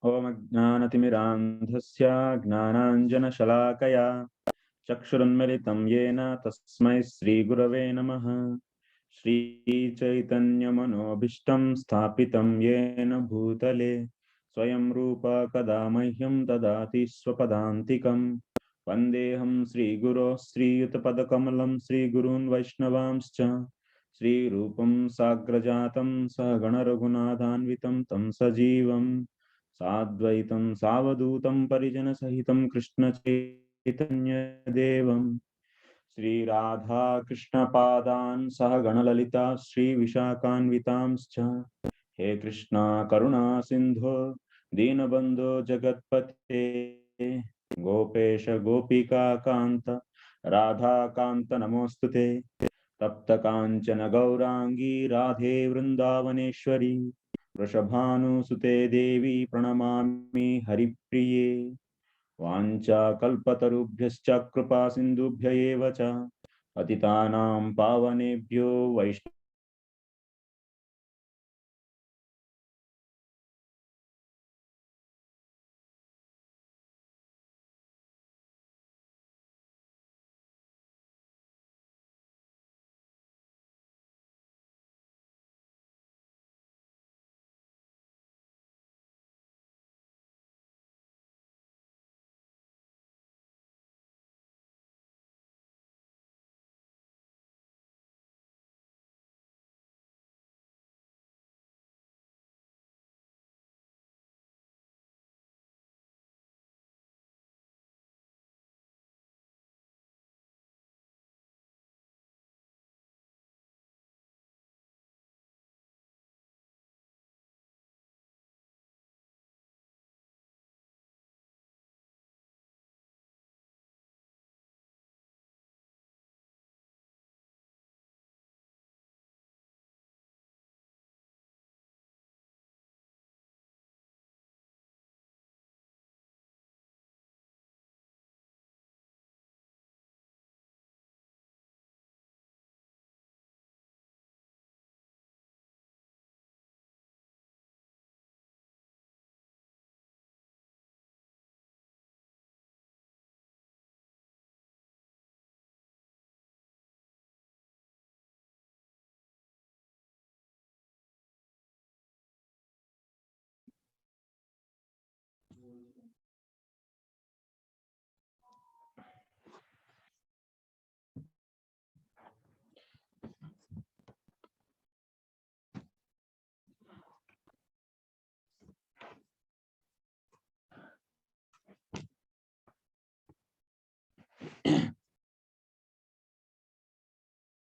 Om Ajnanatimirandhasya Gnananjanashalaakaya Chakshurunmilitam Yena Tasmai Sri Gurave Namaha. Shri Chaitanya Manobhishtam Sthapitam Yena Bhutale Swayam Rupa Kadamahyam Dadati Swapadantikam Vandeham Sri Guru Sri Yutapadakamlam Sri Gurun Vaishnavamscha Sri Rupam Sagrajatam Sahagana Raghunathanvitam Tam Sajivam Sadvaitam Savadutam Parijana Sahitam Krishna Chaitanya Devam Shri Radha Krishna Padan Sahagana Lalita Shri Vishakhanvitamscha He Krishna Karuna Sindhu Dinabandhu Jagatpate Gopesha Gopika Kanta Radha Kanta Namostute Tapta Kanchana Gaurangi Radhe Vrindavaneshwari Vrishabhanu Devi Pranamami Haripriye Vancha kalpatarubhyascha kripa sindubhya eva cha patitanam pavanebhyo vaishnavebhyo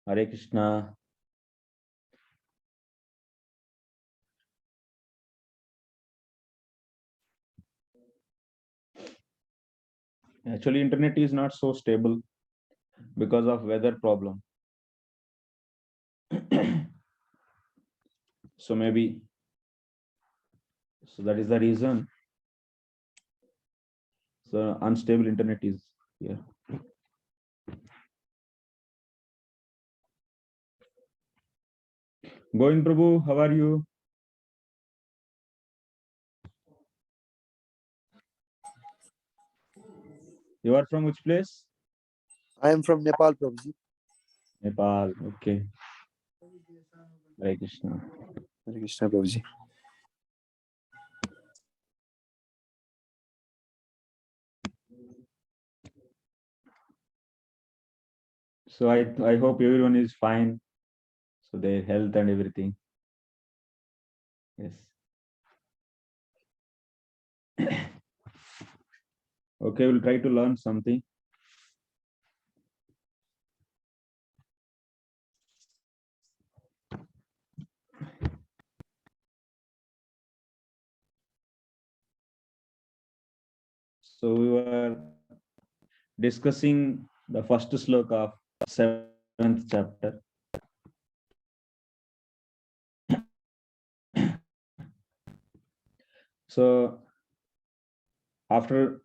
Hare Krishna. Actually, internet is not so stable because of weather problem. So maybe, so that is the reason. So unstable internet is here. Govind Prabhu, how are you? You are from which place? I am from Nepal, Prabhuji. Nepal. Okay. Hare Krishna. Hare Krishna, Prabhuji. So I hope everyone is fine. So their health and everything. Yes. Okay, we'll try to learn something. So we were discussing the first sloka of 7th chapter. So after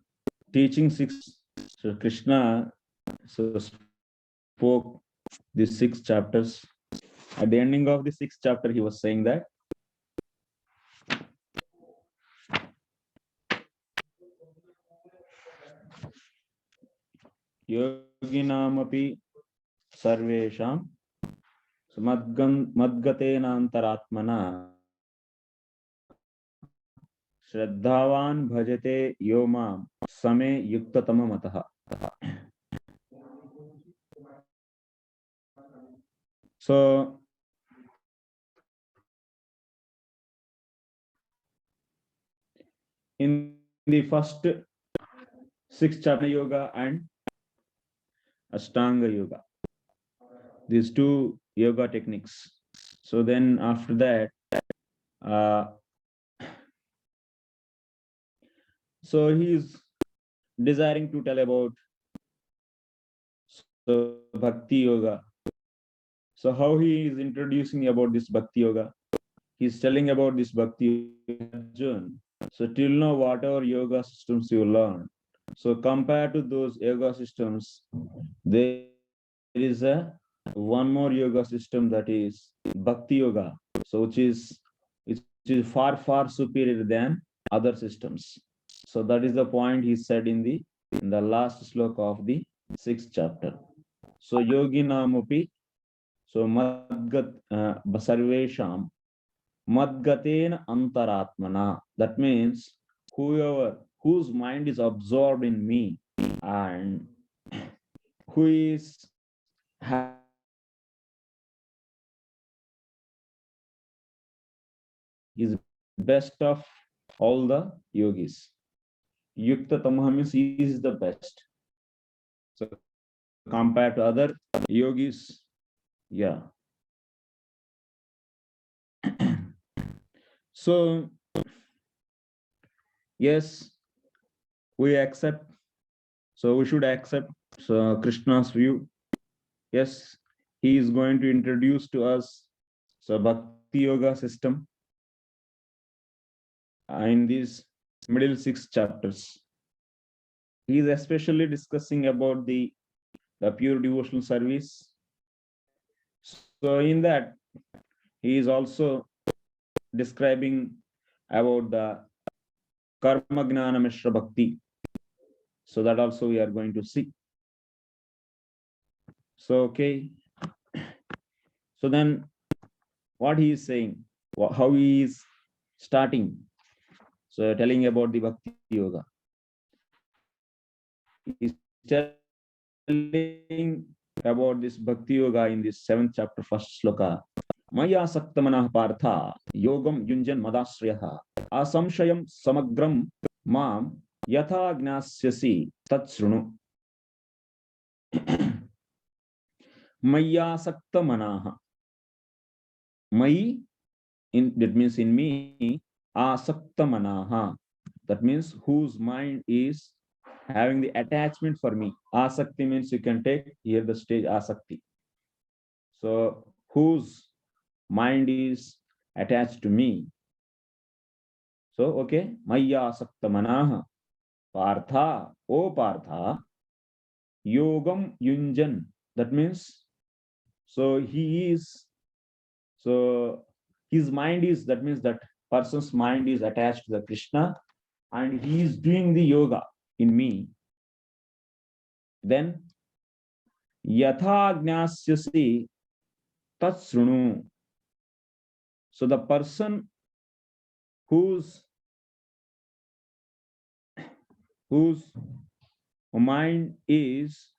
teaching so Krishna spoke these 6 chapters. At the ending of the 6th chapter, he was saying that योगिनामपि सर्वेषां मद्गतेनान्तरात्मना श्रद्धावान् भजते यो मां समे युक्ततममतः. So in the first 6 chapter yoga and Ashtanga yoga, these two yoga techniques. So then after that, uh, so he is desiring to tell about bhakti yoga. So how he is introducing about this bhakti yoga? He's telling about this bhakti Arjun. So till now, whatever yoga systems you learn, so compared to those yoga systems, there is a one more yoga system, that is bhakti yoga. So which is far superior than other systems. So that is the point he said in the last sloka of the 6th chapter. So yogi namupi, so madgat sarvesham madgaten antaratmana. That means whoever whose mind is absorbed in me and who is having the attachment for me is best of all the yogis. Yukta Tamaha means he is the best. So compared to other yogis, yeah. So yes, we accept. So we should accept Krishna's view. Yes, he is going to introduce to us Bhakti Yoga system in these middle 6 chapters. He is especially discussing about the pure devotional service. So in that, he is also describing about the karma gnana mishra bhakti. So that also we are going to see. So okay. So then what he is saying, how he is starting. So telling about the bhakti yoga. He's telling about this bhakti yoga in this 7th chapter, first sloka. Maya saktamanah partha yogam yunjan madasriyaha asamshayam samagram mam yatha gnasyasi tatsrunu. Maya saktamanaha. Mai, that means in me, asaktamanaha. That means whose mind is having the attachment for me. Asakti means you can take here the stage asakti. So whose mind is attached to me. So okay, maya asaktamanaha partha, o partha, yogam yunjan. That means so he is, so his mind is, that means that person's mind is attached to the Krishna and he is doing the yoga in me. Then yatha gnasyasi tatsrunu. So the person whose mind is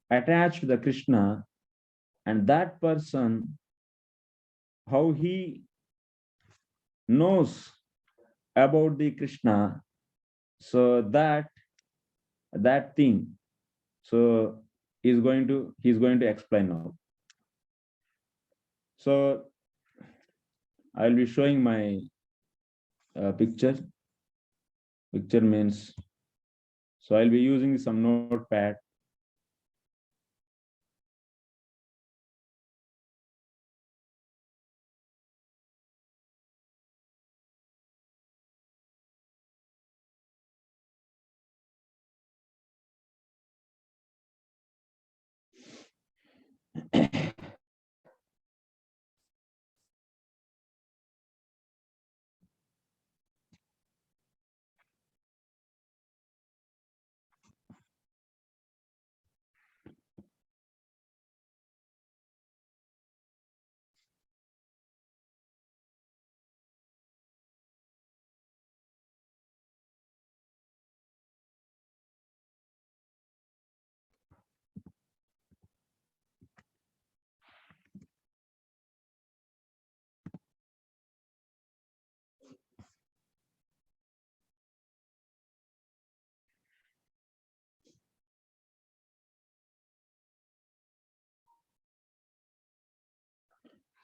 attached to the Krishna, and that person, how he knows about the Krishna, so that thing, so he's going to explain now. So I'll be showing my picture. Picture means, so I'll be using some notepad.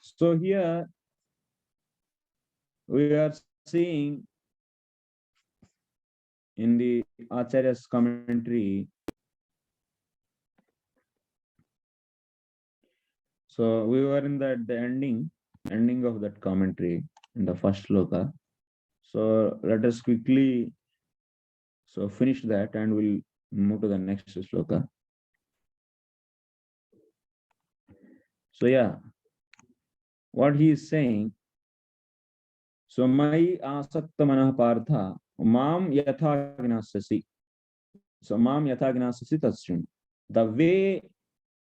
So here we are seeing in the Acharya's commentary. So we were in the ending of that commentary in the first sloka. So let us quickly finish that and we'll move to the next sloka. So yeah, what he is saying. So mai asakta manah partha mam yatha gnasasi. So mam yatha gnasasi tasrin. The way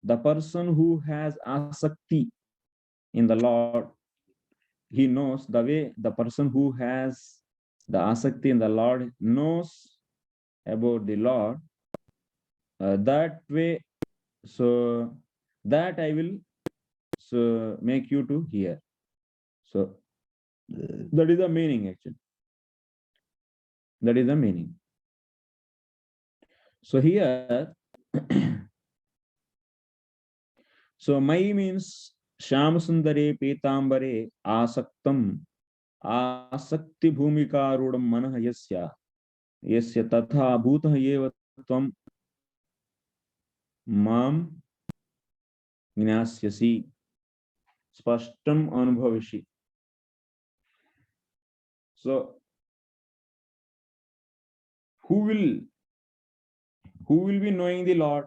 the person who has asakti in the Lord, he knows the way the person who has the asakti in the Lord knows about the Lord. That way, so that I will make you to hear. So that is the meaning actually. That is the meaning. So here, so Mai means Shyam-sundare Petambare Asaktam Asakti Bhumikarudam Manah Yasya Tatha Bhutah Yeva Tvam Mam Gnasyasi Spashtam Anubhavishi. So who will be knowing the Lord?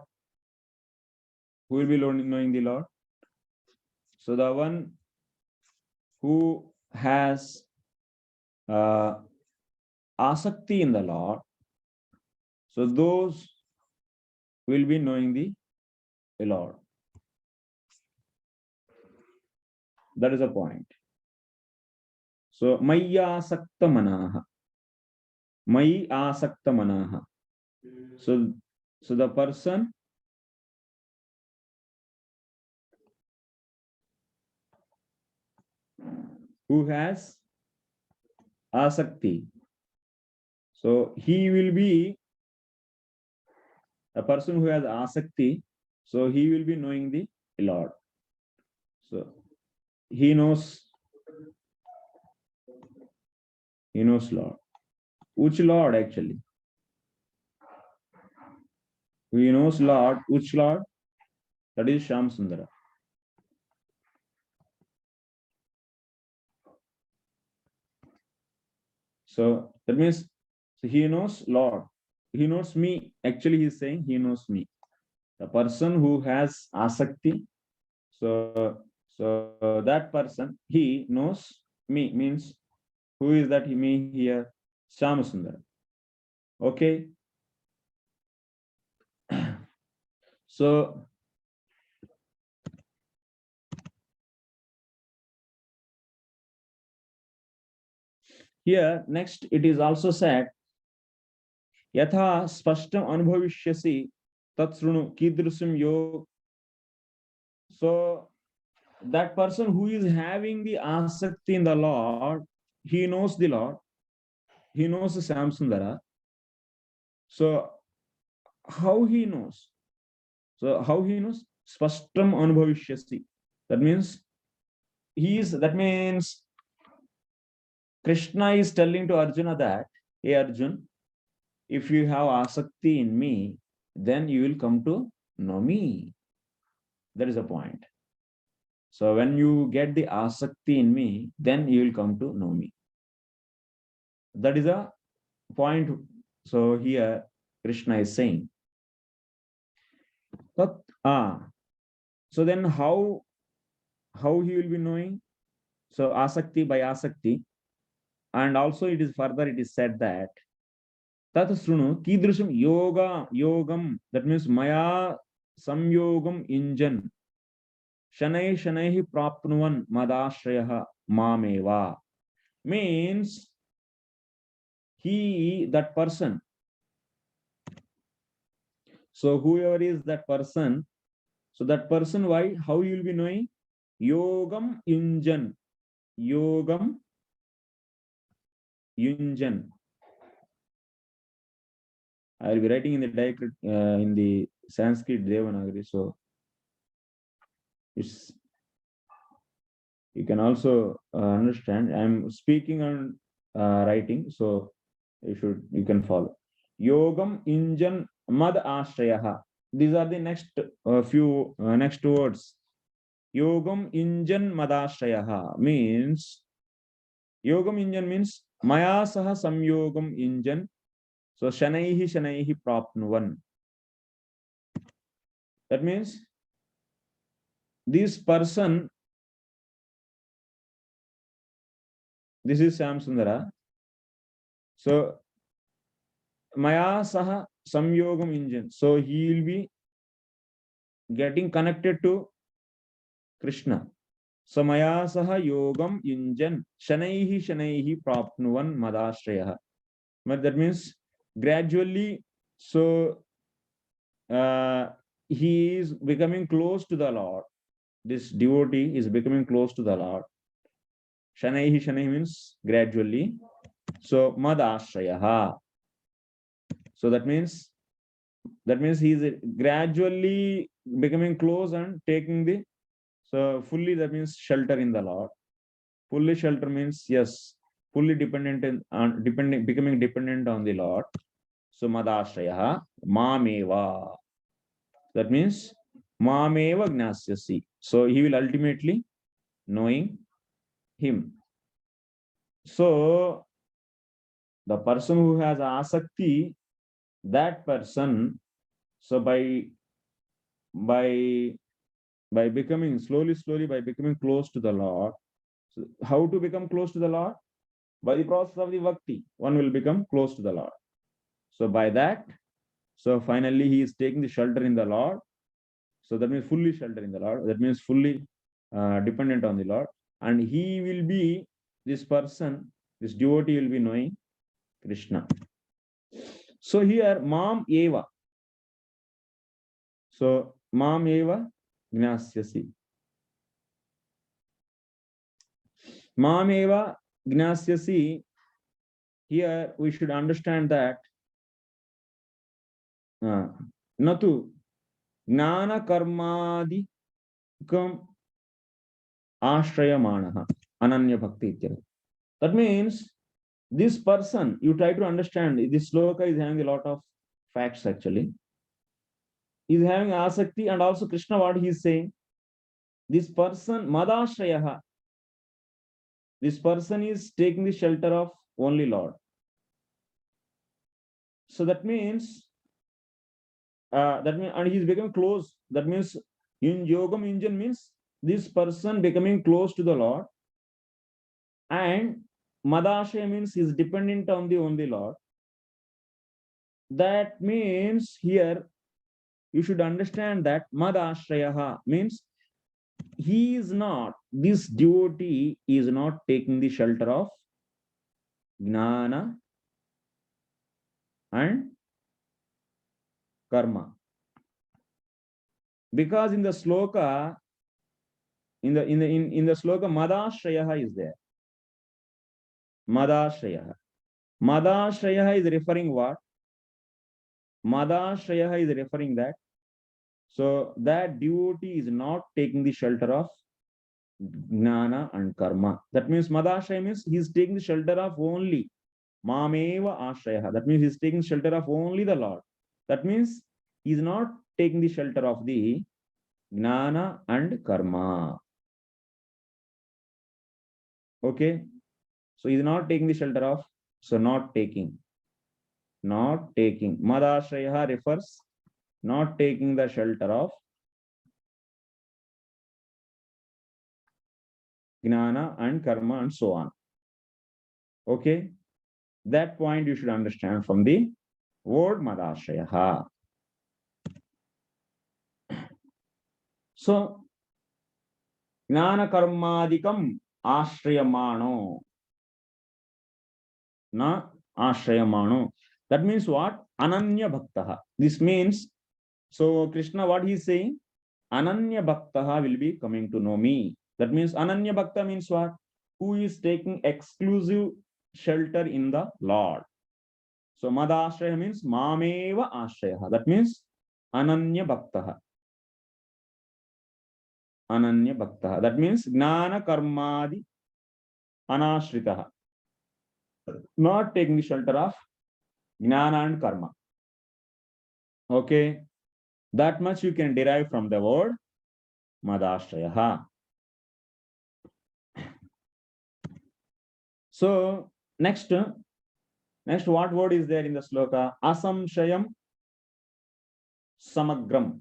Who will be knowing the Lord? So the one who has asakti in the Lord, so those will be knowing the Lord. That is a point. So maya asakta manaha. Mai asakta manaha. So the person who has asakti, so he will be a person who has asakti, so he will be knowing the Lord. So he knows Lord. Which Lord actually? He knows Lord. Which Lord? That is Shyam Sundara. So that means he knows Lord. He knows me. Actually, he is saying he knows me. The person who has asakti, so that person, he knows me, means who is that me here? Shyamasundara. Okay. So here next it is also said yatha spashtam anubhavishyasi tatsrunu kidrusam yog. So that person who is having the asakti in the Lord, he knows the Lord, he knows the Samsundara. So how he knows? So how he knows? Spashtam anubhavishyasi. That means that means Krishna is telling to Arjuna that, hey Arjun, if you have asakti in me, then you will come to know me. That is a point. So when you get the asakti in me, then you will come to know me. That is a point. So here Krishna is saying. But, so then how he will be knowing? So asakti by asakti. And also it is said that tat srunu kidrusham yogam, that means maya samyogam injan shanai shanai prapnuvan madashrayah mameva, means that person. So whoever is that person, so that person, why, how you will be knowing? Yogam yunjan. Yogam yunjan. I will be writing in the diacritic in the Sanskrit Devanagari. So it's You can also understand. I'm speaking and writing, so you can follow. Yogam injan mad ashrayaha. These are the next words. Yogam injan madashrayaha means Yogam injan means Maya saha samyogam injan. So shanaihi prapnuvan. That means this person, this is Sam Sundara. So Maya saha samyogam injan. So he will be getting connected to Krishna. So Maya saha yogam injan shanaihi prapnuvan madashrayaha. But that means gradually, so he is becoming close to the Lord. This devotee is becoming close to the Lord. Shanaihi means gradually. So madashrayaha. So that means he is gradually becoming close and taking the, so fully, that means shelter in the Lord. Fully shelter means yes, fully dependent on becoming dependent on the Lord. So madashrayaha mameva. That means mameva gnasyasi. So he will ultimately knowing him. So the person who has asakti, that person, so by becoming slowly by becoming close to the Lord. So how to become close to the Lord? By the process of the bhakti, one will become close to the Lord. So by that, so finally he is taking the shelter in the Lord. So that means fully shelter in the Lord. That means fully dependent on the Lord. And he will be, this person, this devotee will be knowing Krishna. So here, Mam Eva. So Mam Eva Gnasyasi. Mam Eva Gnasyasi. Here we should understand that Natu Gnana Karmadi Kam Ashrayamanaha Ananya Bhakti. That means this person, you try to understand, this sloka is having a lot of facts actually. Is having asakti, and also Krishna, what he is saying, this person madashrayaha, this person is taking the shelter of only Lord. So that means and he is becoming close. That means in yogam injan means this person becoming close to the Lord, and madashaya means he is dependent on the only Lord. That means here you should understand that madashrayaha means he is not, this devotee is not taking the shelter of gnana and karma. Because in the sloka, in the sloka, madashrayaha is there. Madashrayaha. Madashrayaha is referring what? Madashrayaha is referring that. So that devotee is not taking the shelter of gnana and karma. That means madashraya means he is taking the shelter of only mameva ashraya. That means he is taking shelter of only the Lord. That means he is not taking the shelter of the gnana and karma. Okay. So he is not taking the shelter of, so not taking. Madashraya refers not taking the shelter of gnana and karma and so on. Okay. That point you should understand from the word madashraya. So gnana karmadikam ashrayamano. Na ashrayamano. That means what? Ananya bhaktaha. This means, so Krishna, what he is saying? Ananya bhaktaha will be coming to know me. That means Ananya bhakta means what? Who is taking exclusive shelter in the Lord. So madashraya means mameva ashraya. That means Ananya bhaktaha. ananya bhaktah. That means gnana karmadi anashritah, not taking the shelter of gnana and karma. Okay, that much you can derive from the word madashraya. So next, what word is there in the sloka? Asamshayam samagram.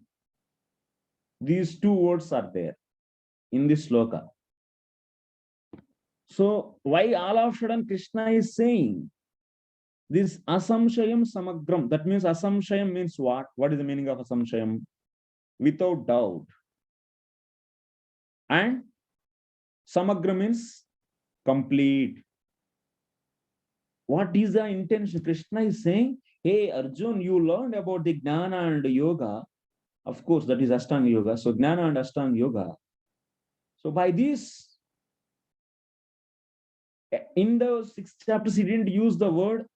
These two words are there in this sloka. So why all of a sudden Krishna is saying this asamshayam samagram? That means asamshayam means what? What is the meaning of asamshayam? Without doubt. And samagram means complete. What is the intention? Krishna is saying, hey Arjun, you learned about the Gnana and yoga. Of course, that is Ashtanga yoga. So Gnana and Ashtanga yoga. So by this, in the 6th chapters, he didn't use the word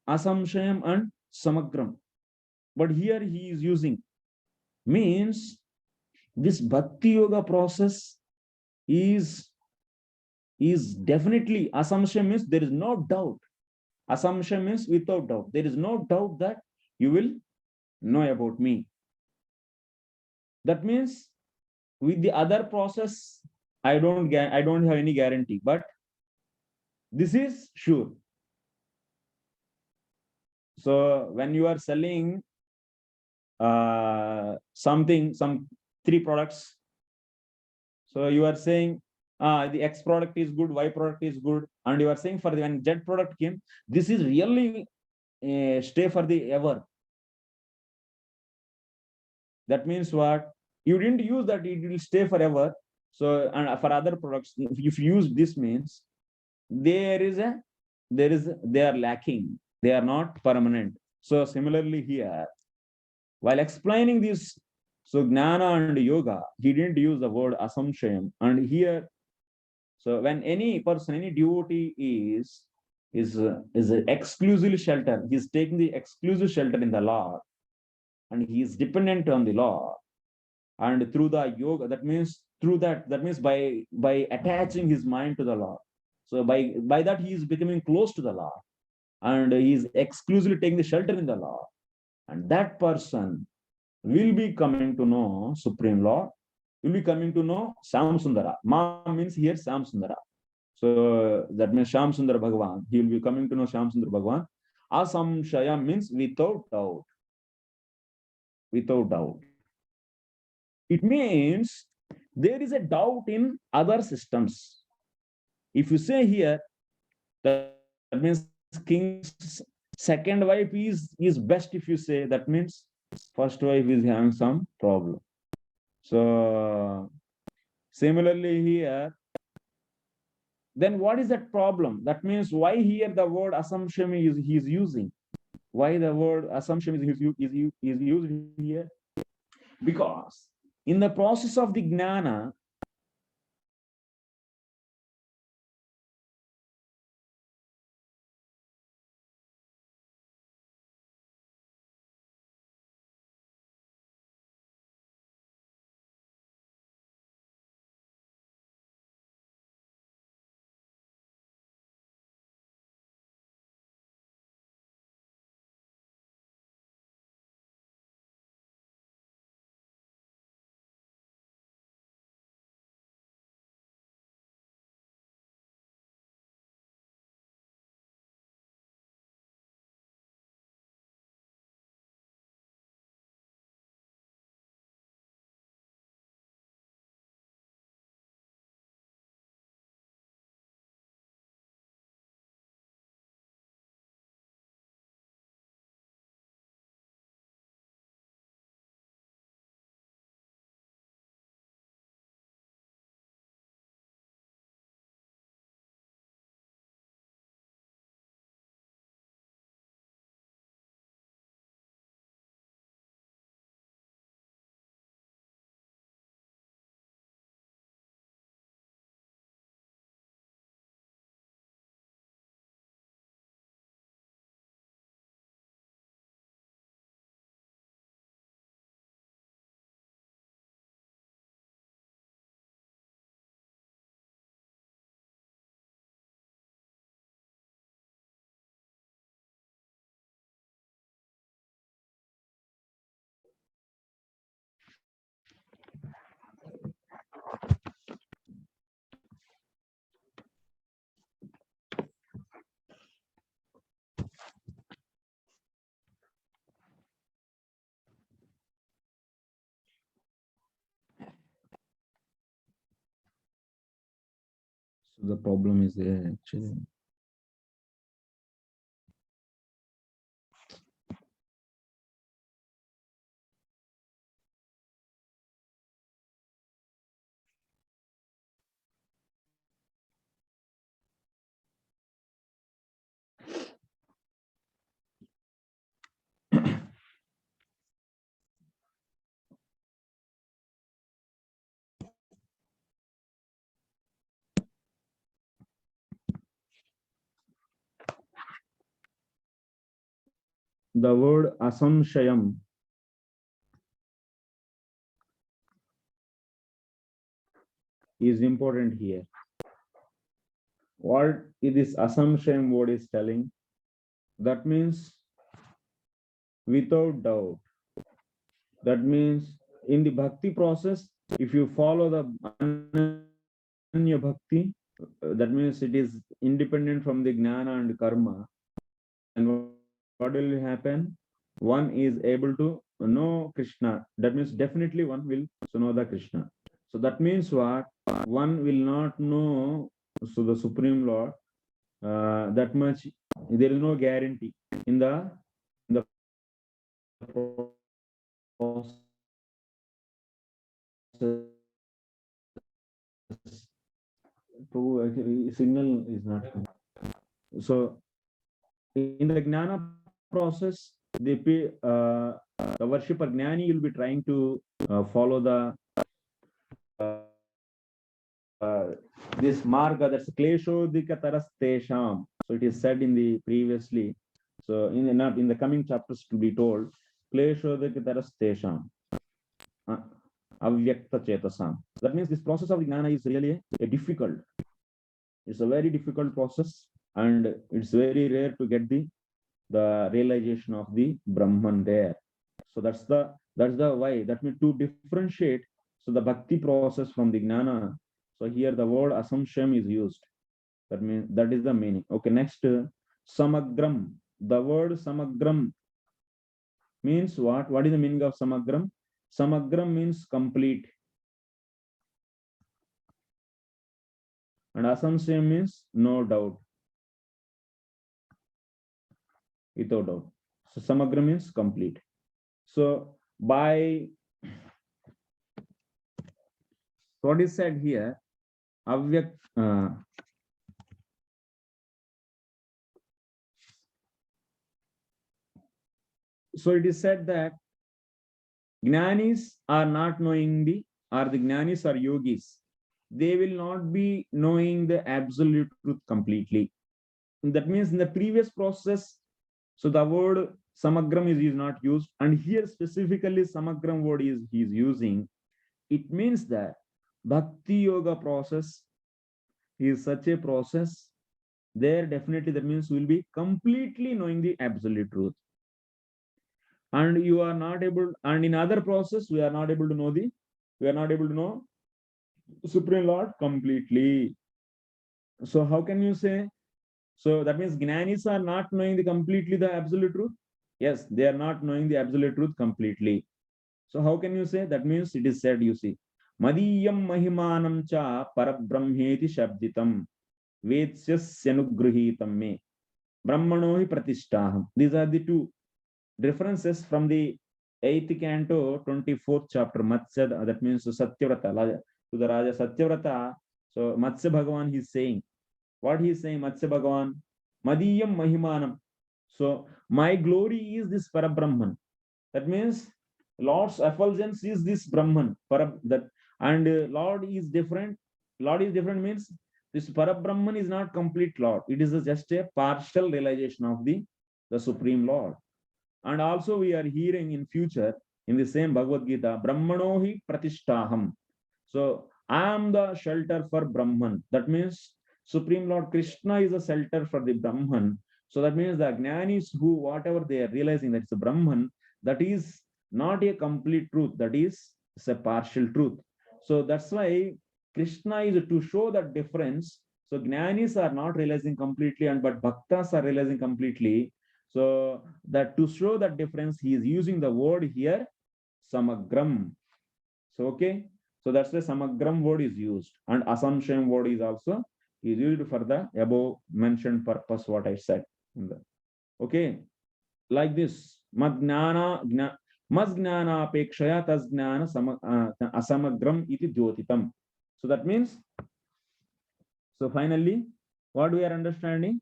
asamshayam and samagram. But here he is using. Means this bhakti yoga process is definitely, assumption means there is no doubt. Assumption means without doubt. There is no doubt that you will know about me. That means with the other process, I don't have any guarantee, but this is sure. So when you are selling some 3 products, so you are saying the X product is good, Y product is good, and you are saying for the when Z product came, this is really stay for the ever. That means what? You didn't use that, it will stay forever. So, and for other products, if you use this means they are lacking, they are not permanent. So similarly here, while explaining this, so gnana and yoga, he didn't use the word asamshayam. And here, so when any person, any devotee is exclusively shelter, he's taking the exclusive shelter in the Lord, and he is dependent on the Lord. And through the yoga, that means by attaching his mind to the Lord. So by that he is becoming close to the Lord, and he is exclusively taking the shelter in the Lord. And that person will be coming to know Supreme Lord, will be coming to know Sham Sundara. Ma means here Sham Sundara. So that means Sham Sundara Bhagavan. He will be coming to know Sham Sundara Bhagavan. Asamshaya means without doubt. Without doubt. It means there is a doubt in other systems. If you say here, that means king's second wife is best. If you say, that means first wife is having some problem. So similarly here, then what is that problem? That means why here the word assumption is he's using? Why the word assumption is used here? Because in the process of the gnana, So the problem is there actually. The word asamshayam is important here. What is this assumption word is telling? That means without doubt. That means in the bhakti process, if you follow the ananya bhakti, that means it is independent from the jnana and karma. And what will happen? One is able to know Krishna. That means definitely one will know the Krishna. So that means what? One will not know so the Supreme Lord that much. There is no guarantee in the process. Signal is not coming. So in the jnana process, the worshipper jnani will be trying to follow the this marga, that's kleshodika tarastesham. So it is said in the previously. So not in the coming chapters to be told, kleshodika tarastesham. Avyakta chetasam. That means this process of jnana is really a difficult. It's a very difficult process, and it's very rare to get the realization of the Brahman there. So that's the why. That means to differentiate. So the bhakti process from the jnana. So here the word assumption is used. That means that is the meaning. Okay, next samagram. The word samagram means what? What is the meaning of samagram? Samagram means complete. And asamsya means no doubt, without doubt. So samagra means complete. So by what is said here, avyak, so it is said that jnanis are not knowing or the jnanis are yogis. They will not be knowing the absolute truth completely. That means in the previous process, so the word samagram is not used, and here specifically samagram word is using. It means that bhakti yoga process is such a process. There definitely that means we'll be completely knowing the absolute truth. And you are not able, and in other process, we are not able to know Supreme Lord completely. So how can you say? So that means Gnanis are not knowing completely the absolute truth. Yes, they are not knowing the absolute truth completely. So how can you say? That means it is said, you see, Madiyam Mahimanam cha Parabrahmeti Shabditam Vetsyasyanugruhitam me Brahmanohi Pratishtaham. These are the two references from the 8th canto, 24th chapter, Matsya, that means Satyavrata, to the Raja Satyavrata. So Matsya Bhagavan he is saying, what he is saying, Matsya Bhagavan, Madiyam Mahimanam. So my glory is this Parabrahman. That means Lord's effulgence is this Brahman. And Lord is different. Lord is different means this Parabrahman is not complete Lord. It is just a partial realization of the Supreme Lord. And also we are hearing in future in the same Bhagavad Gita, Brahmanohi Pratishtaham. So I am the shelter for Brahman. That means Supreme Lord Krishna is a shelter for the Brahman. So that means the Jnanis who, whatever they are realizing that it's a Brahman, that is not a complete truth. That is a partial truth. So that's why Krishna is to show that difference. So Jnanis are not realizing completely, but Bhaktas are realizing completely. So that to show that difference, he is using the word here, samagram. So okay, so that's the samagram word is used, and assumption word is also is used for the above mentioned purpose, what I said. Okay, like this. Madjnana apekshaya tasjnana asamagram iti jyotitam. So that means, so finally, what we are understanding?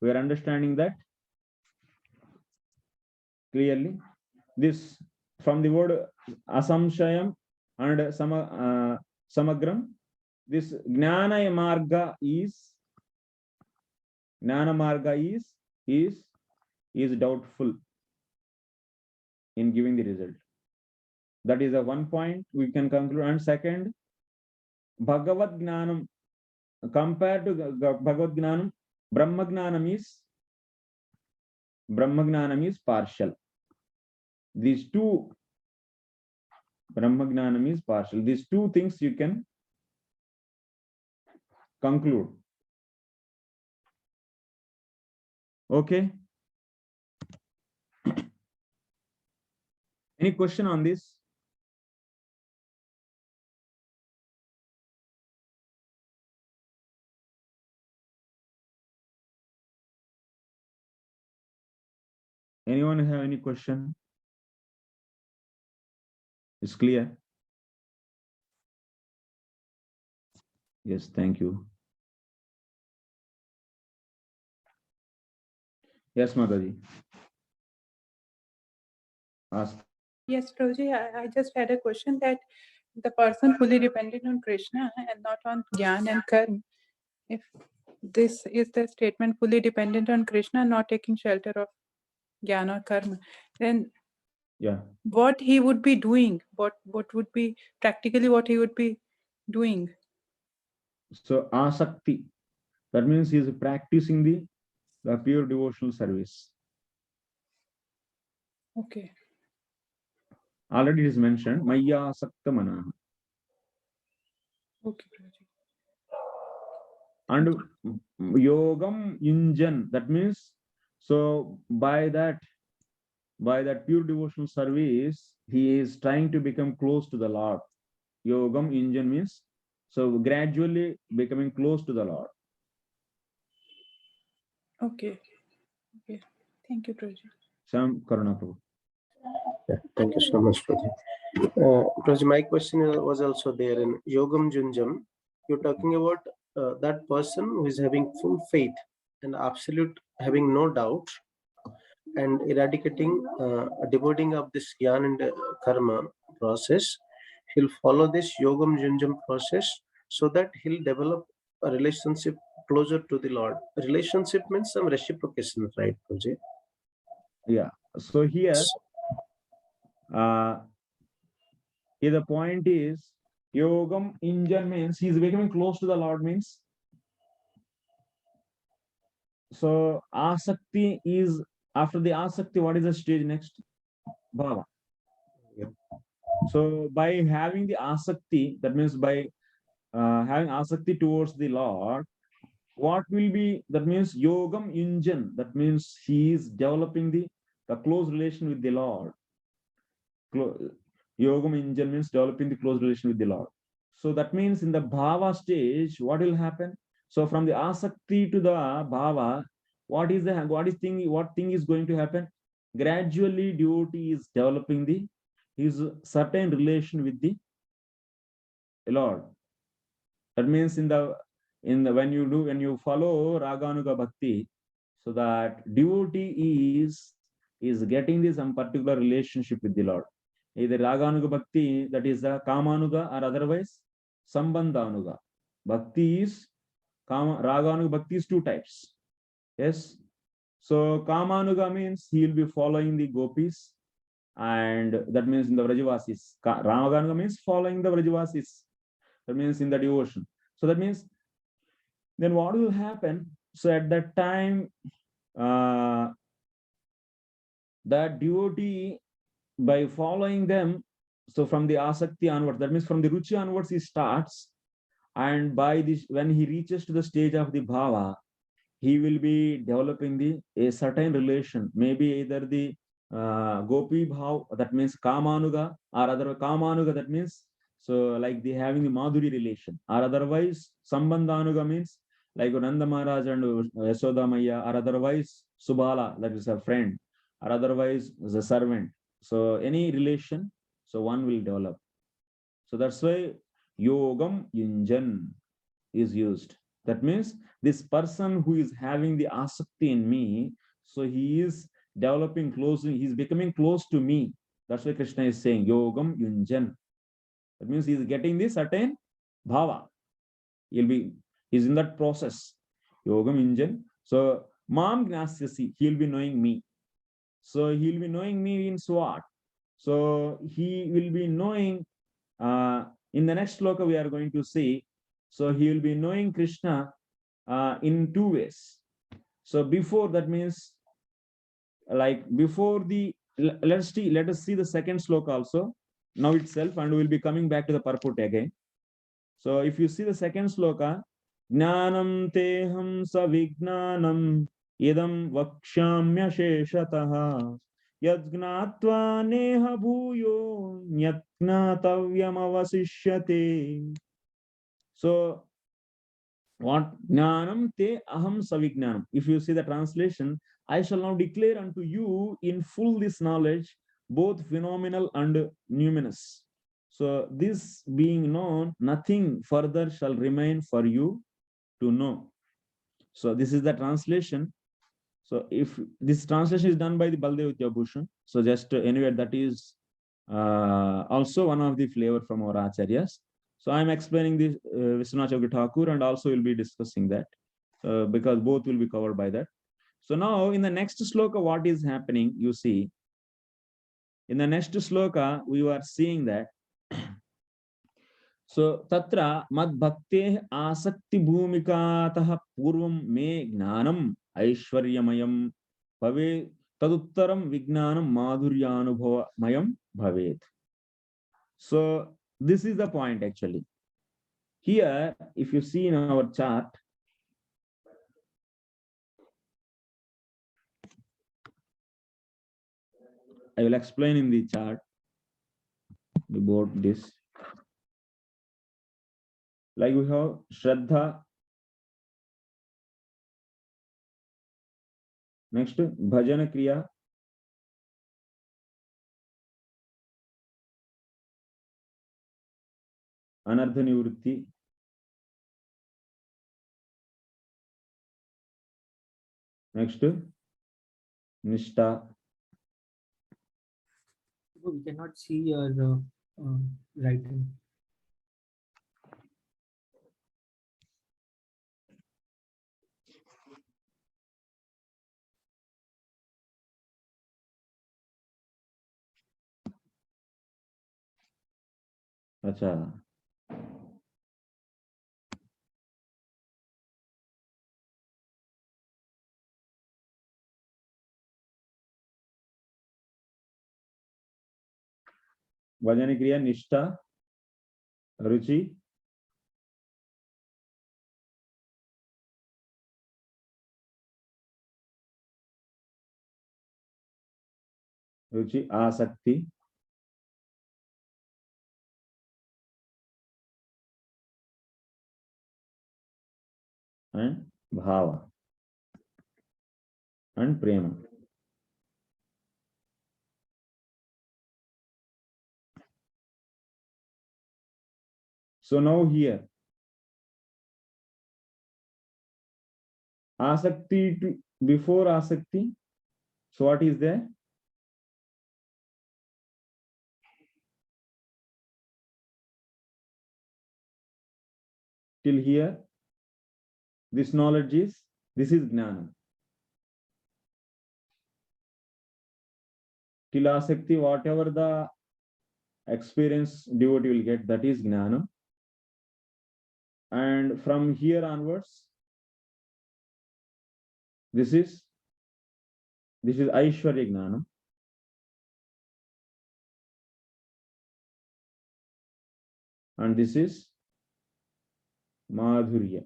We are understanding that clearly. This from the word asamshayam and samagram. This gnana marga is doubtful in giving the result. That is a one point we can conclude. And second, bhagavad gnanam, compared to bhagavad gnanam, brahma gnanam is partial. These two, brahma gnanam is partial. These two things you can conclude. Okay. Any question on this? Anyone have any question? It's clear. Yes, thank you. Yes, Mataji. Ask. Yes, Prabhuji, I just had a question that the person fully dependent on Krishna and not on Gyan and Karma. If this is the statement fully dependent on Krishna, not taking shelter of Gyan or Karma, then Yeah. what he would be doing, what would be practically what he would be doing? So asakti, that means he is practicing the pure devotional service. Okay. Already it is mentioned, Maya Sakta Mana. Okay, Prabhuji. And Yogam Yunjan, that means, so by that pure devotional service, he is trying to become close to the Lord. Yogam Yunjan means, so gradually becoming close to the Lord. Okay. Okay. Thank you, Prabhuji. Sam Karuna Prabhu. Yeah, thank you so much, Prabhuji. Prabhuji, my question was also there in Yogam Junjam. You're talking about that person who is having full faith and absolute, having no doubt, and eradicating, devoting of this Gyan and Karma process. He'll follow this Yogam Junjam process so that he'll develop a relationship closer to the Lord. Relationship means some reciprocation, right, Prabhuji? Yeah. So here, the point is, Yogam Injan means he is becoming close to the Lord means. So Asakti is, after the Asakti, what is the stage next? Bhava. Yeah. So by having the Asakti, that means by having Asakti towards the Lord, what will be, that means Yogam Injan, that means he is developing the close relation with the Lord. Yogam Injan means developing the close relation with the Lord. So that means in the Bhava stage, what will happen? So from the Asakti to the Bhava, what thing is going to happen? Gradually, devotee is developing his certain relation with the Lord. That means when you follow Raganuga Bhakti, so that devotee is getting this some particular relationship with the Lord. Either Raganuga Bhakti, that is the Kamanuga, or otherwise Sambandhanuga. Bhakti is Raganuga Bhakti is two types. Yes. So Kamanuga means he will be following the gopis, and that means in the Vrajavasis. Raganuga means following the Vrajavasis. That means in the devotion. So that means then what will happen? So at that time, that devotee, by following them, so from the asakti onwards, that means from the ruchi onwards, he starts, and by this, when he reaches to the stage of the bhava, he will be developing a certain relation, maybe either the gopi bhav, that means kamanuga, or other kamanuga, that means So like they having the Madhuri relation, or otherwise Sambandhanuga means like Nanda Maharaj and Yashoda Maya, or otherwise Subala, that is a friend, or otherwise the servant. So any relation, so one will develop. So that's why Yogam Yunjan is used. That means this person who is having the asakti in me, so he is developing close, he's becoming close to me. That's why Krishna is saying Yogam Yunjan. That means he is getting the certain bhava. He's in that process. Yogam Yunjan. So Mam Gnasyasi, he'll be knowing me. So he'll be knowing me in what? So he will be knowing in the next sloka we are going to see. So he will be knowing Krishna in two ways. So before, that means like before the, let us see the second sloka also now itself, and we will be coming back to the purport again. So if you see the second sloka, Jnanam teham savignanam idam vakshamya sheshataha yadgnatva neha bhuyo nyatnatavyam avasishyate. So what? Jnanam te aham savignanam. If you see the translation, I shall now declare unto you in full this knowledge, both phenomenal and numinous. So this being known, nothing further shall remain for you to know. So this is the translation. So if this translation is done by the Baldev Bhushan, so just anyway, that is also one of the flavor from our acharyas. So I'm explaining this Vishwanath Thakur, and also will be discussing that because both will be covered by that. So now in the next sloka, what is happening? You see, in the next sloka, we are seeing that. So tatra mad bhakte asakti bhumikatah purvam me gnanam aishwaryamayam bhave taduttaram vignanam madhuryanubhavamayam bhavet. So this is the point actually. Here, if you see in our chart, I will explain in the chart about this. Like we have Shraddha, next Bhajana Kriya, Anardha Nivritti, next Nishta. We cannot see your writing. Acha. Bhajana Kriya, Nishta, Ruchi, Asakti, and Bhava, and Prema. So now here, Asakti to before Asakti. So what is there? Till here, this knowledge is, this is Jnana. Till Asakti, whatever the experience devotee will get, that is Jnana. And from here onwards, this is Aishwarya Jnana. And this is Madhurya.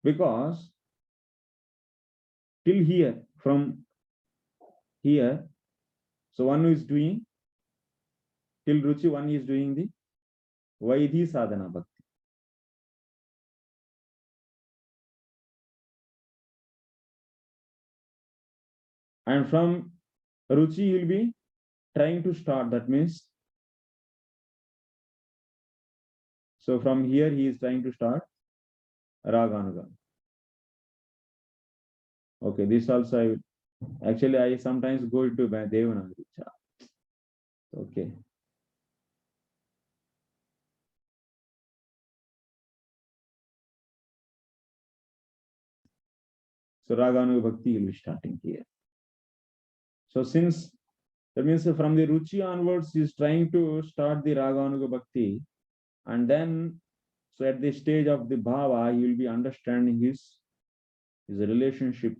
Because till here, from here. So one who is doing till Ruchi, one is doing the Vaidhi Sadhana Bhakti. And from Ruchi, he will be trying to start. That means, so from here, he is trying to start Raganuga. Okay, this also I will. Actually, I sometimes go into Devanagari. Okay. So Raganuga Bhakti will be starting here. So since that means from the Ruchi onwards, he is trying to start the Raganuga Bhakti, and then so at the stage of the Bhava, he will be understanding his relationship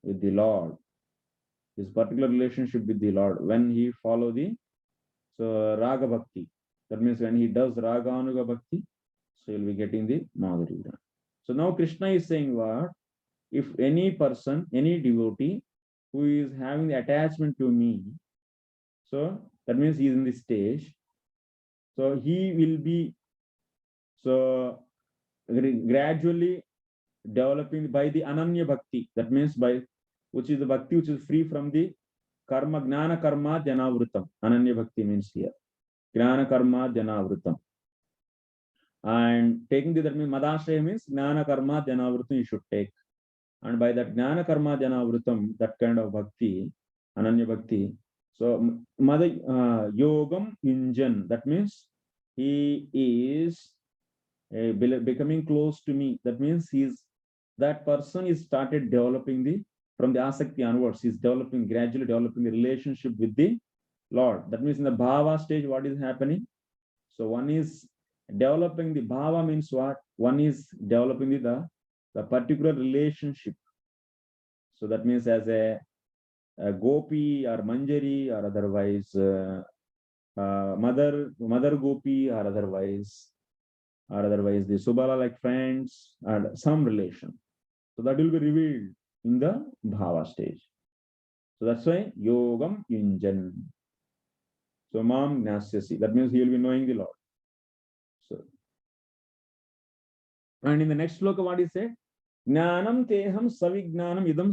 with the Lord, his particular relationship with the Lord when he follow the Raga Bhakti. That means when he does Raganuga Bhakti, so he'll be getting the Madhuri. So now Krishna is saying what? If any person, any devotee who is having the attachment to me, so that means he is in this stage. So he will be gradually developing by the Ananya Bhakti. That means by which is the Bhakti which is free from the karma, gnana karma janavrutam. Ananya Bhakti means here gnana karma janavrutam. And taking that means Madashraya means gnana karma janavrutam you should take. And by that gnana karma janavrutam, that kind of bhakti, Ananya Bhakti. So yogam yunjan, that means he is becoming close to me. That means that person is started developing from the asakti onwards, he's gradually developing the relationship with the Lord. That means in the bhava stage, what is happening? So one is developing the bhava means what? One is developing the particular relationship. So that means as a gopi or manjari or otherwise mother gopi or otherwise the subala like friends and some relation. So that will be revealed in the bhava stage. So that's why yogam yunjan. So mam gnasyasi. That means he will be knowing the Lord. So and in the next sloka, what is said? Jnanam teham savignanam idam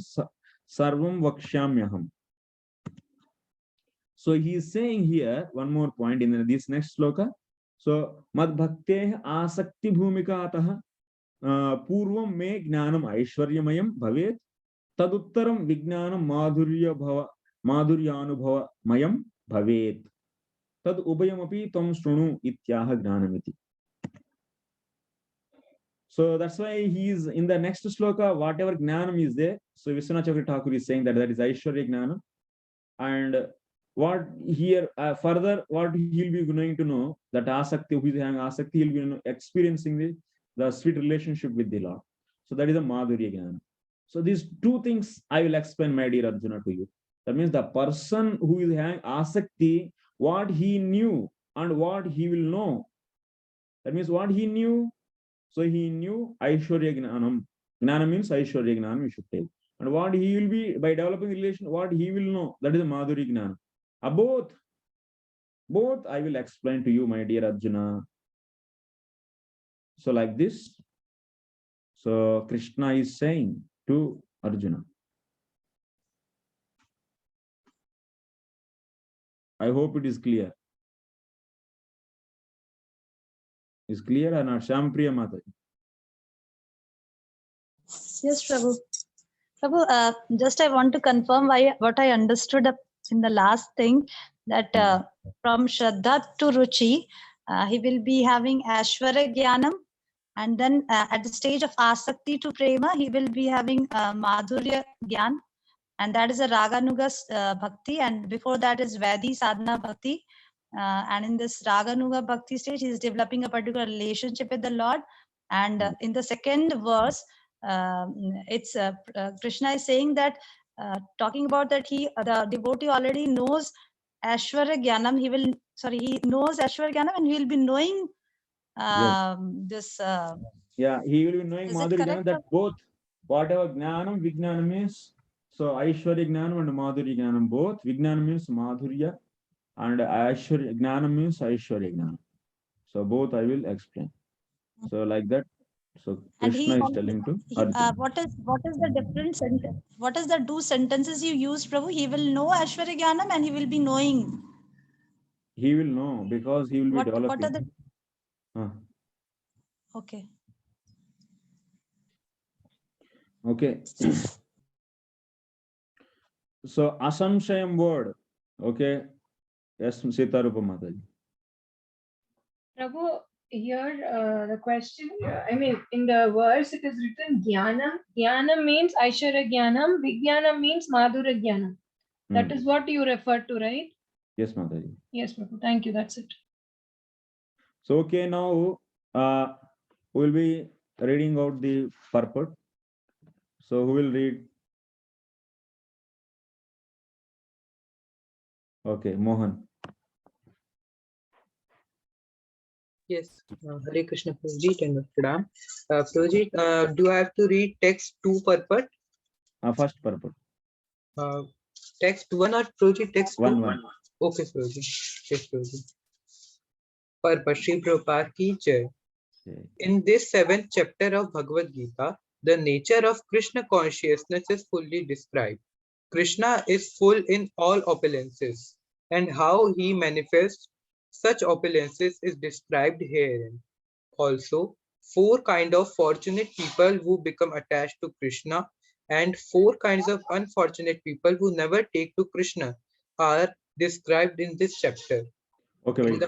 sarvam vakshamyaham. So he is saying here one more point in this next sloka. So mad bhakteh asakti bhumikatah purvam me gnanam aishwaryamayam bhavet taduttaram vignanam madhuryanubhava mayam bhavet tad ubayamapi tam shrunu ityaha gnanamiti. So that's why he is in the next sloka, whatever gnanam is there. So Vishwanath Chakravarti Thakur is saying that is Aishwarya Gnanam. And what here further, what he'll be going to know, that asakti, who is having asakti, he'll be experiencing the sweet relationship with the Lord. So that is a Madhurya Gnana. So these two things I will explain, my dear Arjuna, to you. That means the person who is having asakti, what he knew and what he will know. That means what he knew. So he knew Aishwarya Gnanam. Gnana means Aishwarya Gnanam, you should take. And what he will be, by developing relation, what he will know, that is the Madhuri Gnana. Both I will explain to you, my dear Arjuna. So like this, so Krishna is saying to Arjuna. I hope it is clear. Is clear or not? Shampriya Mata. Yes, Prabhu. Prabhu, just I want to confirm what I understood in the last thing, that from Shraddha to Ruchi, he will be having Ashwarya Jnanam, and then at the stage of Asakti to Prema, he will be having Madhurya Jnana, and that is a Raganuga Bhakti, and before that is Vaidhi Sadhana Bhakti. And in this Raganuga Bhakti stage, he is developing a particular relationship with the Lord. And in the second verse, it's Krishna is saying that, talking about that the devotee already knows Ashwarya Jnanam. He knows Ashwarya Jnanam, and he will be knowing this. Yeah, he will be knowing Madhurya Jnana, that both, whatever Gnanam, Vijnanam is, So Aishwarya Gnanam and Madhurya Gnanam both. Vijnana means Madhurya and Aishwarya Gnanam means Aishwarya Gnanam. So both I will explain. So like that. So And Krishna he, is telling to he Arjuna. what is the different sentence? What is the two sentences you use, Prabhu? He will know Aishwarya Jnanam and he will be knowing. He will know because he will be What are developing. the Huh. okay? Okay. So Asamshayam word. Okay. Yes, Sita Rupa Mataji. Prabhu, here the question, I mean, in the verse it is written Jnanam. Jnanam means Aishwarya Jnanam. Vijnanam means Madhurya Jnanam. That is what you refer to, right? Yes, Mataji. Yes, Prabhu. Thank you. That's it. So okay, now we will be reading out the purport. So who will read? Okay, Mohan. Yes, Hare Krishna Prabhuji and Pradam. Prabhuji, do I have to read text 2 purport? First purport. Text 1 or Prabhuji text 2? 1. Okay, Prabhuji. Yes, Prabhuji. Purport Shri Prabhupada ki jai. Okay. In this 7th chapter of Bhagavad Gita, the nature of Krishna consciousness is fully described. Krishna is full in all opulences, and how he manifests such opulences is described herein. Also, 4 kinds of fortunate people who become attached to Krishna and 4 kinds of unfortunate people who never take to Krishna are described in this chapter. Okay, wait.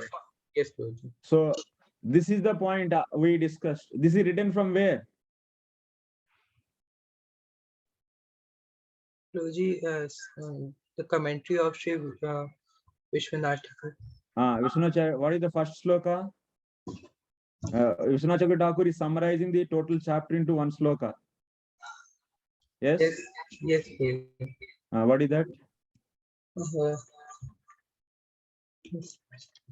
Yes, Prabhuji. So this is the point we discussed. This is written from where? Prabhuji, the commentary of Shri Vishwanath. Vishnu, what is the first sloka? Vishwanath Thakur is summarizing the total chapter into one sloka. Yes? Yes, Prabhuji. What is that?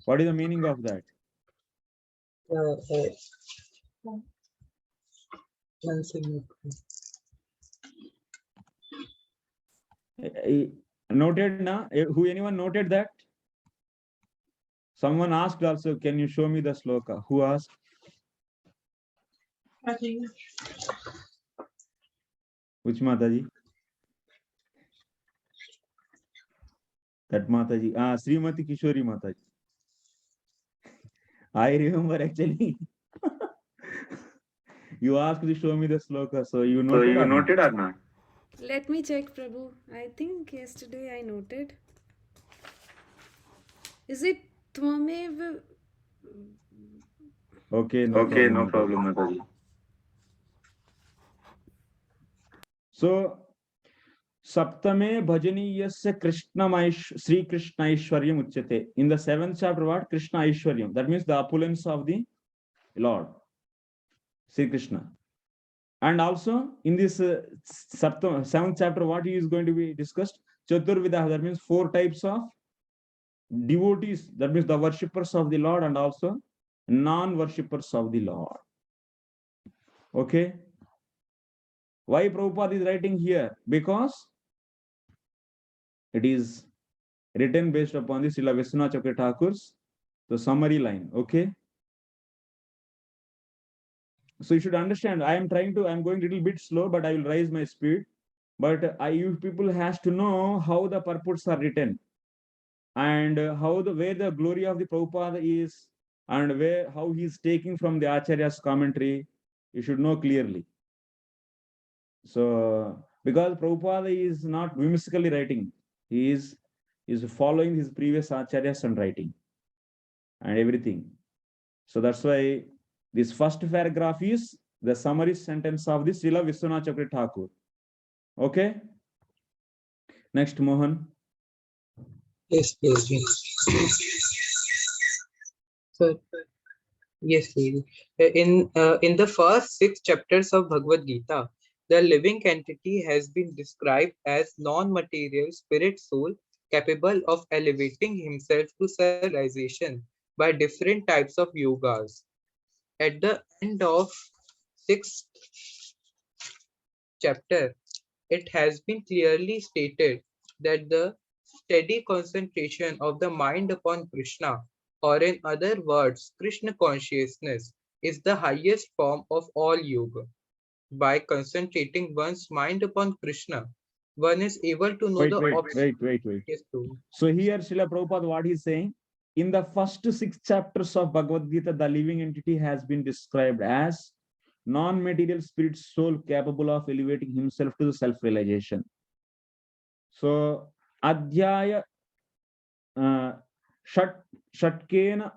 What is the meaning of that? One second. Noted na? Who anyone noted that? Someone asked also, can you show me the sloka? Who asked? Which Mataji? That Mataji. Srimati Kishori Mataji. I remember actually. You asked to show me the sloka, so you noted, or not? Let me check, Prabhu. I think yesterday I noted. Is it Twamev? Okay, no problem, Mataji. So, Saptame Bhajaniyasya Sri Krishna Aishwaryam Uchyate. In the 7th chapter, what? Krishna Aishwaryam. That means the opulence of the Lord, Sri Krishna. And also, in this 7th chapter, what is going to be discussed? Chaturvidah, that means 4 types of devotees, that means the worshippers of the Lord and also non-worshippers of the Lord. Okay? Why Prabhupada is writing here? Because it is written based upon the Srila Vishwanath Chakravarti Thakur's the summary line. Okay? So you should understand, I'm going a little bit slow, but I will raise my speed. But you people has to know how the purports are written and where the glory of the Prabhupada is and how he is taking from the Acharya's commentary. You should know clearly. So because Prabhupada is not whimsically writing, he is following his previous Acharyas and writing and everything. So that's why this first paragraph is the summary sentence of the Srila Vishwanath Chakravarti Thakur. Okay? Next, Mohan. Yes, Prabhuji. So, yes, Prabhuji. In the first 6 chapters of Bhagavad Gita, the living entity has been described as non-material spirit soul capable of elevating himself to self-realization by different types of yogas. At the end of 6th chapter, it has been clearly stated that the steady concentration of the mind upon Krishna, or in other words, Krishna consciousness, is the highest form of all yoga. By concentrating one's mind upon Krishna, one is able to know Wait, the wait. Yes, Prabhu. So here Srila Prabhupada, what he's saying, in the first 6 chapters of Bhagavad Gita, the living entity has been described as non-material spirit soul capable of elevating himself to the self-realization. So Adhyaya Shatkena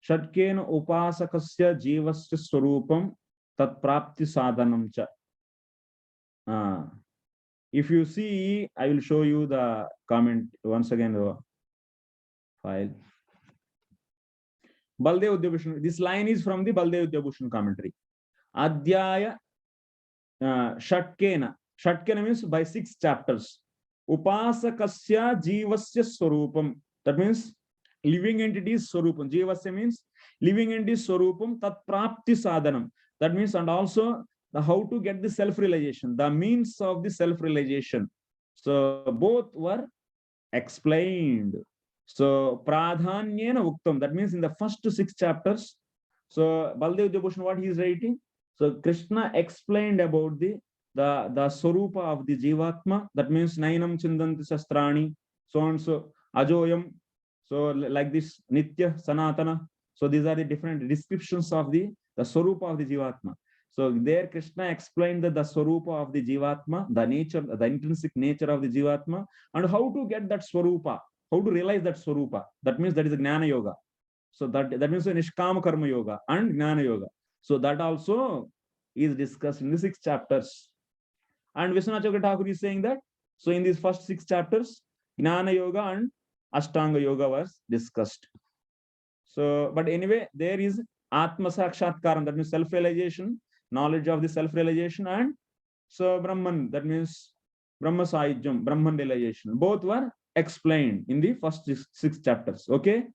upasakasya jivasya swarupam tat prapti sadhanam cha. If you see, I will show you the comment once again. File. Baldev Udyabhushan. This line is from the Baldev Udyabhushan commentary. Adhyaya Shatkena. Shatkena means by 6 chapters. Upasakasya jivasya swarupam. That means living entities swarupam. Jivasya means living entities swarupam tat prapti sadhanam. That means, and also the how to get the self-realization, the means of the self-realization. So both were explained. So pradhanyena uktam, that means in the first 6 chapters. So Baldev Udyabhushan, what he is writing? So Krishna explained about the swarupa of the jivatma. That means nainam chindanti shastrani, so and so, ajoyam. So like this, nitya, sanatana. So these are the different descriptions of the swarupa of the jivatma. So there Krishna explained the swarupa of the jivatma, the nature, the intrinsic nature of the jivatma, and how to get that swarupa, how to realize that swarupa. That means that is a jnana yoga. So that means a nishkama karma yoga and jnana yoga. So that also is discussed in the 6 chapters. And Vishwanath Chakravarti Thakur is saying that, so in these first 6 chapters, jnana yoga and ashtanga yoga was discussed. So, but anyway, there is atma sakshatkaram, that means self-realization, knowledge of the self-realization, and so Brahman, that means Brahma Sahajyam, Brahman realization. Both were explained in the first 6 chapters. Okay,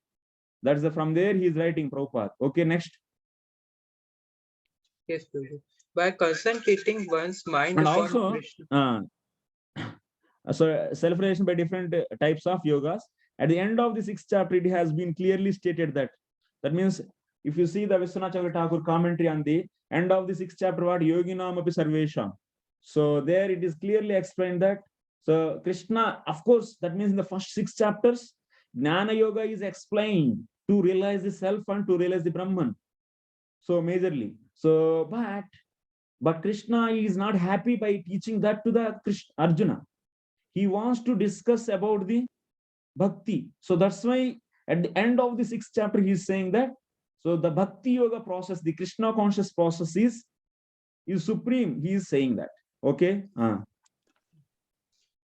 that's from there he is writing Prabhupada. Okay, next. Yes, Prabhu. By concentrating one's mind And upon also, Krishna. so self-realization by different types of yogas. At the end of the 6th chapter, it has been clearly stated that. That means, if you see the Vishwanath Chakravarti Thakur commentary on the end of the 6th chapter, what yoginam api sarvesham. So there it is clearly explained that. So Krishna, of course, that means in the first 6 chapters, Jnana Yoga is explained to realize the self and to realize the Brahman. So majorly. So, but Krishna is not happy by teaching that to the Arjuna. He wants to discuss about the bhakti. So that's why at the end of the 6th chapter, he is saying that, so the bhakti yoga process, the Krishna conscious process is supreme. He is saying that. Okay.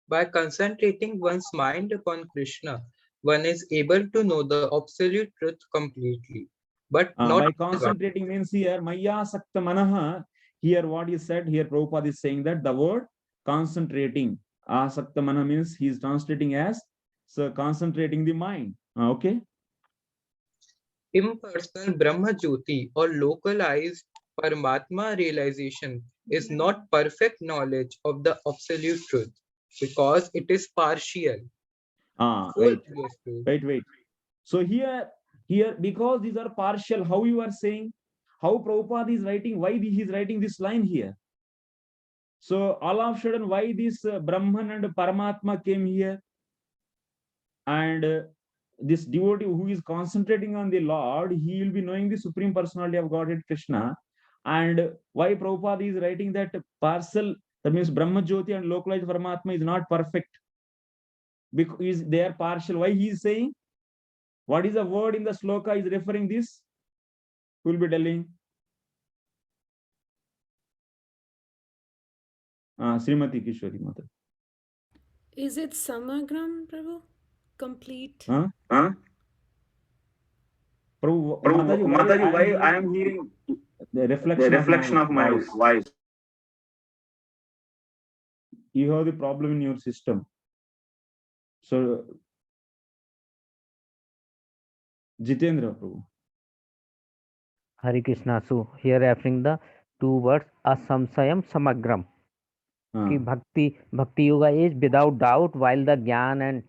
By concentrating one's mind upon Krishna, one is able to know the absolute truth completely. But not by concentrating means here, maya sakta manaha. Here, what is said here, Prabhupada is saying that the word concentrating, asakta mana means he is translating as, so concentrating the mind. Okay. Impersonal Brahma Jyoti or localized Paramatma realization is not perfect knowledge of the absolute truth because it is partial. Wait. So here, because these are partial, how you are saying, how Prabhupada is writing, why he is writing this line here? So all of a sudden, why this Brahman and Paramatma came here? And this devotee who is concentrating on the Lord, he will be knowing the Supreme Personality of Godhead Krishna. And why Prabhupada is writing that parcel, that means Brahma Jyoti and localized Paramatma is not perfect, because they are partial. Why he is saying? What is the word in the sloka is referring this? Who will be telling? Srimati Kishori Mata. Is it Samagram, Prabhu? Complete. Prabhu, Mataji, why I am hearing the reflection of my voice? You have the problem in your system. So, Jitendra, Prabhu. Hare Krishna. So here referring the 2 words asamsayam samagram. कि भक्ति yoga is without doubt, while the jnana and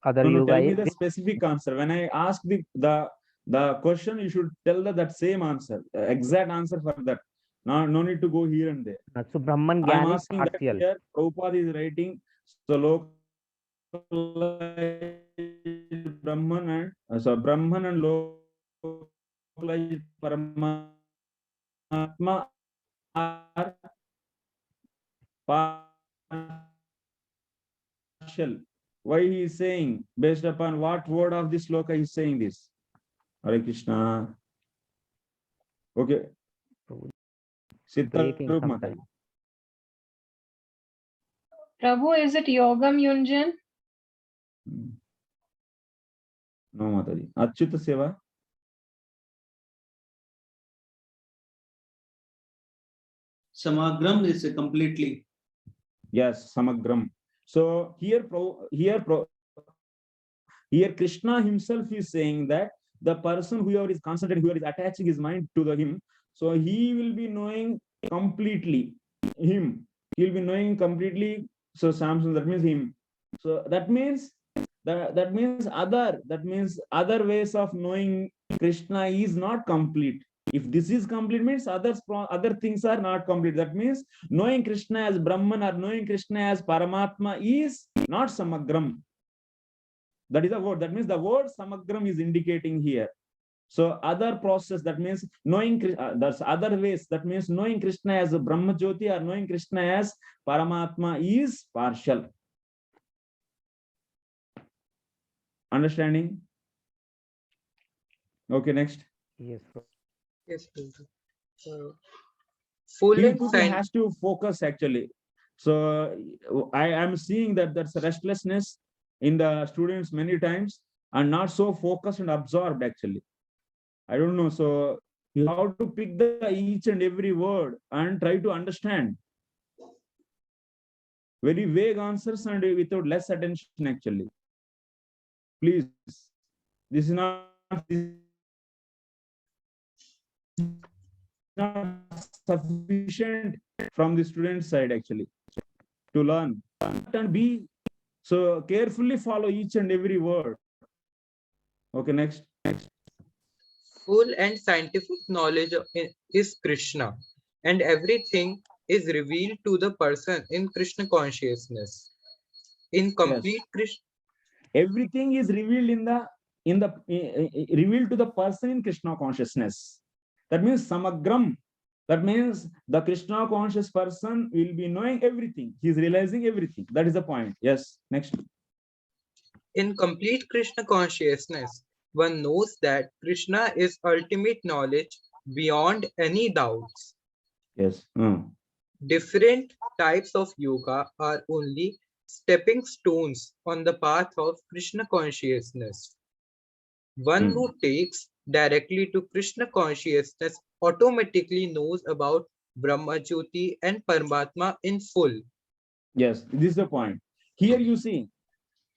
other No, yoga tell me is the specific answer. When I ask the question, you should tell that same answer, exact answer for that. No need to go here and there. so Brahman I am jnana is asking that partial. here. Prabhupada is writing so localized Brahman and Brahman and localized Paramatma are partial. Why he is saying? Based upon what word of this sloka he is saying this? Hare Krishna. Okay. Breaking Sitarup sometime. Mataji. Prabhu, is it Yogam Yunjan? No, Mataji. Achyuta Seva. Samagram is completely. Yes, Samagram. So here Krishna himself is saying that the person whoever is concentrating, whoever is attaching his mind to him, so he will be knowing completely him. He will be knowing completely. So Samson, that means him. So that means other ways of knowing Krishna is not complete. If this is complete, means other things are not complete. That means knowing Krishna as Brahman or knowing Krishna as Paramatma is not Samagram. That is a word. That means the word Samagram is indicating here. So other process, that means knowing, that's other ways, that means knowing Krishna as a Brahma Jyoti or knowing Krishna as Paramatma is partial. Understanding? Okay, next. Yes. Yes, full and People has to focus actually. So I am seeing that that's a restlessness in the students many times and not so focused and absorbed actually. I don't know. So you have to pick the each and every word and try to understand. Very vague answers and without less attention actually. Please, this is not sufficient from the student side actually to learn and be so carefully follow each and every word. Okay, next. Full and scientific knowledge is Krishna, and everything is revealed to the person in Krishna consciousness. In complete Krishna, everything is revealed revealed to the person in Krishna consciousness. That means Samagram. That means the Krishna conscious person will be knowing everything. He is realizing everything. That is the point. Yes. Next. In complete Krishna consciousness, one knows that Krishna is ultimate knowledge beyond any doubts. Yes. Different types of yoga are only stepping stones on the path of Krishna consciousness. One who takes directly to Krishna consciousness automatically knows about Brahma Jyoti and Paramatma in full. Yes, this is the point. Here you see,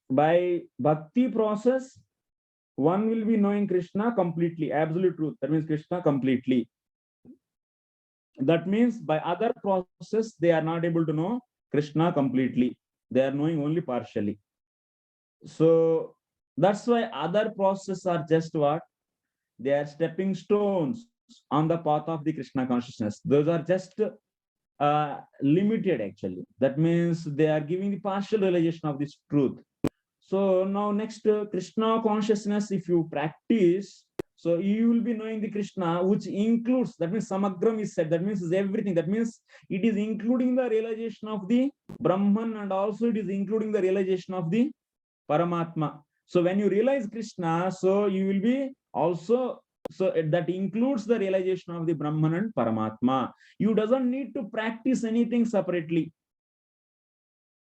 by bhakti process, one will be knowing Krishna completely, absolute truth. That means Krishna completely. That means by other process, they are not able to know Krishna completely. They are knowing only partially. So that's why other processes are just what? They are stepping stones on the path of the Krishna consciousness. Those are just limited actually. That means they are giving the partial realization of this truth. So now next Krishna consciousness, if you practice, so you will be knowing the Krishna, which includes, that means Samagram is said, that means is everything. That means it is including the realization of the Brahman and also it is including the realization of the Paramatma. So when you realize Krishna, so you will be also, so that includes the realization of the Brahman and Paramatma. You doesn't need to practice anything separately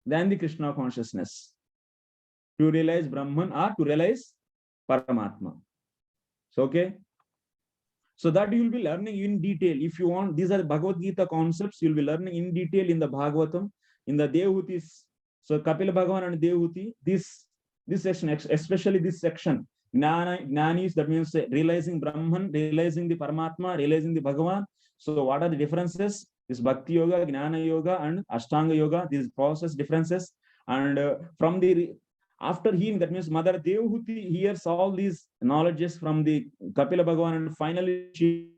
than the Krishna consciousness to realize Brahman or to realize Paramatma. So, okay. So that you will be learning in detail. If you want, these are the Bhagavad Gita concepts, you'll be learning in detail in the Bhagavatam, in the Devahutis. So Kapila Bhagavan and Devahuti, this section, especially this section, Jnanis, that means realizing Brahman, realizing the Paramatma, realizing the Bhagavan. So what are the differences? this Bhakti Yoga, Jnana Yoga, and Ashtanga Yoga, these process differences. And from the after hearing, that means Mother Devahuti hears all these knowledges from the Kapila Bhagavan, and finally she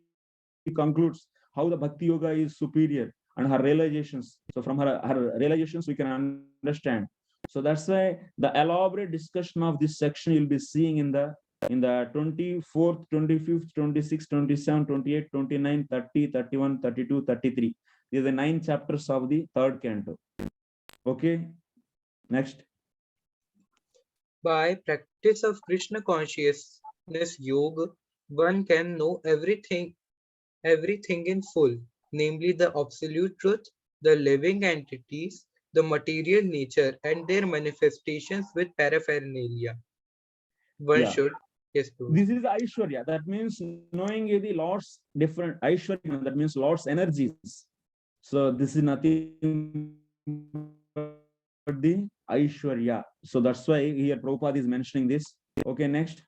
concludes how the Bhakti Yoga is superior and her realizations. So from her realizations, we can understand. So that's why the elaborate discussion of this section you'll be seeing in the 24th, 25th, 26th, 27th, 28th, 29th, 30, 31, 32, 33. These are the 9 chapters of the 3rd canto. Okay, next. By practice of Krishna consciousness yoga, one can know everything in full, namely the absolute truth, the living entities, the material nature, and their manifestations with paraphernalia. One should, yes, this is Aishwarya. That means knowing the Lord's different Aishwarya, that means Lord's energies. So this is nothing but the Aishwarya. So that's why here Prabhupada is mentioning this. Okay, next.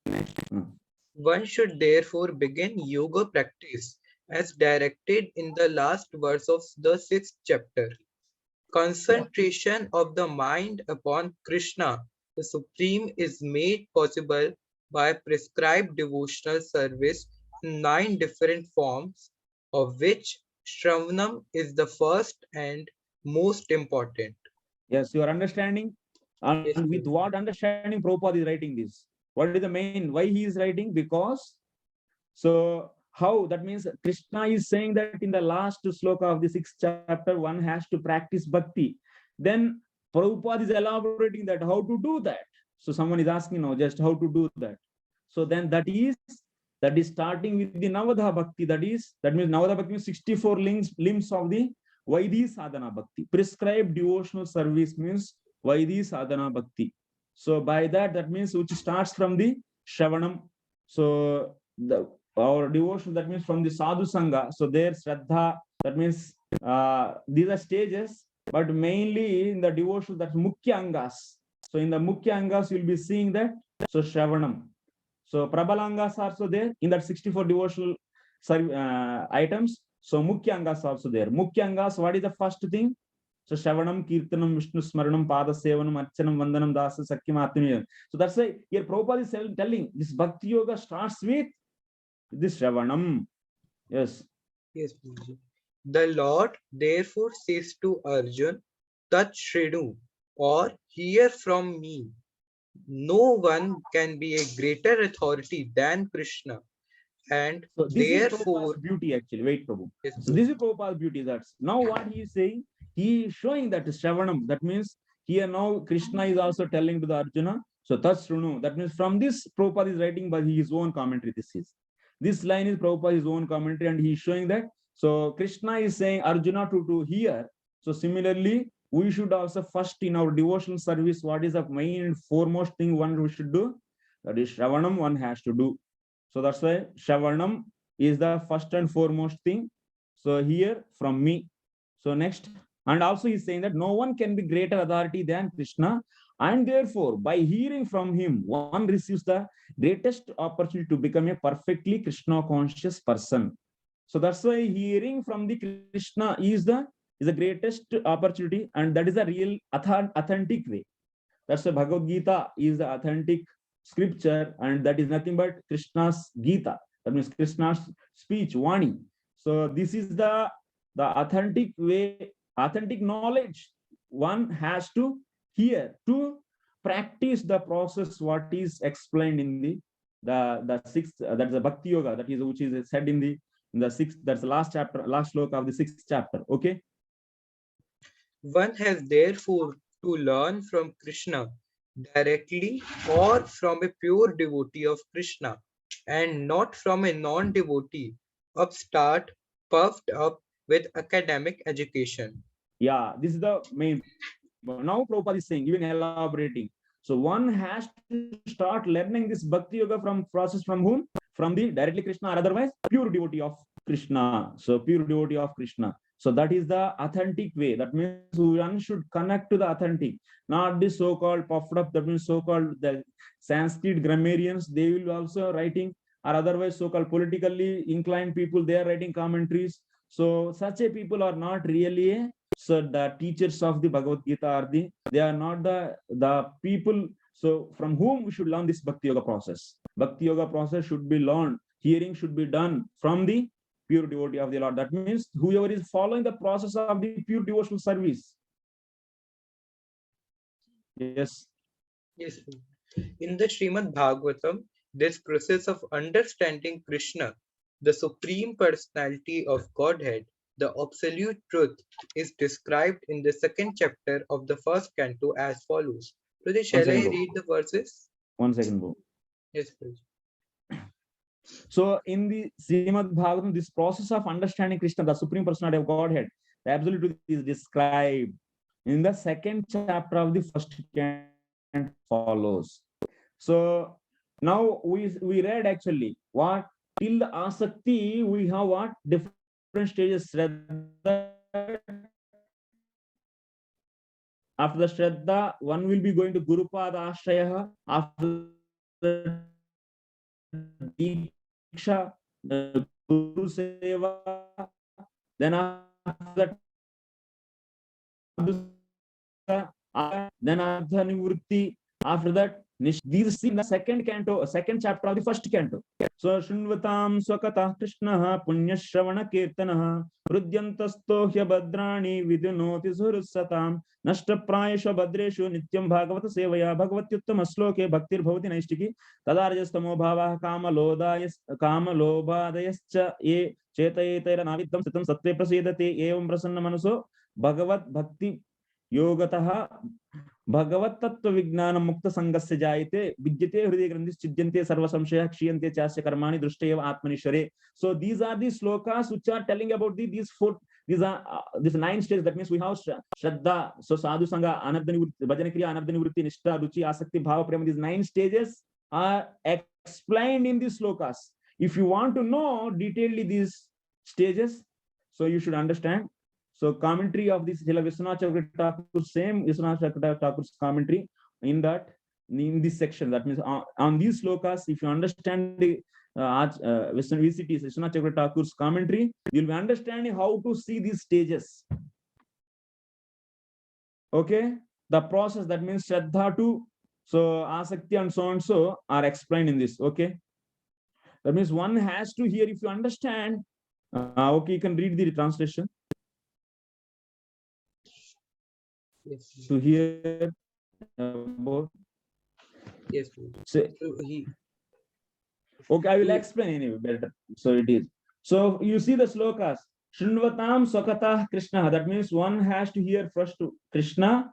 One should therefore begin yoga practice as directed in the last verse of the 6th chapter. Concentration of the mind upon Krishna, the Supreme, is made possible by prescribed devotional service in 9 different forms, of which Shravanam is the first and most important. Yes, you are understanding. And Yes, with what understanding Prabhupada is writing this? What is the main, why he is writing? Because, so how, that means Krishna is saying that in the last sloka of the 6th chapter, one has to practice bhakti. Then Prabhupada is elaborating that how to do that. So someone is asking now just how to do that. So then that is starting with the Navadha Bhakti. That means Navadha Bhakti means 64 limbs of the Vaidhi Sadhana Bhakti. Prescribed devotional service means Vaidhi Sadhana Bhakti. So by that means which starts from the Shravanam. So our devotion, that means from the Sadhu Sangha. So there Shraddha, that means these are stages, but mainly in the devotion, that's Mukhya Angas. So in the Mukhya Angas, you'll be seeing that. So Shravanam. So Prabalangas are also there in that 64 devotional items. So Mukhya Angas also there. Mukhya Angas, what is the first thing? So Shravanam, Kirtanam, Vishnu Smaranam, Pada Sevanam, Archanam, Vandanam, Dasa, Sakyam, Atmaniyam. So that's why here Prabhupada is telling this Bhakti Yoga starts with this Shravanam. Yes. Yes, Guruji. The Lord therefore says to Arjun, Tat Shrinu, or hear from me. No one can be a greater authority than Krishna. And so this therefore, is Prabhupada's beauty actually. Wait, Prabhu. yes, So this is Prabhupada's beauty. That's now what he is saying. He is showing that Shravanam. That means here now Krishna is also telling to the Arjuna. So Tatsrunu. That means from this Prabhupada is writing by his own commentary. This line is Prabhupada's own commentary, and he is showing that. So Krishna is saying Arjuna to hear. So similarly, we should also first in our devotional service, what is the main and foremost thing one should do? That is Shravanam one has to do. So that's why Shravanam is the first and foremost thing. So here from me. So next, and also he's saying that no one can be greater authority than Krishna, and therefore by hearing from him, one receives the greatest opportunity to become a perfectly Krishna conscious person. So that's why hearing from the Krishna is the greatest opportunity, and that is a real authentic way. That's why Bhagavad Gita is the authentic scripture, and that is nothing but Krishna's Gita. That means Krishna's speech, Vani. So this is the authentic way, authentic knowledge one has to hear to practice the process what is explained in the 6th, that's the Bhakti Yoga, that is which is said in the 6th, that's the last chapter, last sloka of the 6th chapter. Okay. One has therefore to learn from Krishna directly or from a pure devotee of Krishna, and not from a non-devotee, upstart, puffed up with academic education. Yeah, this is the main. Now Prabhupada is saying, even elaborating. So one has to start learning this Bhakti Yoga from process from whom? From the directly Krishna, or otherwise pure devotee of Krishna. So pure devotee of Krishna. So that is the authentic way. That means one should connect to the authentic, not the so-called puffed up, that means so-called the Sanskrit grammarians, they will also writing, or otherwise so-called politically inclined people, they are writing commentaries. So such a people are not really so the teachers of the Bhagavad Gita are they are not the people. So from whom we should learn this Bhakti Yoga process? Bhakti Yoga process should be learned. Hearing should be done from the pure devotee of the Lord. That means whoever is following the process of the pure devotional service. Yes. Yes. In the Srimad Bhagavatam, this process of understanding Krishna, the Supreme Personality of Godhead, the absolute truth, is described in the second chapter of the first canto as follows. Pradesh, shall I read the verses? 1 second, bro. Yes, please. So in the Srimad Bhagavatam, this process of understanding Krishna, the Supreme Personality of Godhead, the absolute truth is described in the second chapter of the first canto follows. So now we read actually what till the asakti we have what different stages. After the Shraddha, one will be going to Gurupada Ashraya. After the Diksha, the Guru Seva. Then after that, then after Nivritti. After that, these in the second canto, second chapter of the first canto. So Shunvatam Swakata Krishna Punya Shravana Kirtana Rudyantasto Hyabadrani Vidunoti Sursatam Nashta Prayasha Badreshu Nityam Bhagavata Sevaya Bhagavatyuttama Sloke Bhaktir Bhavati Naishtiki Tadarjastamo Bhava Kama Lobhadayascha Ye Chetayetera Navidam Sitam Satve Prasidati Evam Prasanna Manaso Bhagavat Bhakti Yogatah Bhagavat Tattva Vijnana Mukta Sangasya Jayate Vidyate Hriday Grandhis Chidyante Sarva Samshaya Kshiyante Chasya Karmani Drishtayeva Atmanishware. So these are the slokas which are telling about these 9 stages. That means we have Shraddha, so Sadhu Sangha, Anardhani Bhajana Kriya, Anardhani Vritti, Nishtha, Ruchi, Asakti, Bhava, Prema. These 9 stages are explained in these slokas. If you want to know detailedly these stages, so you should understand. So commentary of this Vishwanath Chakravarti Thakur, same Vishwanath Chakravarti Thakur's commentary in this section. That means on these slokas, if you understand the VCT's Vishwanath Chakravarti Thakur's commentary, you'll be understanding how to see these stages. Okay, the process, that means Shraddha to so Asakti and so are explained in this. Okay, that means one has to hear. If you understand, okay, you can read the translation. Yes. To hear about. Yes. So okay, I will explain anyway better. So it is. So you see the slokas. Shrunvatam Swakata Krishna. That means one has to hear first to Krishna.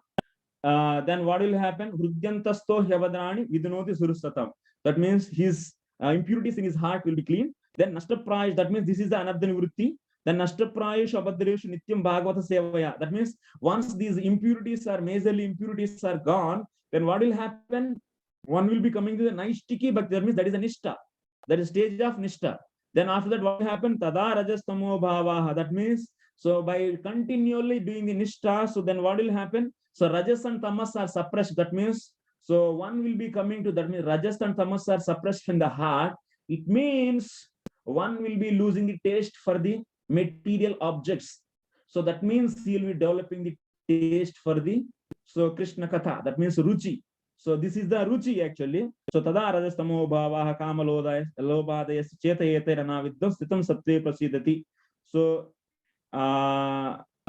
Then what will happen? Hrudyantasto Hyavadrani Vidunoti Surusatam. That means his impurities in his heart will be clean. Then Nashtaprayash, that means this is the Anardhani Vritti. Then Nashtaprayash Abhadreshu Nityam Bhagavata Sevaya. That means once these impurities are, majorly impurities are gone, then what will happen? One will be coming to the Naishtiki Bhakti. That means that is a Nishta. That is stage of Nishta. Then after that, what will happen? Tada Rajastamo Bhavaha. That means, so by continually doing the Nishta, so then what will happen? So Rajas and Tamas are suppressed. That means, so one will be coming to, that means Rajas and Tamas are suppressed in the heart. It means one will be losing the taste for the material objects. So that means he will be developing the taste for the Krishna Katha. That means Ruchi. So this is the Ruchi actually. So Tada Rajastamo Bhavaha Kama Lobhadayas Chetayete Ranaviddam Stitam Satve Prasidati. So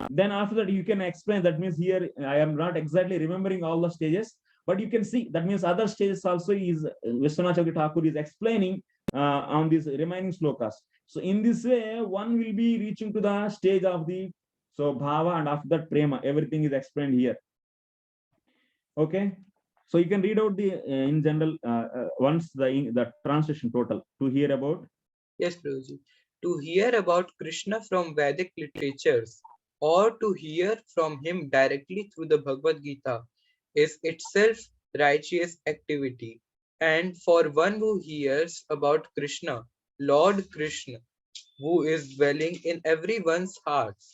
then after that you can explain. That means here I am not exactly remembering all the stages, but you can see that means other stages also is Vishwanath Chakravarti Thakur is explaining on these remaining slokas. So in this way, one will be reaching to the stage of the bhava, and after that prema. Everything is explained here. Okay, so you can read out the in general once the translation total to hear about. Yes, Prabhuji. To hear about Krishna from Vedic literatures or to hear from him directly through the Bhagavad Gita is itself righteous activity. And for one who hears about Krishna, Lord Krishna, who is dwelling in everyone's hearts,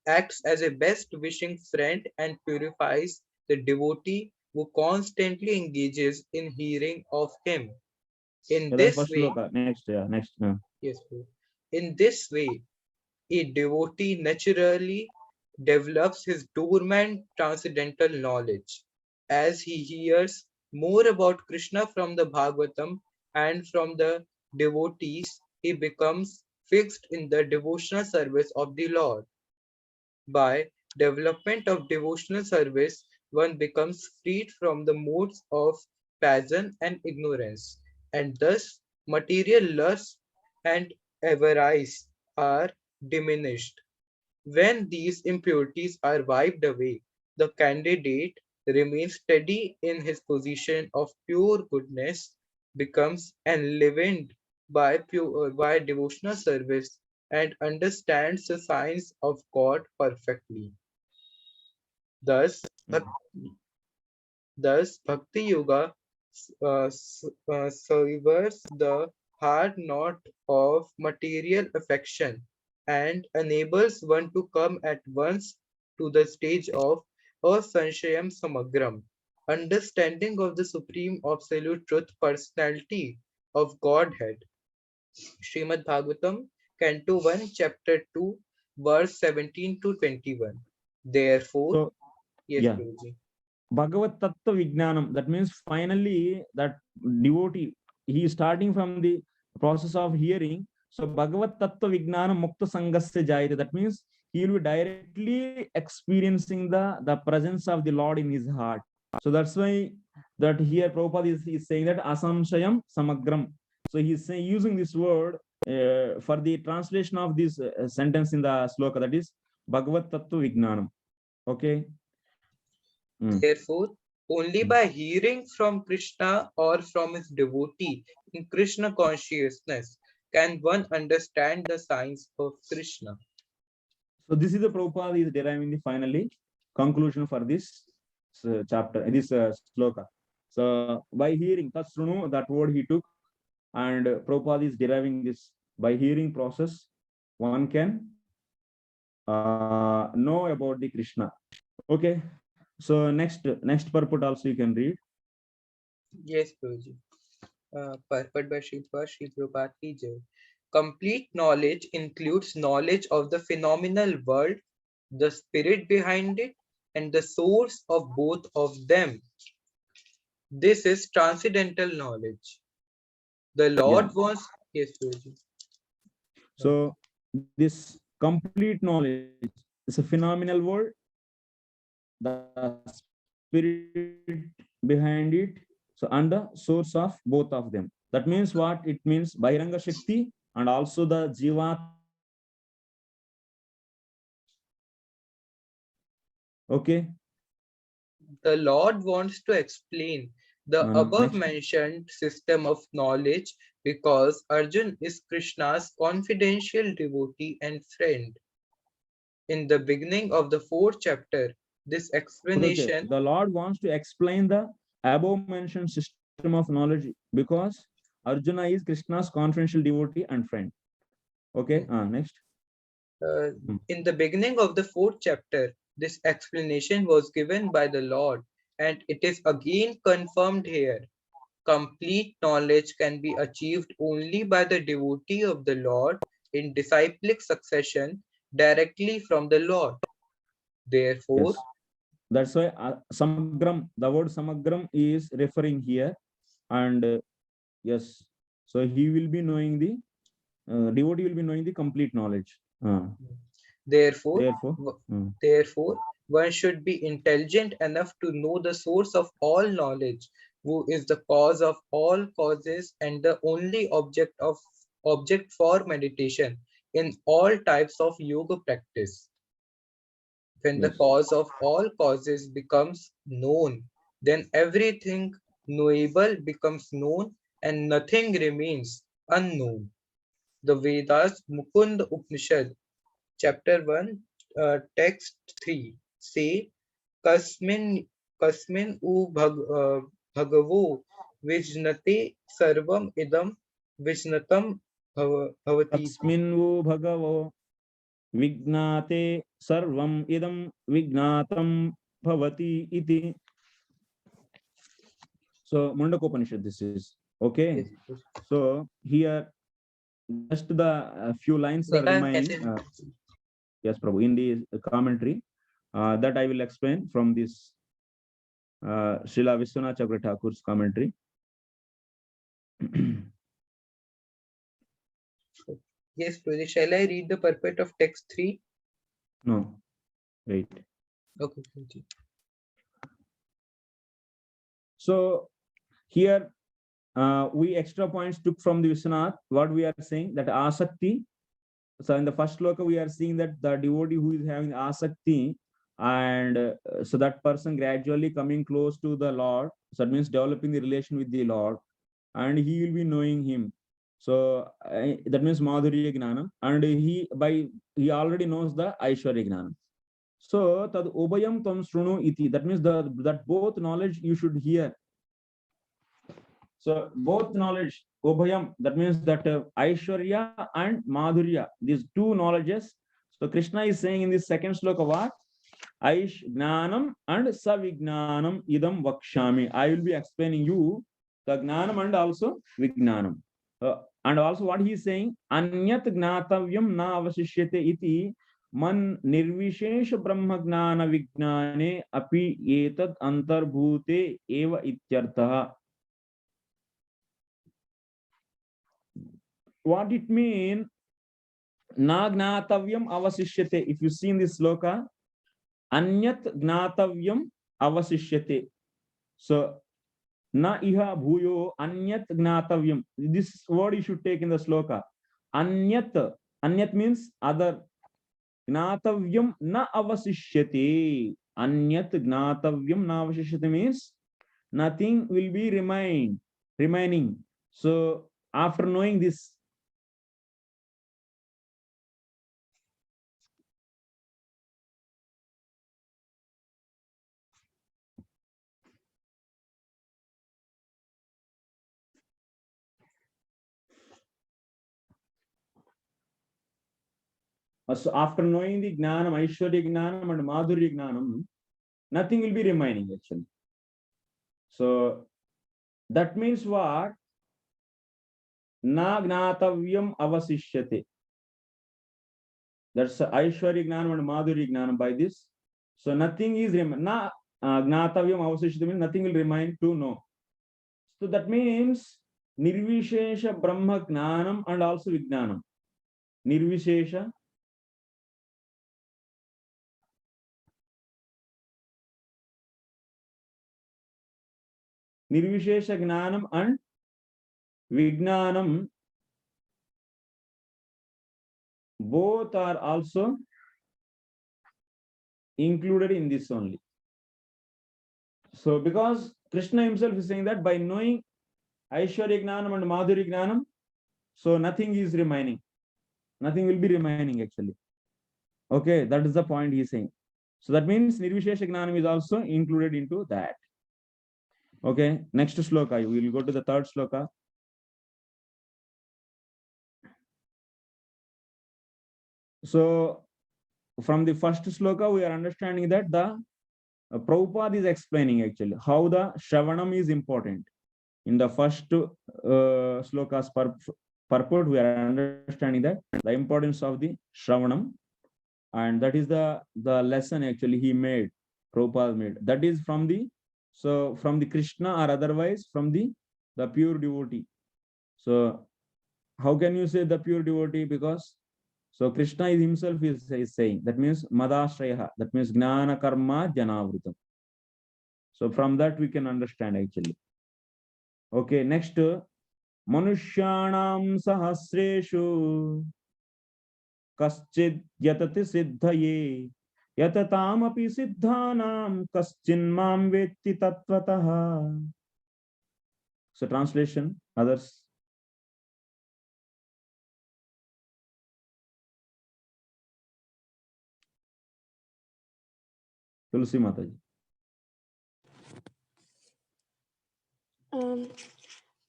acts as a best wishing friend and purifies the devotee who constantly engages in hearing of him. In this way, Next. yes, in this way, a devotee naturally develops his dormant transcendental knowledge. As he hears more about Krishna from the Bhagavatam and from the devotees, he becomes fixed in the devotional service of the Lord. By development of devotional service, one becomes freed from the modes of passion and ignorance, and thus material lust and avarice are diminished. When these impurities are wiped away, the candidate remains steady in his position of pure goodness, becomes enlivened by devotional service, and understands the science of God perfectly. Thus, Thus, Bhakti Yoga severs the hard knot of material affection and enables one to come at once to the stage of asanshayam samagram, understanding of the supreme absolute truth personality of Godhead. Srimad Bhagavatam, Canto 1, Chapter 2, verse 17 to 21. Therefore, So, yes, yeah. Guruji. Bhagavad Tattva Vijnanam, that means finally that devotee, he is starting from the process of hearing. So Bhagavad Tattva Vijnanam Mukta Sangasya Jayate, that means he will be directly experiencing the presence of the Lord in his heart. So that's why that here Prabhupada is saying that Asamshayam Samagram. So he's saying, using this word for the translation of this sentence in the sloka, that is Bhagavad Tattva Vijnanam. Okay. Therefore, only by hearing from Krishna or from his devotee in Krishna consciousness can one understand the science of Krishna. So this is the Prabhupada is deriving the finally conclusion for this chapter, this sloka. So by hearing Tatsrunu, that word he took, and Prabhupada is deriving this by hearing process, one can know about the Krishna. Okay. So next purport also you can read. Yes, Guruji. Purport by Sri Prabhupada ki jai. Complete knowledge includes knowledge of the phenomenal world, the spirit behind it, and the source of both of them. This is transcendental knowledge. The Lord wants, yes, Guruji. So this complete knowledge is a phenomenal world, the spirit behind it, so and the source of both of them. That means what it means, Bahiranga Shakti and also the Jiva. Okay. The Lord wants to explain the above Next. mentioned system of knowledge because Arjun is Krishna's confidential devotee and friend. In the beginning of the 4th chapter, this explanation. Okay. The Lord wants to explain the above mentioned system of knowledge because Arjuna is Krishna's confidential devotee and friend. Okay. Next. In the beginning of the 4th chapter, this explanation was given by the Lord, and it is again confirmed here. Complete knowledge can be achieved only by the devotee of the Lord in disciplic succession directly from the Lord. Therefore, yes. That's why Samagram, the word Samagram is referring here, and yes, so he will be knowing the devotee will be knowing the complete knowledge. Therefore, Mm. therefore, one should be intelligent enough to know the source of all knowledge, who is the cause of all causes and the only object for meditation in all types of yoga practice. When the Yes. cause of all causes becomes known, then everything knowable becomes known and nothing remains unknown. The Vedas Mukund Upanishad, Chapter 1, Text 3 say, Kasmin u bhagavo vijnate sarvam idam vijnatam bhavati. Tasmin bhagavo vignate sarvam idam vignatam bhavati iti. So Mundakopanishad this is. Okay. Yes. So here just the few lines are remaining. Yes, Prabhu, in the commentary that I will explain from this Srila Vishwanath Chakravarti Thakur's commentary. Yes, Prabhuji. Shall I read the purport of text 3? No, wait. Okay, Prabhuji. So here we extra points took from the Vishwanath. What we are saying that asakti. So in the first sloka we are seeing that the devotee who is having asakti, and so that person gradually coming close to the Lord. So that means developing the relation with the Lord, and he will be knowing him. So that means Madhurya Gnana, and he already knows the Aishwarya Gnana. So tad ubayam tam shrunu iti. That means that both knowledge you should hear. So both knowledge, ubhayam, that means that Aishwarya and Madhurya, these two knowledges. So Krishna is saying in this second sloka what? Aish gnanam and savignanam idam vakshami. I will be explaining you the gnanam and also vignanam. And also what he is saying, anyat gnatavyam na avasishyate iti man nirvishesha brahma gnana vignane api etad antarbhute eva ityartha. What it means, na gnatavyam avasishyate. If you see in this sloka, anyat gnatavyam avasishyate. So na iha bhuyo anyat gnatavyam. This word you should take in the sloka. Anyat. Anyat means other. Gnatavyam na avasishyate. Anyat gnatavyam na avasishyate means nothing will be remaining. So after knowing this, so after knowing the Gnanam, Aishwarya Gnanam and Madhurya Gnanam, nothing will be remaining actually. So that means what? Na Gnatavyam Avasishyate. That's Aishwarya Gnanam and Madhurya Gnanam by this. So nothing is na Gnatavyam Avasishyate means nothing will remain to know. So that means Nirvishesha Brahma Gnanam and also Vignanam. Nirvishesha. Nirvishesha Gnanam and Vignanam, both are also included in this only. So because Krishna himself is saying that by knowing Aishwarya Gnanam and Madhurya Gnanam, so nothing is remaining. Nothing will be remaining actually. Okay, that is the point he is saying. So that means Nirvishesha Gnanam is also included into that. Okay, next sloka. We will go to the third sloka. So from the first sloka, we are understanding that the Prabhupada is explaining actually how the Shravanam is important. In the first sloka's purport, we are understanding that the importance of the Shravanam, and that is the lesson actually he made, Prabhupada made. That is from the Krishna or otherwise from the pure devotee. So how can you say the pure devotee? Because so Krishna is himself is saying, that means Madashraya, that means Gnana Karma Janavritam. So from that we can understand actually. Okay, next, Manushyanam Sahasreshu Kaschid Yatati Siddhaye Yatatam Api Siddhanam Kaschin Mam Vetti Tatvataha. So translation, others. Tulsi Mataji.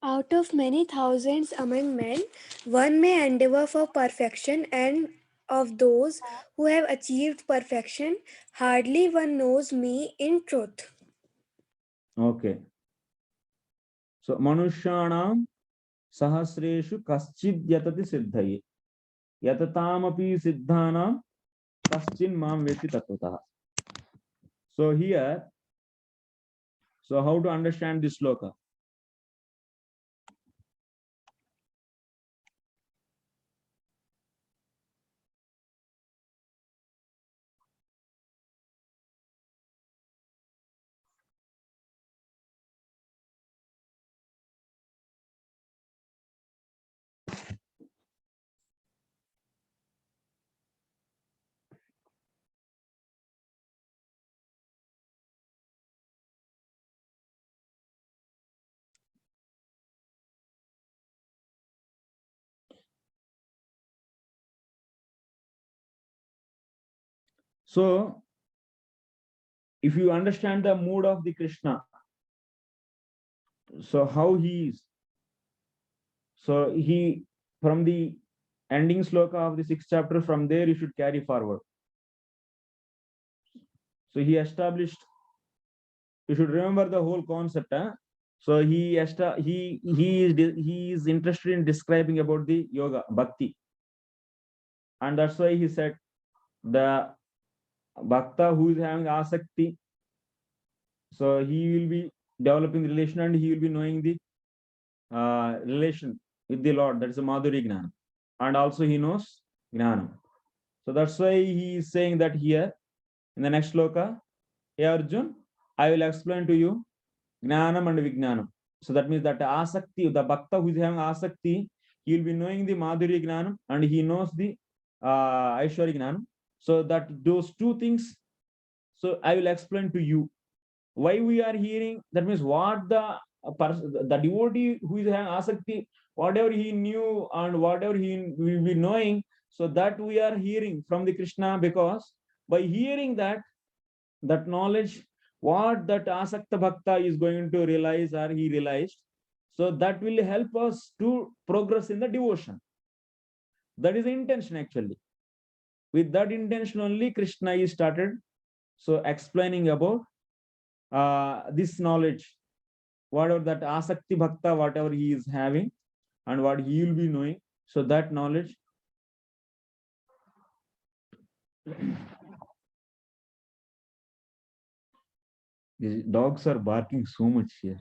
Out of many thousands among men, one may endeavor for perfection, and of those who have achieved perfection, hardly one knows me in truth. Okay. So Manushyanam sahasreshu kaschid yatati siddhaye. Yatatamapi siddhanam kaschin mam veti tattvatah. So here, so how to understand this sloka? So if you understand the mood of the Krishna, so how he is, so he, from the ending sloka of the 6th chapter, from there you should carry forward. So he established, you should remember the whole concept. So he is interested in describing about the yoga bhakti, and that's why he said the bhakta who is having asakti, so he will be developing the relation and he will be knowing the relation with the Lord. That is a madhuri gnana, and also he knows gnana. So that's why he is saying that here in the next sloka, hey Arjun, I will explain to you gnanam and vijnanam. So that means that asakti, the bhakta who is having asakti, he will be knowing the madhuri gnanam and he knows the aishwarya gnanam. So that those two things, so I will explain to you why we are hearing. That means what the devotee who is having asakti, whatever he knew and whatever he will be knowing, so that we are hearing from the Krishna, because by hearing that knowledge, what that asakta bhakta is going to realize or he realized, so that will help us to progress in the devotion. That is the intention actually. With that intention only Krishna is started so explaining about this knowledge, whatever that asakti bhakta, whatever he is having and what he will be knowing, so that knowledge. These dogs are barking so much here.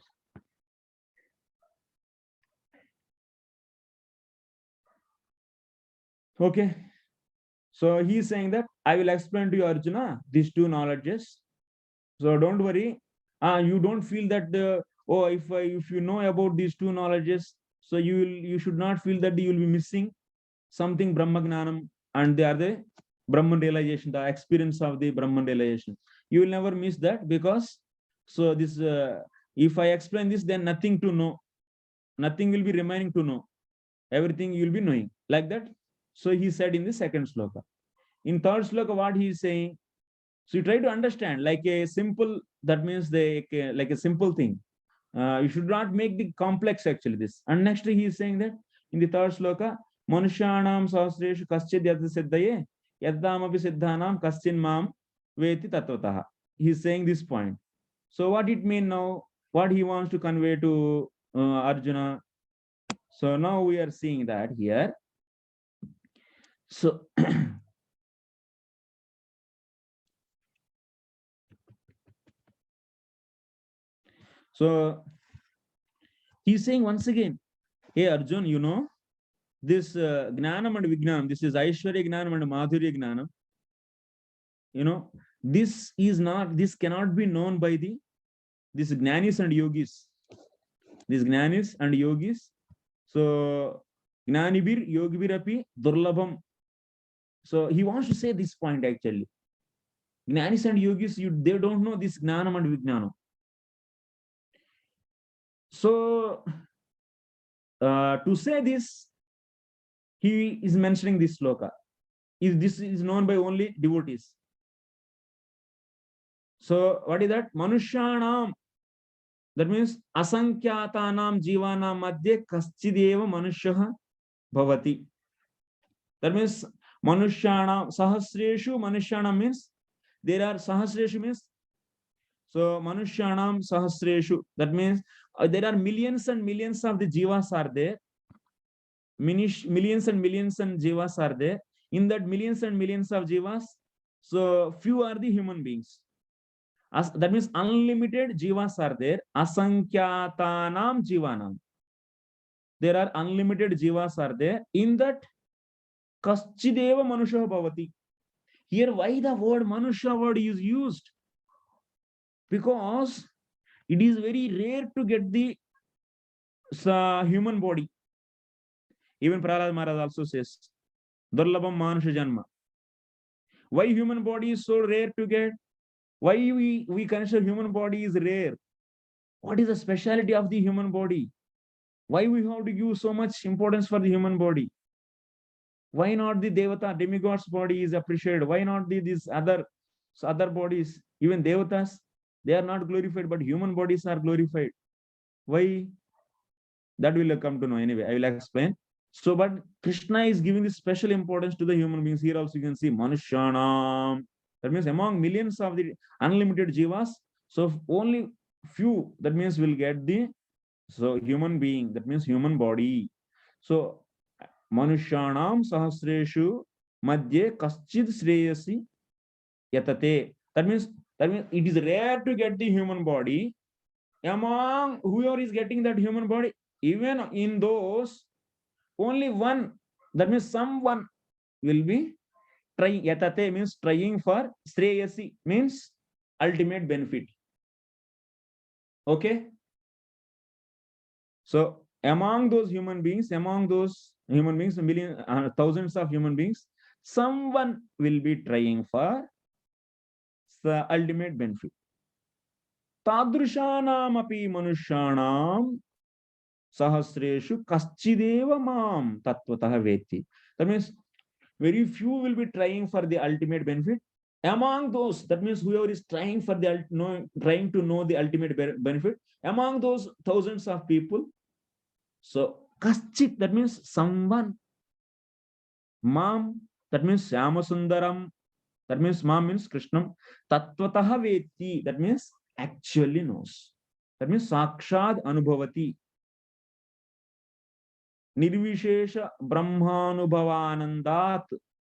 Okay, so he is saying that I will explain to you, Arjuna, these two knowledges. So don't worry, you don't feel that oh, if you know about these two knowledges, so you should not feel that you will be missing something Brahma Gnanam and the other Brahman realization, the experience of the Brahman realization. You will never miss that, because so this if I explain this, then nothing to know, nothing will be remaining to know, everything you will be knowing, like that. So he said in the second sloka. In third sloka, what he is saying, so you try to understand like a simple, that means like a simple thing. You should not make the complex actually this. And next he is saying that in the third sloka, Manushanam sahasreshu kaschid yata siddhaye yadamapi siddhanam kaschin mam veti tattvatah. He is saying this point. So what it mean now? What he wants to convey to Arjuna? So now we are seeing that here. So so he's saying once again, hey Arjun, you know, this Gnanam and Vijnanam, this is Aishwarya Gnanam and Madhurya Gnanam, you know, this is not, this cannot be known by this Jnanis and Yogis. These Jnanis and Yogis. So Gnanibir, Yogibir api Durlabham. So he wants to say this point actually. Jnanis and Yogis, they don't know this Gnanam and Vijnanam. So to say this, he is mentioning this sloka. This is known by only devotees. So what is that? Manushyanam. That means asankyatanam jivanam madhye kaschideva manushyaha bhavati. That means manushyanam sahasreshu. Manushyanam means there are sahasreshu means, so manushyanam sahasreshu. That means there are millions and millions of the jivas are there, millions and millions and jivas are there. In that millions and millions of jivas, so few are the human beings. That means unlimited jivas are there. Asankyatanam jivanam. There are unlimited jivas are there. In that, kaschideva manusha bhavati. Here, why the word manusha word is used? Because it is very rare to get the human body. Even Prahlad Maharaj also says, Durlabham manusha janma. Why human body is so rare to get? Why we consider human body is rare? What is the speciality of the human body? Why we have to give so much importance for the human body? Why not the Devata, demigods body is appreciated? Why not these other bodies? Even Devatas, they are not glorified, but human bodies are glorified. Why? That will come to know anyway. I will explain. So, but Krishna is giving this special importance to the human beings. Here also you can see Manushyanam. That means among millions of the unlimited jivas, so only few, that means will get the human being, that means human body. So Manushyanam sahasreshu madhye kaschid shreyasi yatate. That means it is rare to get the human body. Among whoever is getting that human body, even in those, only one, that means someone will be trying. Yatate means trying for, shreyasi means ultimate benefit. Okay. So among those human beings, millions, thousands of human beings, someone will be trying for the ultimate benefit. Tadrishanam api manushanam sahasreshu kaschideva mam tatvatah veti. That means very few will be trying for the ultimate benefit. Among those, that means whoever is trying for trying to know the ultimate benefit, among those thousands of people, so kaschit, that means someone. Mam, that means Syamasundaram, that means Mam means Krishnam. Tatvatah veti, that means actually knows. That means Sakshad Anubhavati. Nirvishesha Brahmanubhavanandat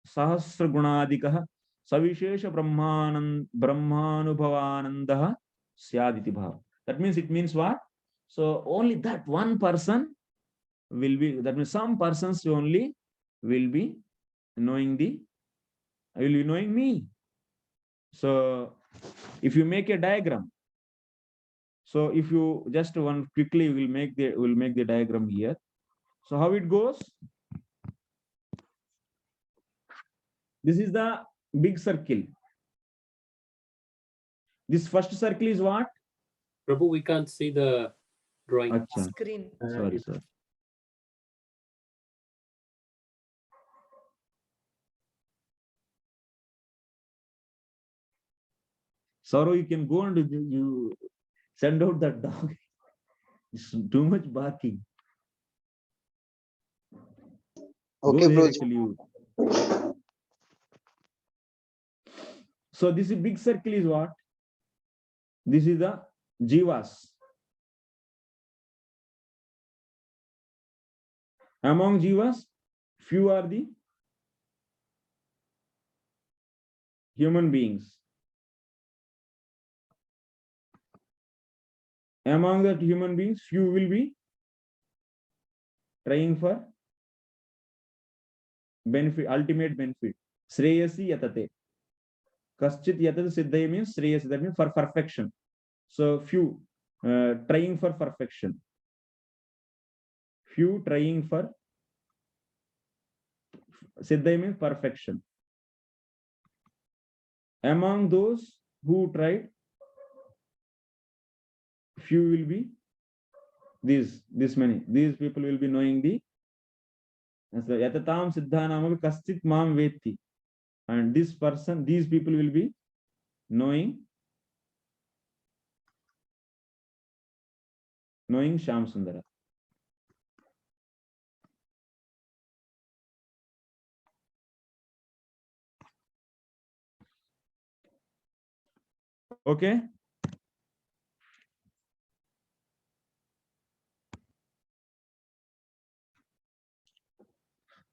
Sahasra Gunadikah Savishesha Brahmanubhavanandah Syaditi Bhav. That means it means what? So only that one person will be, that means some persons only will be knowing me. So if you make a diagram, so if you just one quickly we'll make the diagram here. So how it goes? This is the big circle. This first circle is what? Prabhu, we can't see the drawing. Achha. Screen. Sorry. Sorrow, you can go and you send out that dog. It's too much barking. Okay, bro. So this big circle is what? This is the jivas. Among jivas, few are the human beings. Among the human beings, few will be trying for benefit, ultimate benefit. Shreyasi yatate. Kaschit yatate siddhaya means shreyasi, that means for perfection. So few trying for perfection. Few trying for siddhaya means perfection. Among those who tried, few will be these people will be knowing the yatatam siddhanam kaschit mam veti, and these people will be knowing Shyam Sundara. Okay.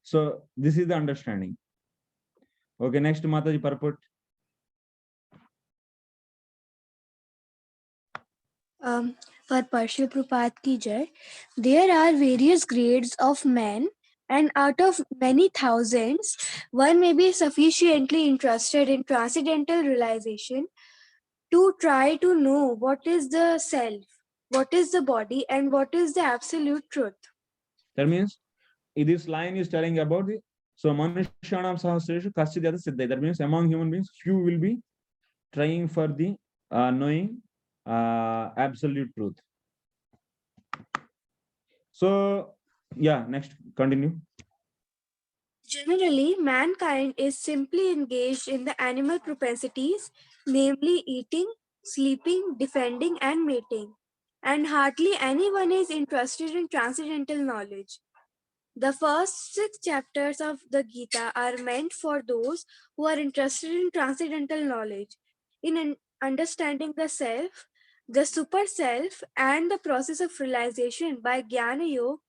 So this is the understanding. Okay, next Mataji purport. For Partial Prabhupada ki jai, there are various grades of men, and out of many thousands, one may be sufficiently interested in transcendental realization to try to know what is the self, what is the body, and what is the absolute truth. That means this line is telling about the Manushanam Sahasreshu Kaschidhyata Siddhai. That means among human beings, few will be trying for the knowing absolute truth. So yeah, next continue. Generally, mankind is simply engaged in the animal propensities, namely eating, sleeping, defending, and mating, and hardly anyone is interested in transcendental knowledge. The first 6 chapters of the Gita are meant for those who are interested in transcendental knowledge, in understanding the self, the super self, and the process of realization by Jnana Yoga,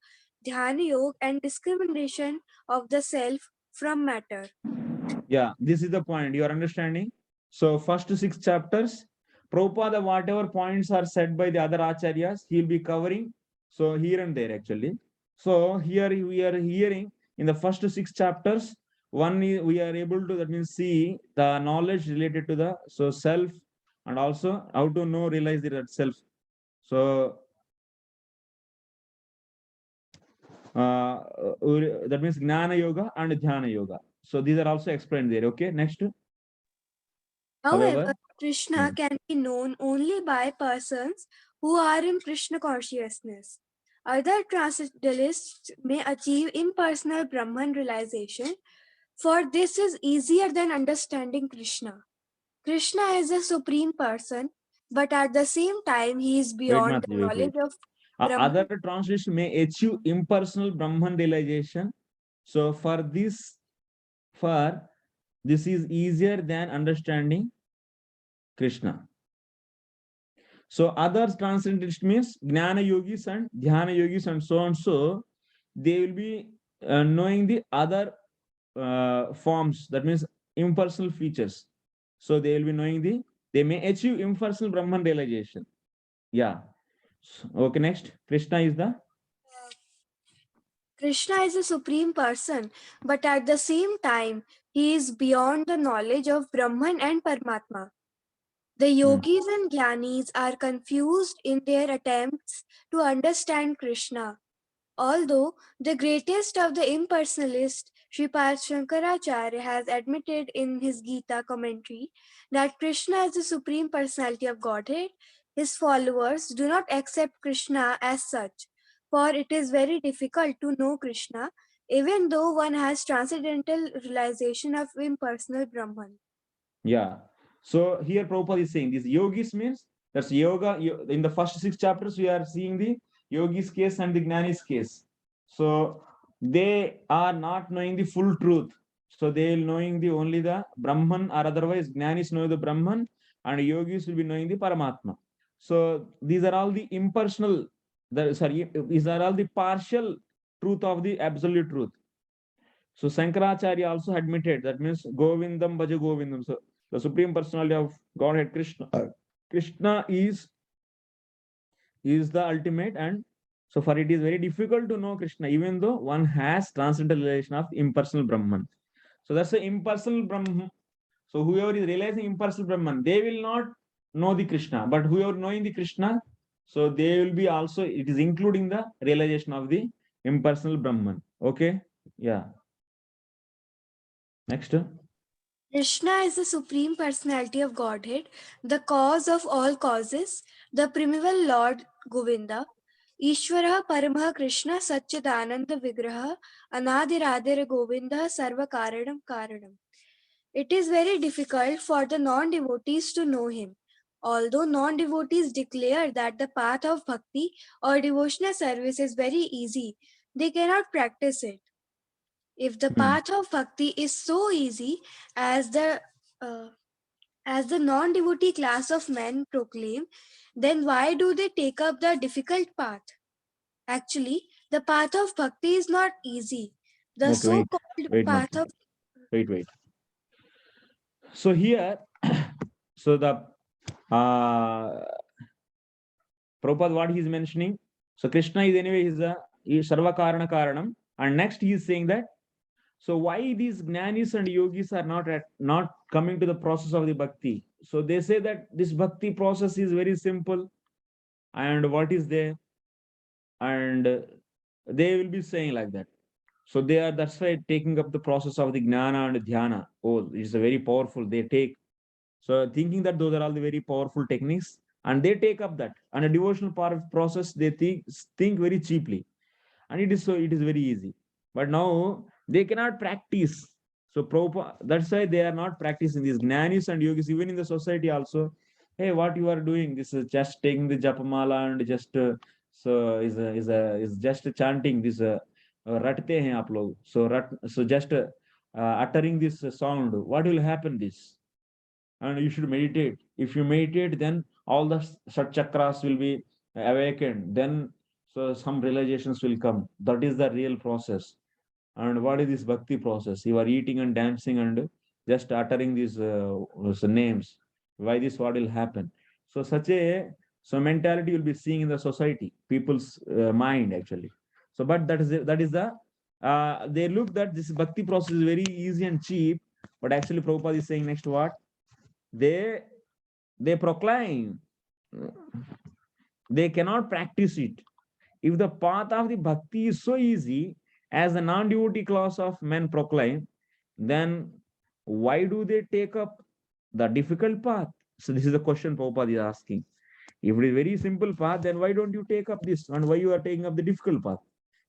Dhyana Yoga, and discrimination of the self from matter. Yeah, this is the point. You are understanding? So first 6 chapters, Prabhupada, whatever points are said by the other acharyas, he'll be covering. So here and there actually. So here we are hearing in the first 6 chapters, one we are able to, that means, see the knowledge related to the self, and also how to know, realize that self. So that means Jnana Yoga and Dhyana Yoga. So these are also explained there. Okay, next. However, Krishna can be known only by persons who are in Krishna consciousness. Other transcendentalists may achieve impersonal Brahman realization, for this is easier than understanding Krishna. Krishna is a supreme person, but at the same time, he is beyond the knowledge of Brahman. Other translation may achieve impersonal Brahman realization. So for this is easier than understanding Krishna. So others transcendentalists means Jnana Yogis and Dhyana Yogis and so on. So they will be knowing the other forms, that means impersonal features. So they will be knowing they may achieve impersonal Brahman realization. Yeah. Okay, next. Krishna is a supreme person, but at the same time, he is beyond the knowledge of Brahman and Paramatma. The yogis and jnanis are confused in their attempts to understand Krishna. Although the greatest of the impersonalists, Sripad Shankaracharya, has admitted in his Gita commentary that Krishna is the supreme personality of Godhead, his followers do not accept Krishna as such, for it is very difficult to know Krishna, even though one has transcendental realization of impersonal Brahman. Yeah. So here Prabhupada is saying this yogis means that's yoga. In the first 6 chapters, we are seeing the yogis case and the jnanis case. So they are not knowing the full truth. So they will knowing only the Brahman, or otherwise jnanis know the Brahman and yogis will be knowing the Paramatma. So these are all the impersonal, these are all the partial truth of the absolute truth. So Shankaracharya also admitted, that means Govindam Bhaja Govindam. So the supreme personality of Godhead Krishna. Krishna is the ultimate, and so far it is very difficult to know Krishna, even though one has transcendental realization of impersonal Brahman. So that's the impersonal Brahman. So whoever is realizing impersonal Brahman, they will not know the Krishna, but whoever knowing the Krishna, so they will be also, it is including the realization of the impersonal Brahman. Okay, yeah. Next. Krishna is the supreme personality of Godhead, the cause of all causes, the primeval Lord Govinda, Ishvara Paramaha Krishna Satchidananda Vigraha Anadiradir Govinda Sarva Karanam Karanam. It is very difficult for the non-devotees to know him. Although non-devotees declare that the path of bhakti or devotional service is very easy, they cannot practice it. If the path of bhakti is so easy as the non-devotee class of men proclaim, then why do they take up the difficult path? Actually, the path of bhakti is not easy. The Okay, so-called wait, path of wait. So here, so the Prabhupada, what he's mentioning, so Krishna is anyway is Sarva Karana Karanam, and next he is saying that, so why these jnanis and yogis are not coming to the process of the bhakti? So they say that this bhakti process is very simple, and what is there, and they will be saying like that. So that's why taking up the process of the jnana and dhyana. Oh, it's a very powerful. They take, so thinking that those are all the very powerful techniques, and they take up that. And a devotional part of process, they think very cheaply, and it is very easy. But now they cannot practice. So Prabhupada, that's why they are not practicing these jnanis and yogis, even in the society also. Hey, what you are doing? This is just taking the japamala and just is just chanting this. रटते हैं आप लोग. So just uttering this sound, what will happen this? And you should meditate. If you meditate, then all the shat chakras will be awakened. Then so some realizations will come. That is the real process. And what is this bhakti process? You are eating and dancing and just uttering these names. Why this? What will happen? So so mentality will be seeing in the society, people's mind actually. So, but that is the they look that this bhakti process is very easy and cheap, but actually Prabhupada is saying next what? They proclaim, they cannot practice it. If the path of the bhakti is so easy as the non-devotee class of men proclaim, then why do they take up the difficult path? So this is the question Prabhupada is asking. If it is very simple path, then why don't you take up this? And why you are taking up the difficult path?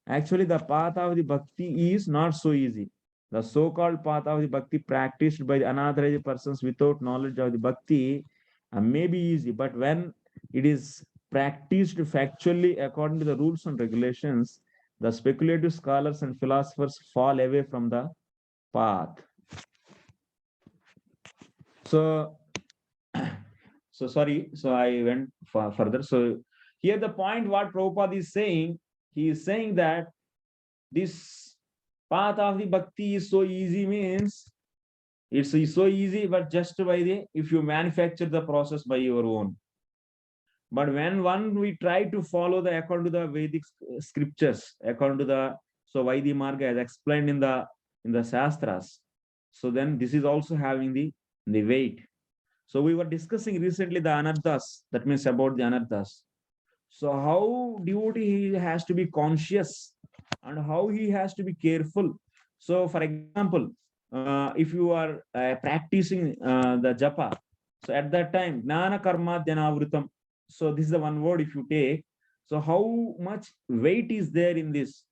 Actually, the path of the bhakti is not so easy. The so-called path of the bhakti practiced by the unauthorized persons without knowledge of the bhakti may be easy, but when it is practiced factually according to the rules and regulations, the speculative scholars and philosophers fall away from the path. So, sorry, so I went further. So here the point what Prabhupada is saying, he is saying that this path of the bhakti is so easy means it's so easy, but just by if you manufacture the process by your own. But when we try to follow the according to the Vedic scriptures, according to the Vaidhi Marga as explained in the Shastras, so then this is also having the weight. So we were discussing recently the anarthas, that means about the anarthas. So how devotee has to be conscious and how he has to be careful. So for example, if you are practicing the japa, so at that time, jnana karma dhyanavrutam. So this is the one word if you take. So how much weight is there in this?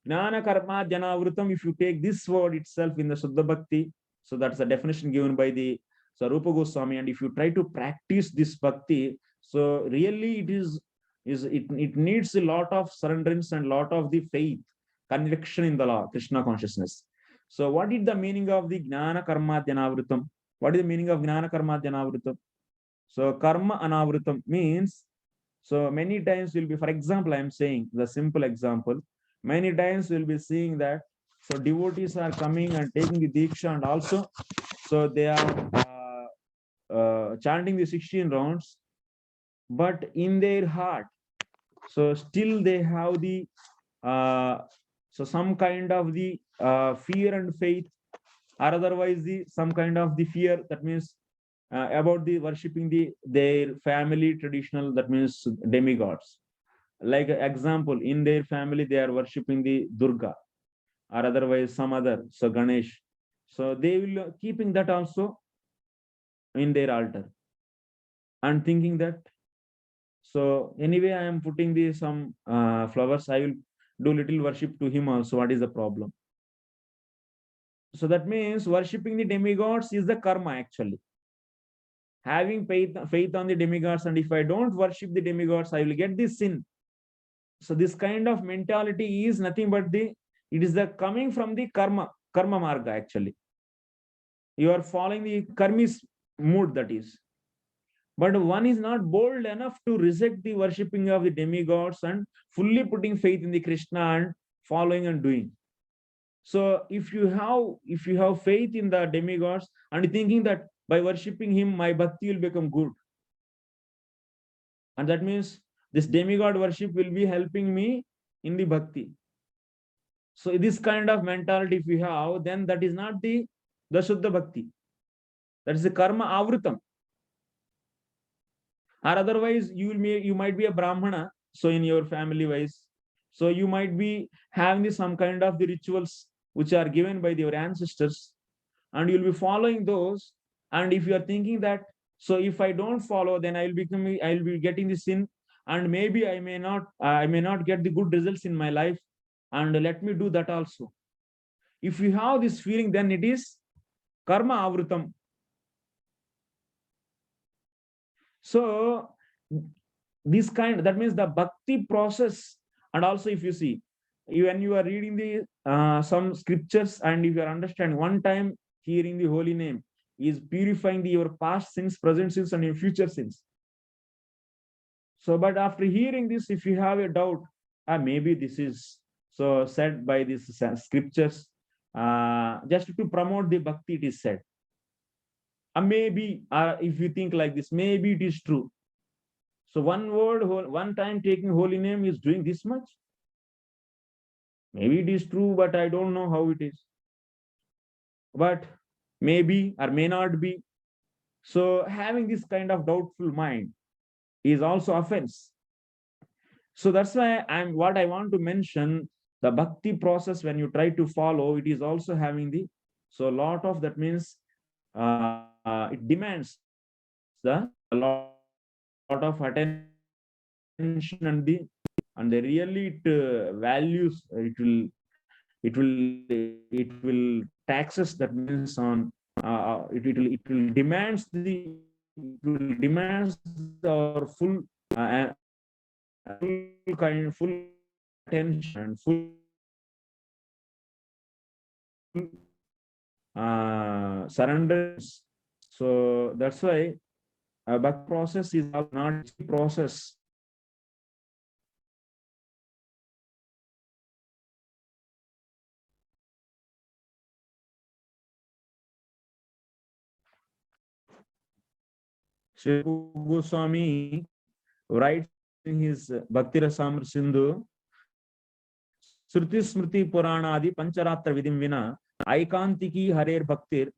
Jnana karma dhyanavrutam, if you take this word itself in the Suddha Bhakti, so that's the definition given by the Rupa Goswami, and if you try to practice this bhakti, so really it needs a lot of surrenderance and lot of the faith, conviction in the law, Krishna consciousness. So what is the meaning of the Jnana Karma Dhyanavrutam? What is the meaning of Jnana Karma Dhyanavrutam? So Karma Anavrutam means, so many times we'll be, for example, I'm saying the simple example, many times we'll be seeing that, so devotees are coming and taking the Diksha, and also, so they are chanting the 16 rounds, but in their heart, so still they have the so some kind of the fear and faith, or otherwise some kind of the fear, that means about the worshipping their family traditional, that means demigods. Like example, in their family they are worshipping the Durga, or otherwise some other, so Ganesh. So they will keeping that also in their altar and thinking that, so anyway I am putting some flowers, I will do little worship to him also. What is the problem? So that means worshipping the demigods is the karma actually. Having faith on the demigods, and if I don't worship the demigods, I will get this sin. So this kind of mentality is nothing but it is the coming from the karma marga actually. You are following the karmis mood, that is. But one is not bold enough to reject the worshipping of the demigods and fully putting faith in the Krishna and following and doing. So if you have faith in the demigods and thinking that by worshipping him, my bhakti will become good. And that means this demigod worship will be helping me in the bhakti. So this kind of mentality, if you have, then that is not the Shuddha Bhakti. That is the karma avrutam. Or otherwise, you might be a Brahmana, so in your family wise, so you might be having some kind of the rituals which are given by your ancestors, and you'll be following those. And if you are thinking that, so if I don't follow, then I'll be getting the sin, and maybe I may not get the good results in my life, and let me do that also. If you have this feeling, then it is karma avrutam. So this kind, that means the bhakti process. And also, if you see, when you are reading the some scriptures, and if you are understanding, one time hearing the holy name is purifying your past sins, present sins, and your future sins. So, but after hearing this, if you have a doubt, maybe this is so said by these scriptures, just to promote the bhakti, it is said. Maybe, if you think like this, maybe it is true. So one time taking holy name is doing this much. Maybe it is true, but I don't know how it is. But maybe or may not be. So having this kind of doubtful mind is also offense. So that's why what I want to mention, the bhakti process, when you try to follow, it is also having the, so a lot of, that means it demands a lot of attention, and the really it values, it will taxes, that means on it will demands our full full attention and full surrenders. So that's why bhakti process is not a process. Sri Goswami writes in his Bhakti Rasamrita Sindhu, Shruti Smriti Puranadi Pancharatra Vidim Vina Aikantiki Harer Bhaktir.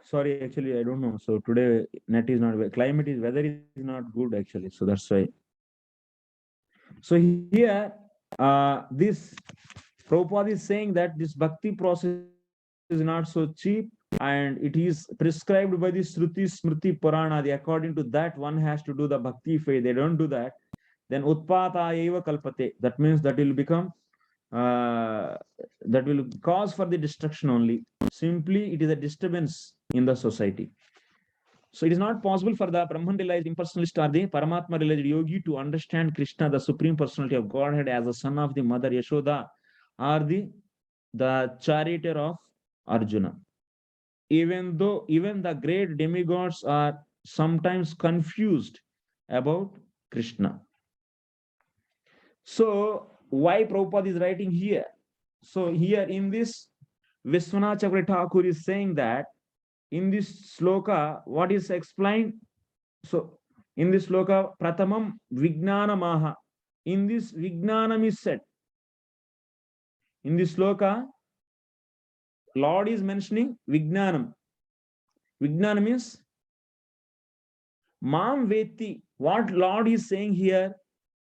Sorry, actually, I don't know. So today net is not, weather is not good actually. So that's why. So here, this Prabhupada is saying that this bhakti process is not so cheap, and it is prescribed by the Shruti Smriti Purana. According to that, one has to do the bhakti. If they don't do that, then utpata eva kalpate. That means that will become, that will cause for the destruction only. Simply, it is a disturbance in the society. So it is not possible for the Brahman realized impersonalist or the Paramatma realized yogi to understand Krishna, the supreme personality of Godhead, as the son of the mother Yashoda, or the charioteer of Arjuna. Even the great demigods are sometimes confused about Krishna. So why Prabhupada is writing here? So here in this, Vishwanath Chakravarti Thakur is saying that in this sloka, what is explained? So in this sloka, Pratamam Vijnanamaha. In this, Vijnanam is said. In this sloka, Lord is mentioning Vijnanam. Vijnanam means Mam Veti. What Lord is saying here,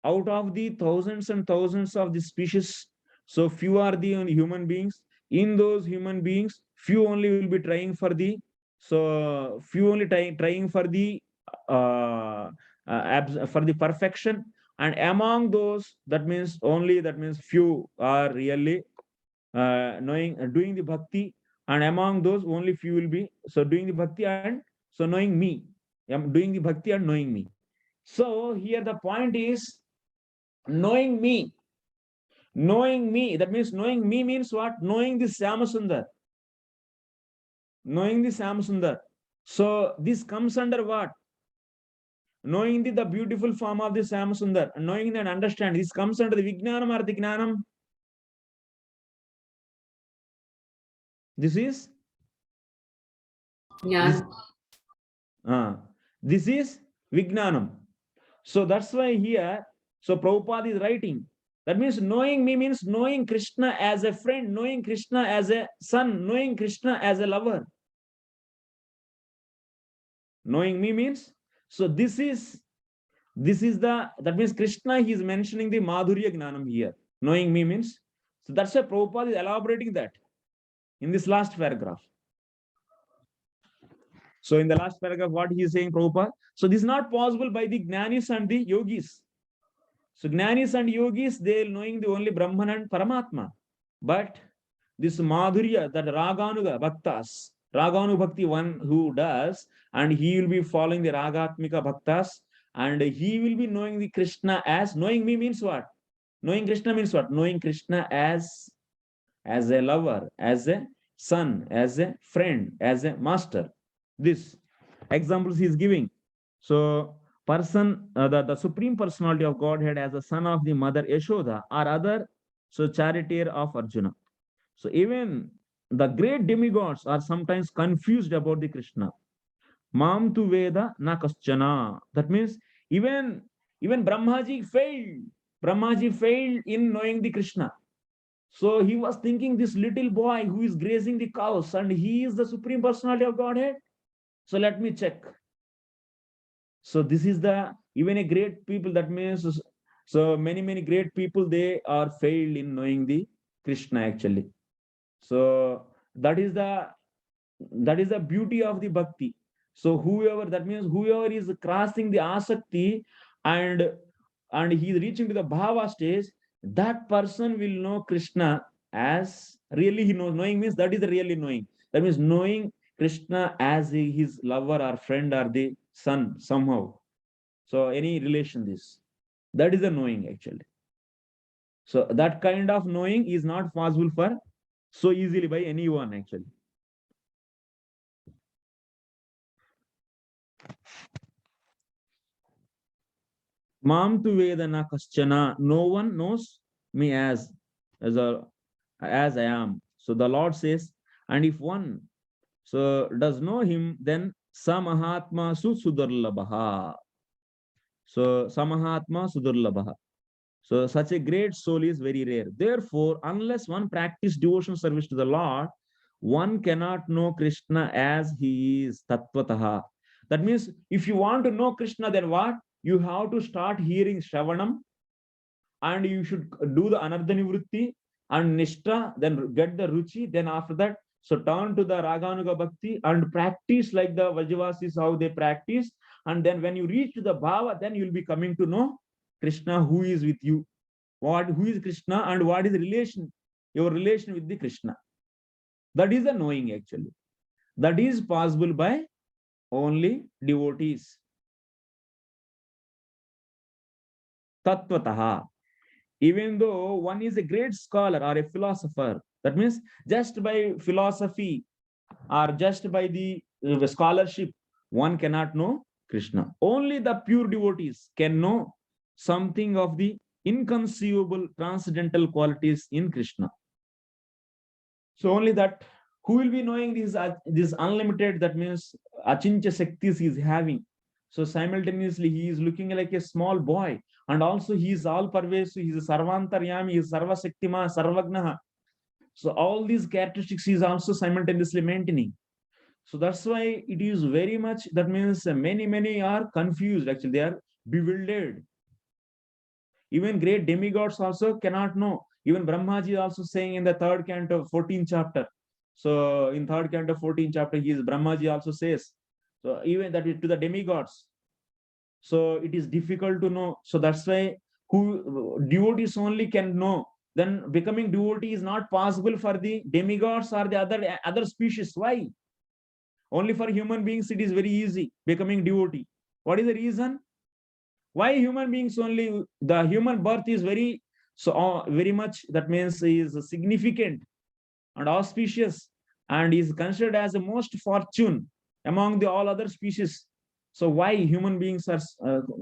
out of the thousands and thousands of the species, so few are the human beings. in those human beings, few only will be trying for the, so few only trying for the for the perfection, and among those, that means few are really knowing, doing the bhakti, and among those only few will be so doing the bhakti and so knowing me. I'm doing the bhakti and knowing me. So here the point is knowing me. Knowing me, that means knowing me means what? Knowing the Syamasundar. Knowing the Syamasundar. So this comes under what? Knowing the beautiful form of the Syamasundar, and knowing and understand, this comes under the Vijnanam or the Gnanam. This is? Yeah. This is Vijnanam. So that's why here, so Prabhupada is writing. That means knowing me means knowing Krishna as a friend, knowing Krishna as a son, knowing Krishna as a lover. Knowing me means, so this is the, that means Krishna, he is mentioning the Madhurya Gnanam here. Knowing me means, so that's why Prabhupada is elaborating that in this last paragraph. So in the last paragraph, what he is saying, Prabhupada, so this is not possible by the Jnanis and the Yogis. So Jnanis and Yogis, they knowing the only Brahman and Paramatma. But this Madhurya, that Raganuga Bhaktas, Raganu Bhakti, one who does, and he will be following the Ragatmika Bhaktas, and he will be knowing the Krishna as, knowing me means what? Knowing Krishna means what? Knowing Krishna as a lover, as a son, as a friend, as a master. This examples he is giving. So person, the Supreme Personality of Godhead as a son of the mother Yashoda or other, so charioteer of Arjuna. So even the great demigods are sometimes confused about the Krishna. Mam tu Veda na kaschana. That means even Brahmaji failed. Brahmaji failed in knowing the Krishna. So he was thinking this little boy who is grazing the cows, and he is the Supreme Personality of Godhead. So let me check. So this is the, even a great people, that means, so many great people, they are failed in knowing the Krishna actually. So that is the beauty of the bhakti. So whoever, that means whoever is crossing the asakti and he is reaching to the bhava stage, that person will know Krishna as really he knows. Knowing means that is the really knowing. That means knowing Krishna as his lover or friend or the son somehow. So any relation, this, that is the knowing actually. So that kind of knowing is not possible for so easily by anyone actually. Mam tu Vedana kaschana, no one knows me as I am. So the Lord says, and if one so does know him, then samahatma sudarlabaha. So samahatma sudarlabaha. So such a great soul is very rare. Therefore, unless one practice devotional service to the Lord, one cannot know Krishna as he is tattvataha. That means if you want to know Krishna, then what? You have to start hearing Shravanam, and you should do the Anardhanivrutti and Nishta, then get the Ruchi, then after that, so turn to the Raganuga Bhakti and practice like the Vajavasis, how they practice. And then when you reach to the Bhava, then you'll be coming to know Krishna, who is with you. Who is Krishna and what is relation, your relation with the Krishna. That is the knowing actually. That is possible by only devotees. Tattvataha. Even though one is a great scholar or a philosopher, that means just by philosophy or just by the scholarship, one cannot know Krishna. Only the pure devotees can know something of the inconceivable transcendental qualities in Krishna. So only that, who will be knowing this unlimited, that means achincha shaktis he is having. So simultaneously he is looking like a small boy, and also he is all parvesu, he is sarvantaryami, he is sarva shaktima, sarvagnaha. So all these characteristics he is also simultaneously maintaining. So that's why it is very much, that means many are confused actually, they are bewildered. Even great demigods also cannot know. Even Brahmaji is also saying in the third canto, 14th chapter. So in third canto, 14th chapter, Brahmaji also says, so even that is to the demigods. So it is difficult to know. So that's why who devotees only can know. Then becoming devotee is not possible for the demigods or the other species. Why? Only for human beings it is very easy becoming devotee. What is the reason? Why human beings only? The human birth is very very much, that means is significant and auspicious and is considered as the most fortune among the all other species. So why human beings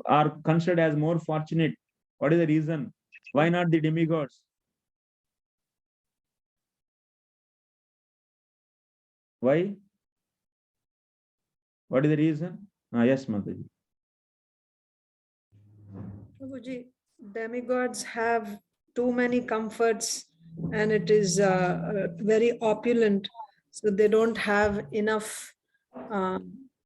are considered as more fortunate? What is the reason? Why not the demigods? Why? What is the reason? Yes, Mataji. Prabhuji, demigods have too many comforts and it is very opulent. So they don't have enough,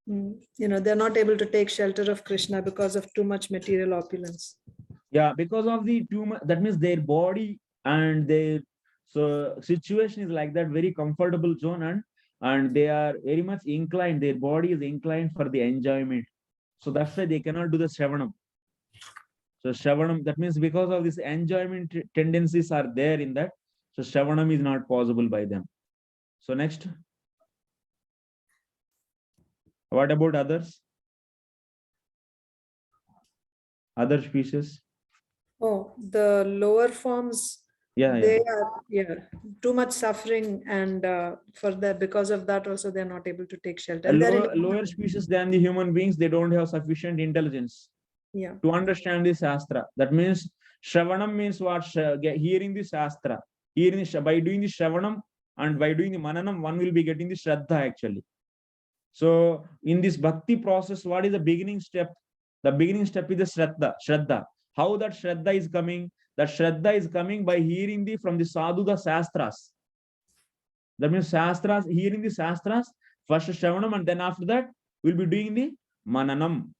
they're not able to take shelter of Krishna because of too much material opulence. Yeah, because of the too much, that means their body and their situation is like that, very comfortable zone, and they are very much inclined, their body is inclined for the enjoyment. So that's why they cannot do the Shravanam. So Shravanam, that means because of this enjoyment tendencies are there in that, so Shravanam is not possible by them. So next, what about others? Other species? Oh, the lower forms, Yeah, they are too much suffering, and because of that also they're not able to take shelter. And Lower species than the human beings, they don't have sufficient intelligence to understand the Shastra. That means Shravanam means what? Hearing the Shastra. By doing the Shravanam and by doing the Mananam, one will be getting the Shraddha actually. So in this Bhakti process, what is the beginning step? The beginning step is the Shraddha. How that Shraddha is coming? That Shraddha is coming by hearing from the Sadhu, the Shastras. That means Shastras, hearing the Shastras, first Shravanam, and then after that, we'll be doing the Mananam.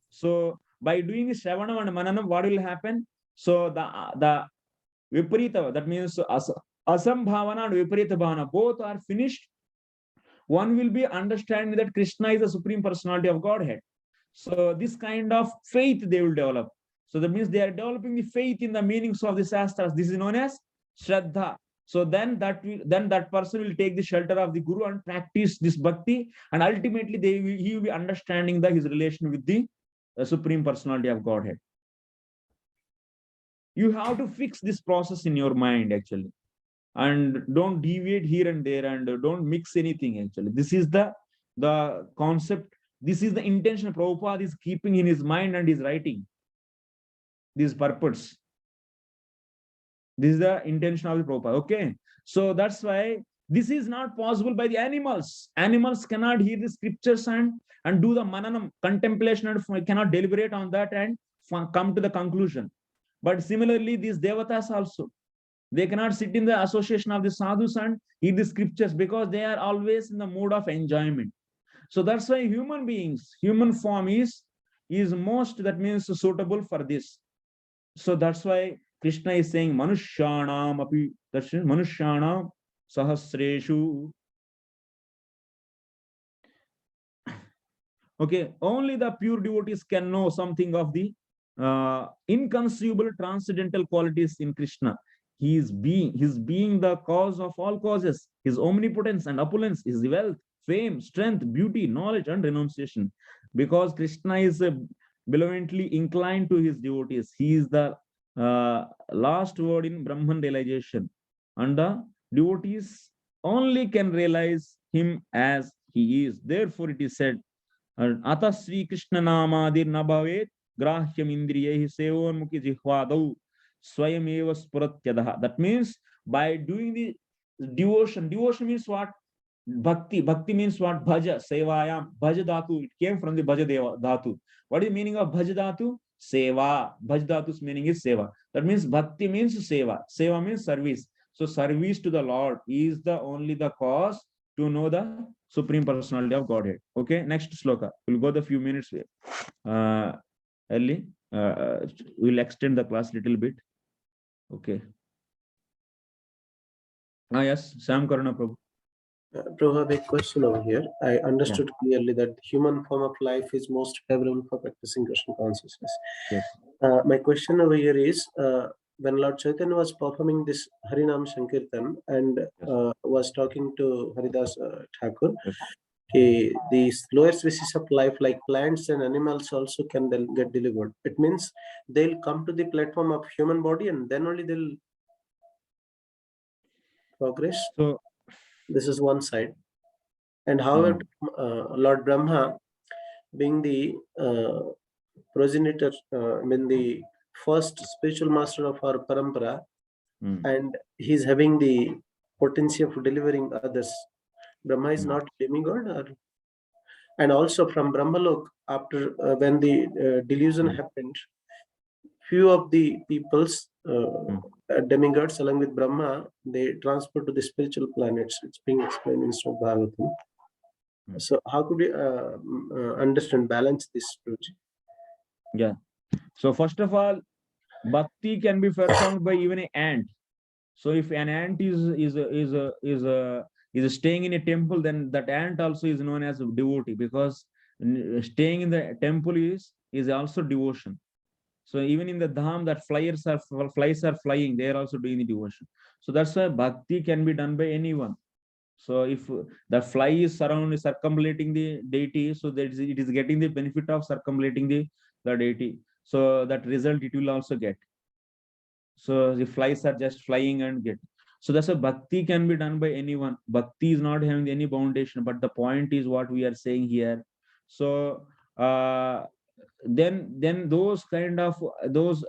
So by doing the Shravanam and Mananam, what will happen? So the Viparita, that means Asambhavana and Viparita Bhavana, both are finished. One will be understanding that Krishna is the Supreme Personality of Godhead. So this kind of faith they will develop. So that means they are developing the faith in the meanings of the Shastras. This is known as Shraddha. So then that person will take the shelter of the Guru and practice this bhakti, and ultimately he will be understanding his relation with the Supreme Personality of Godhead. You have to fix this process in your mind actually, and don't deviate here and there, and don't mix anything actually. This is the concept. This is the intention Prabhupada is keeping in his mind and is writing this purpose. This is the intention of the Prabhupada. Okay, so that's why this is not possible by the animals. Animals cannot hear the scriptures and do the mananam, contemplation, and cannot deliberate on that and come to the conclusion. But similarly, these devatas also, they cannot sit in the association of the sadhus and hear the scriptures because they are always in the mood of enjoyment. So that's why human beings, human form is most, that means suitable for this. So that's why Krishna is saying Manushyanam api, that's Manushyanam sahasreshu. Okay, only the pure devotees can know something of the inconceivable transcendental qualities in Krishna. His being the cause of all causes, his omnipotence and opulence, his wealth, fame, strength, beauty, knowledge, and renunciation. Because Krishna is benevolently inclined to his devotees. He is the last word in Brahman realization. And the devotees only can realize him as he is. Therefore, it is said, Ata Sri Krishna Namadir Nabhavet Grahyam Indriyehi Sevonmukhi Jihvadau Swayameva Spuratyadaha. That means by doing the devotion means what? Bhakti means what? Bhaja, Sevayam, Bhaja Dhatu. It came from the Bhaja Deva Dhatu. What is the meaning of Bhaja Dhatu? Seva. Bhaja Dhatu's meaning is Seva. That means Bhakti means Seva. Seva means service. So service to the Lord is only the cause to know the Supreme Personality of Godhead. Okay, next sloka. We'll go the few minutes early. We'll extend the class a little bit. Okay. Yes, Sam Karuna Prabhu. Prabhu, I have a question over here. I understood clearly that the human form of life is most favorable for practicing Krishna consciousness. Yes. My question over here is, when Lord Chaitanya was performing this Harinam Sankirtan and was talking to Haridas Thakur, the lower species of life like plants and animals also can get delivered. It means they'll come to the platform of human body and then only they'll progress. So this is one side. And however, Lord Brahma, being the progenitor, the first spiritual master of our parampara, and he's having the potency of delivering others. Brahma is not demigod, and also from Brahmalok, after when the delusion happened, few of the peoples, demigods along with Brahma, they transferred to the spiritual planets. It's being explained in Srimad Bhagavatam. So how could we understand, balance this, Guruji? Yeah. So first of all, bhakti can be performed by even an ant. So if an ant is staying in a temple, then that ant also is known as a devotee, because staying in the temple is also devotion. So even in the dham, that flies are flying, they are also doing the devotion. So that's why bhakti can be done by anyone. So if the fly is circumambulating the deity, so that it is getting the benefit of circumambulating the deity. So that result it will also get. So the flies are just flying and get. So that's a bhakti can be done by anyone. Bhakti is not having any foundation, but the point is what we are saying here. So then those kind of those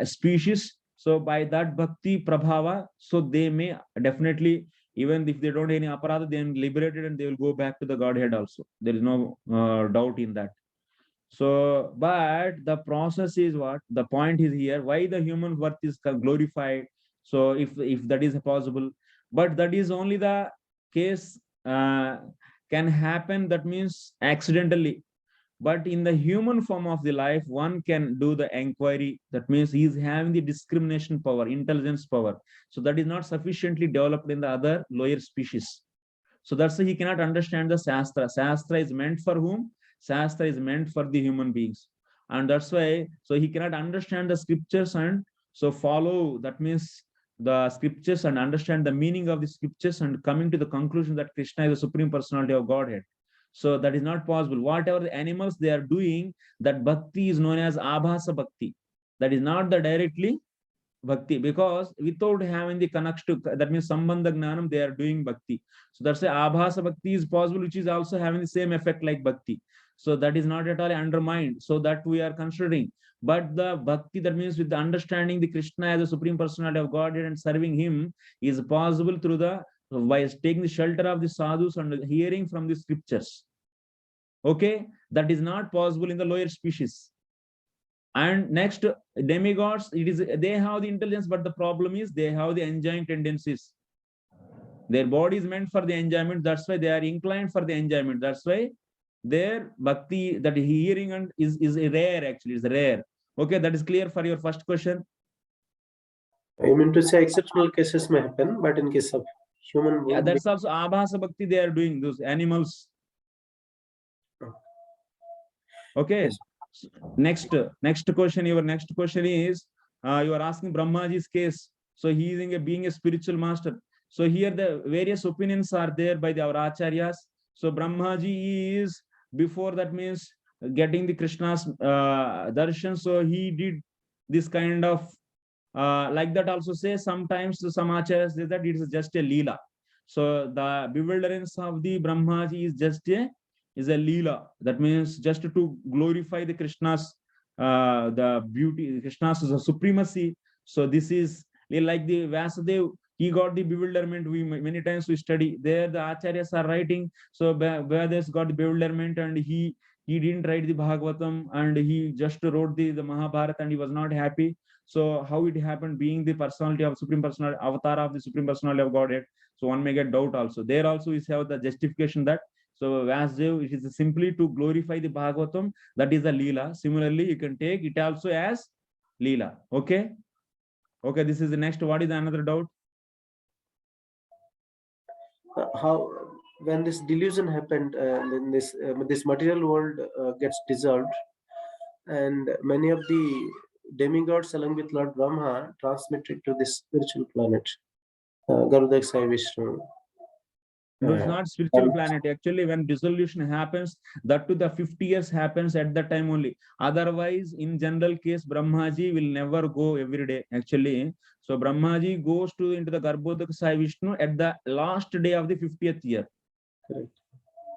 species, so by that bhakti prabhava, so they may definitely, even if they don't have any aparadha, they are liberated and they will go back to the Godhead also. There is no doubt in that. So, but the process is what? The point is here, why the human worth is glorified. So if that is possible, but that is only the case can happen, that means accidentally. But in the human form of the life, one can do the inquiry. That means he is having the discrimination power, intelligence power. So that is not sufficiently developed in the other lower species. So that's why he cannot understand the Shastra. Shastra is meant for whom? Shastra is meant for the human beings. And that's why, so he cannot understand the scriptures and so follow, that means the scriptures and understand the meaning of the scriptures and coming to the conclusion that Krishna is the Supreme Personality of Godhead. So that is not possible. Whatever the animals they are doing, that bhakti is known as abhasa bhakti. That is not the directly bhakti, because without having the connection to, that means sambandha gnanam, they are doing bhakti. So that's why abhasa bhakti is possible, which is also having the same effect like bhakti. So that is not at all undermined. So that we are considering. But the bhakti, that means with the understanding the Krishna as the Supreme Personality of Godhead and serving him, is possible through the, by taking the shelter of the sadhus and hearing from the scriptures. Okay, that is not possible in the lower species. And next, demigods, it is they have the intelligence, but the problem is they have the enjoying tendencies. Their body is meant for the enjoyment. That's why they are inclined for the enjoyment. That's why their bhakti, that hearing and is rare, actually is rare. Okay, that is clear for your first question. I mean to say exceptional cases may happen, but in case of human, yeah, that's also abhasa bhakti they are doing, those animals. Okay. Yes. Next question. Your next question is, you are asking Brahmaji's case. So he is being a spiritual master. So here the various opinions are there by our acharyas. So Brahmaji is, before that means getting the Krishna's darshan, so he did this kind of like that also say, sometimes some acharyas say that it is just a leela. So the bewilderance of the Brahmaji is just a leela. That means just to glorify the Krishna's the beauty, Krishna's supremacy. So this is like the Vasudev, he got the bewilderment. We many times we study there, the acharyas are writing. So Vedas got the bewilderment and he didn't write the Bhagavatam and he just wrote the Mahabharata and he was not happy. So how it happened, being the personality of Supreme Personality, avatar of the Supreme Personality of Godhead. So one may get doubt also. There also is have the justification that, so Vasudev, it is simply to glorify the Bhagavatam, that is the Leela. Similarly, you can take it also as Leela. Okay. Okay, this is the next. What is another doubt? how when this delusion happened, then this material world gets dissolved, and many of the demigods along with Lord Brahma transmitted to this spiritual planet, Garuda Sai Vishnu. No, it's not spiritual planet. Actually, when dissolution happens, that to the 50 years happens at that time only. Otherwise, in general case, Brahmaji will never go every day. Actually, so Brahmaji goes to into the Garbhodak Sai Vishnu at the last day of the 50th year. Correct.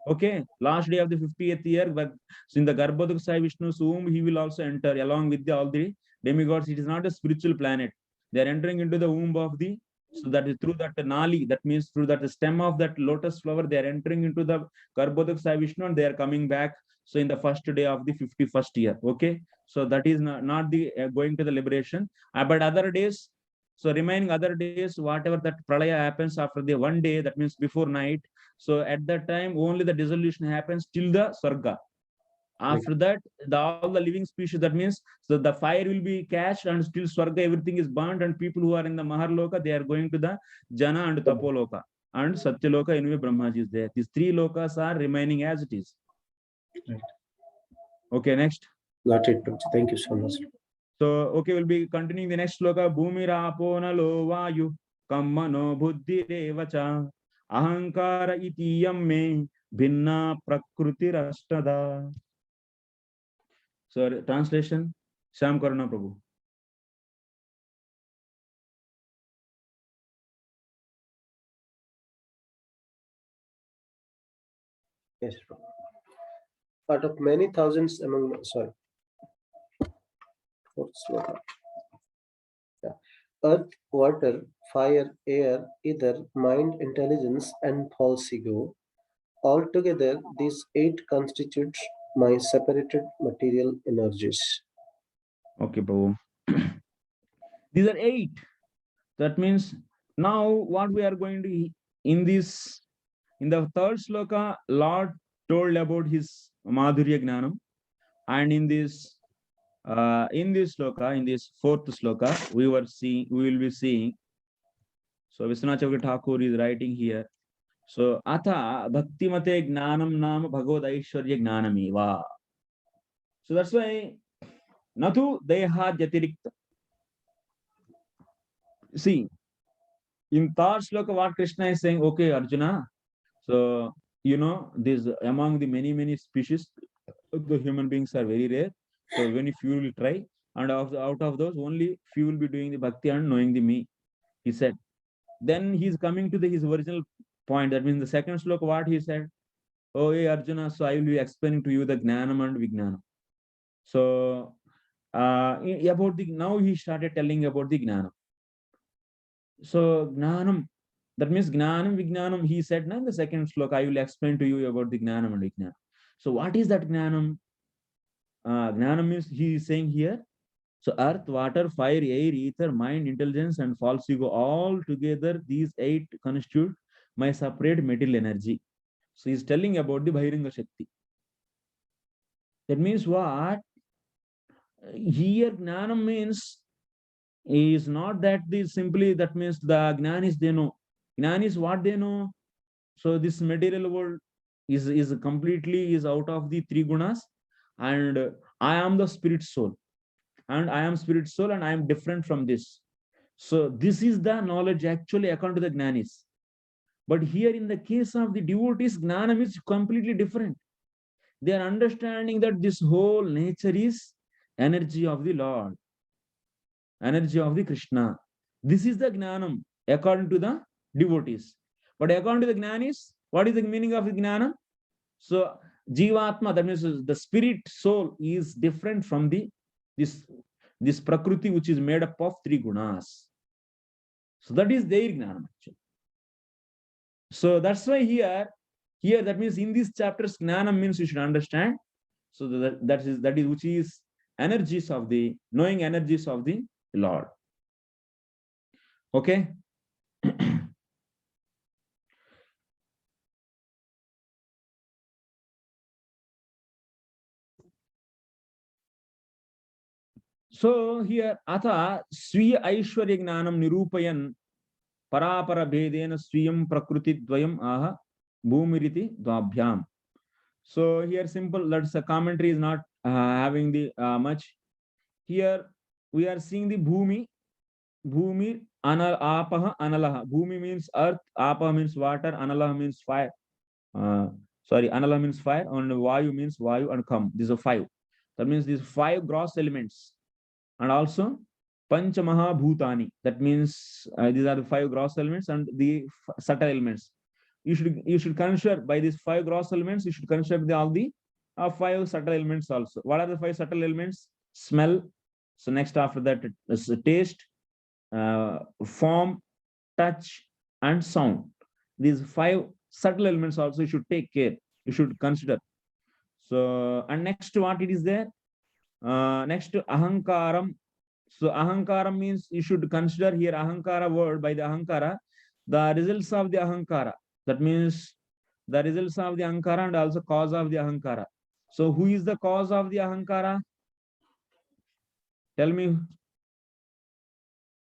Okay, last day of the 50th year, but so in the Garbhodak Sai Vishnu's womb, he will also enter along with all the demigods. It is not a spiritual planet. They are entering into the womb of the, so that is through that Nali, that means through that stem of that lotus flower, they are entering into the Garbhodak Sai Vishnu and they are coming back. So in the first day of the 51st year. Okay, so that is not the going to the liberation. But other days, so remaining other days, whatever that pralaya happens after the one day, that means before night. So at that time, only the dissolution happens till the Sarga. After that, all the living species, that means so the fire will be catched and still Swarga, everything is burnt, and people who are in the Maharloka, they are going to the Jana and Tapoloka. And Satyaloka, anyway, Brahmaji is there. These three lokas are remaining as it is. Right. Okay, next. Got it. Thank you so much. So, okay, we'll be continuing the next sloka. Bhumirapo nalo vayu kammano buddhi revacha ahankara itiyam me bhinna prakruti rastada. So, translation, Sham Karuna Prabhu. Yes. Out of many thousands among, sorry. Yeah. Earth, water, fire, air, ether, mind, intelligence, and false ego. Altogether, these 8 constitute my separated material energies. Okay, Prabhu. These are 8. That means now what we are going to in this, in the third sloka, Lord told about his Madhurya Gnanam, and in this sloka, in this fourth sloka, we will be seeing. So Vishwanath Chakravarti Thakur is writing here. So Atha Bhakti Mate Gnanam Nama Bhagavad Aishwarya Gnanamiva. So that's why Natu Deha Jatirikta. See, in third sloka, what Krishna is saying, okay, Arjuna, so you know, this among the many species, the human beings are very rare. So when if you will try, and out of those, only few will be doing the bhakti and knowing the me, he said. Then he's coming to his original point. That means the second sloka, what he said, oh, hey, Arjuna, so I will be explaining to you the Gnanam and Vijnanam. So about the, now he started telling about the Gnanam. So Gnanam, that means Gnanam, Vijnanam, he said now in the second sloka, I will explain to you about the Gnanam and Vijnanam. So what is that Gnanam? Gnanam means he is saying here, so earth, water, fire, air, ether, mind, intelligence, and false ego, all together, these 8 constitute my separate material energy. So he's telling about the Bhiranga Shakti. That means what? Here Gnanam means is not that this simply, that means the Gnan is they know. Gnan is what they know. So this material world is completely is out of the 3 gunas, and I am the spirit soul. And I am spirit soul and I am different from this. So this is the knowledge actually according to the Gnanis. But here in the case of the devotees, Gnanam is completely different. They are understanding that this whole nature is energy of the Lord, energy of the Krishna. This is the Gnanam according to the devotees. But according to the Gnanis, what is the meaning of the Gnanam? So Jivatma, that means the spirit soul, is different from the this Prakriti, which is made up of 3 gunas. So that is their Gnanam actually. So that's why here that means in these chapters, Gnanam means you should understand. So that is which is energies of the knowing, energies of the Lord. Okay. So here Atha Swiya Aishwarya Gnanam Nirupayan parapara bhedena swiyam prakriti dvayam aha bhumiriti dvabhyam. So here simple, that's a commentary is not having the much. Here we are seeing the bhumi, apaha analaha. Bhumi means earth, apaha means water, analaha means fire. Sorry, analaha means fire, and vayu means vayu and kam. These are five. That means these five gross elements. And also pancha maha bhutani. That means these are the five gross elements and the subtle elements. You should consider by these five gross elements, you should consider all the five subtle elements also. What are the five subtle elements? Smell. So next after that is taste, form, touch, and sound. These five subtle elements also you should take care. You should consider. So and next what it is there? Next ahankaram. So ahankaram means you should consider here ahankara word by the ahankara, the results of the ahankara. That means the results of the ahankara and also cause of the ahankara. So who is the cause of the ahankara? Tell me,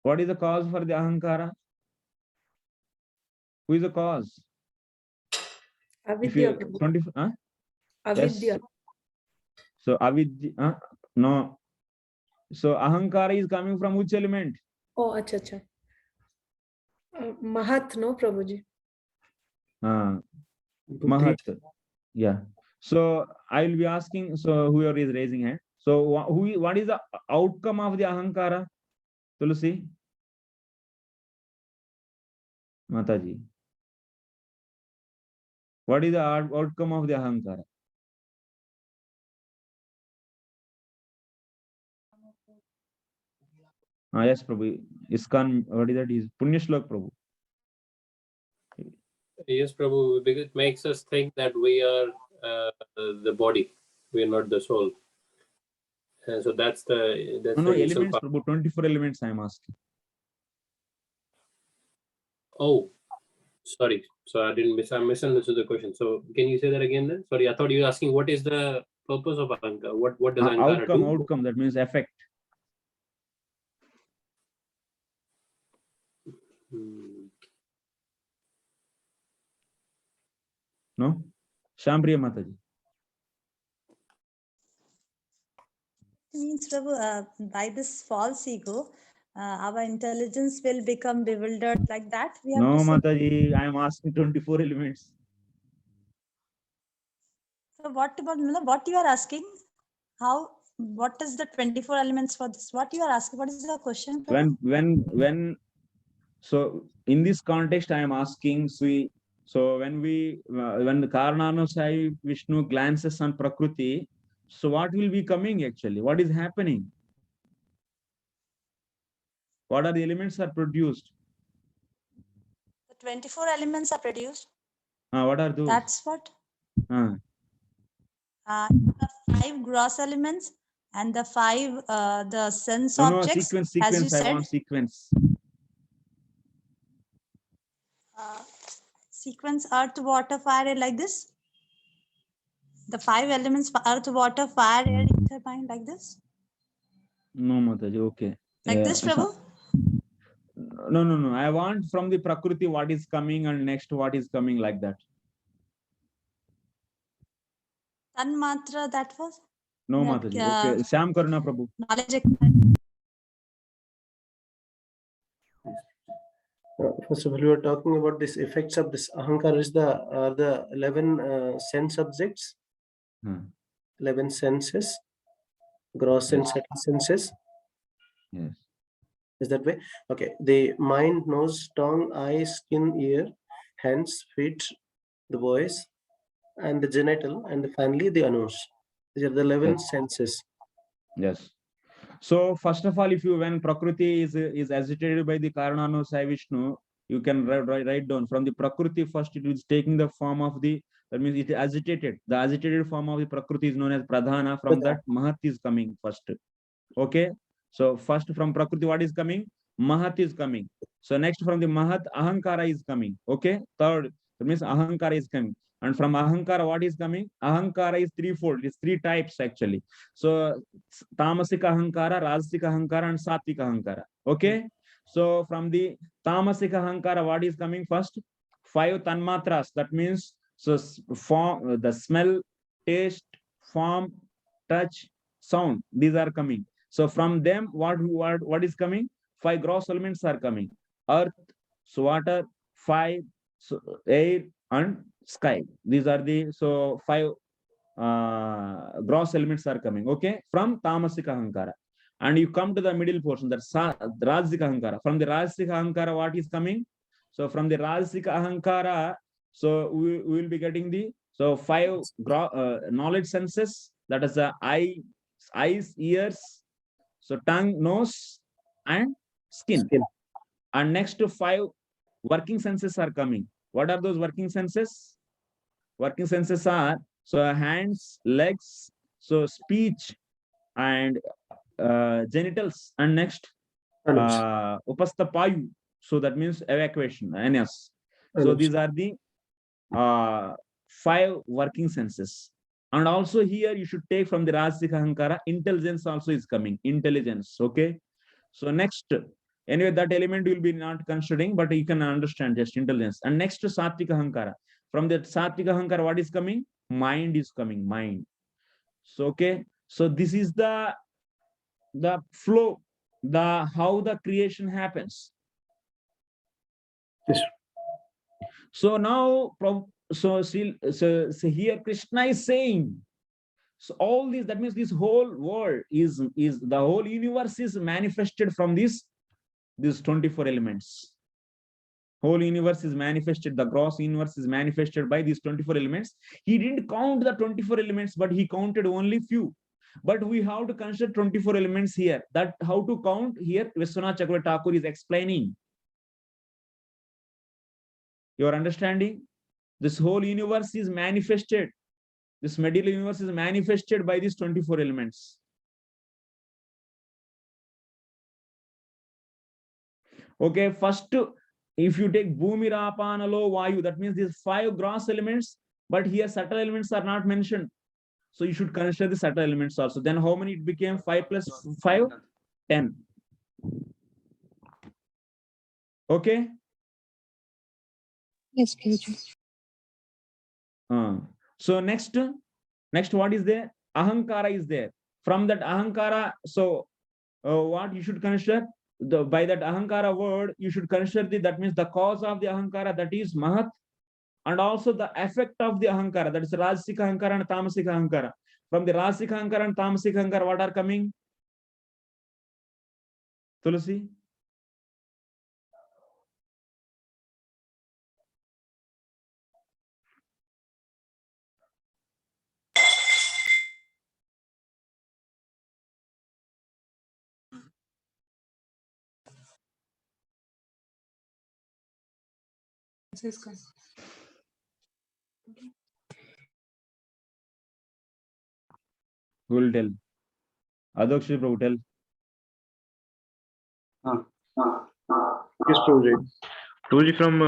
what is the cause for the ahankara? Who is the cause? If you Avidya. 20, Avidya. yes. So avidya, no. So ahankara is coming from which element? Oh, acha, acha. Mahat, no, Prabhuji. Mahat. Yeah. So I will be asking, so whoever is raising hand. So what is the outcome of the ahankara? Tulsi? Mataji. What is the outcome of the ahankara? Yes, Prabhu. Iskan, what is that? Is Punya Shlok, Prabhu. Yes, Prabhu, because it makes us think that we are the body, we are not the soul. And so that's the No, initial elements, part. Prabhu, 24 elements I am asking. Oh, sorry. So I misunderstood the question. So can you say that again then? Sorry, I thought you were asking what is the purpose of ahankara? What does ahankara do? Outcome, that means effect. No? Shampriya Mataji. Means, Prabhu, by this false ego, our intelligence will become bewildered like that. We have No, to say. Mataji, I am asking 24 elements. So what about what you are asking? How? What is the 24 elements for this? What you are asking? What is the question? When so in this context I am asking, see, so when the Karananusai Vishnu glances on Prakriti, so what will be coming actually? What is happening? What are the elements are produced? The 24 elements are produced. What are those? That's what. The 5 gross elements and the 5 the sense objects. Sequence. As you said. I want sequence. Sequence earth, water, fire, air, like this. The 5 elements: earth, water, fire, air, ether, mind, like this. No, Mataji, okay. Like this, Prabhu? No. I want from the Prakriti what is coming and next what is coming, like that. Tanmatra, that was? No, Mataji. Okay. Sham Karuna Prabhu. Knowledge. First of all, we were talking about this effects of this ahankara is the 11 sense objects, 11 senses, gross and subtle senses. Yes. Is that way? Okay. The mind, nose, tongue, eyes, skin, ear, hands, feet, the voice, and the genital, and finally the anus. These are the 11 senses. Yes. So first of all, when Prakriti is agitated by the Karananusai Vishnu, you can write down from the Prakriti first. It is taking the form of the, that means it is agitated. The agitated form of the Prakriti is known as Pradhana. From that, Mahat is coming first. Okay. So first from Prakriti, what is coming? Mahat is coming. So next from the Mahat, Ahankara is coming. Okay. Third, that means Ahankara is coming. And from Ahankara, what is coming? Ahankara is threefold. It's 3 types actually. So Tamasika Ahankara, Rajasika Ahankara, and Satvika Ahankara. Okay. So from the tamasika ahankara, what is coming first? 5 tanmatras. That means so form, the smell, taste, form, touch, sound. These are coming. So from them, what is coming? 5 gross elements are coming: earth, so water, fire, so air, and sky. These are the 5 gross elements are coming. Okay, from tamasika ahankara. And you come to the middle portion, that's rajasika ahankara. From the rajasika ahankara, what is coming? So from the rajasika ahankara, so we will be getting the 5 knowledge senses, that is the eyes, ears, so tongue, nose, and skin. And next to 5 working senses are coming. What are those working senses? Working senses are hands, legs, so speech, and genitals, and next upastapayu, so that means evacuation, anus. So these are the 5 working senses. And also here you should take from the rajasika ahankara, intelligence also is coming, intelligence. Okay, so next, anyway, that element will be not considering, but you can understand just intelligence. And next to satvika ahankara, from the satvika ahankara, what is coming? Mind is coming, mind. So okay, so this is the flow, the how the creation happens. Yes. So now, so here Krishna is saying, so all these, that means this whole world is the whole universe is manifested from these 24 elements. Whole universe is manifested, the gross universe is manifested by these 24 elements. He didn't count the 24 elements, but he counted only few. But we have to consider 24 elements here. That how to count here, Vishwanath Chakravarti Thakur is explaining. You are understanding? This whole universe is manifested. This material universe is manifested by these 24 elements. Okay, first, if you take Bhumi, Rapa, Nalo, Vayu, that means these 5 gross elements, but here subtle elements are not mentioned. So you should consider the subtle elements also. Then how many it became? 5 plus 5? 10. Okay? Yes, So next what is there? Ahankara is there. From that Ahankara, so what you should consider? By that Ahankara word, you should consider that means the cause of the Ahankara, that is Mahat, and also the effect of the Ahankara, that is Rajasika Ahankara and Tamasika Ahankara. From the Rajasika Ahankara and Tamasika Ahankara, what are coming? Tulasi? Who will tell? Adakshi Prabhu, tell. Yes, Prabhuji. Prabhuji, from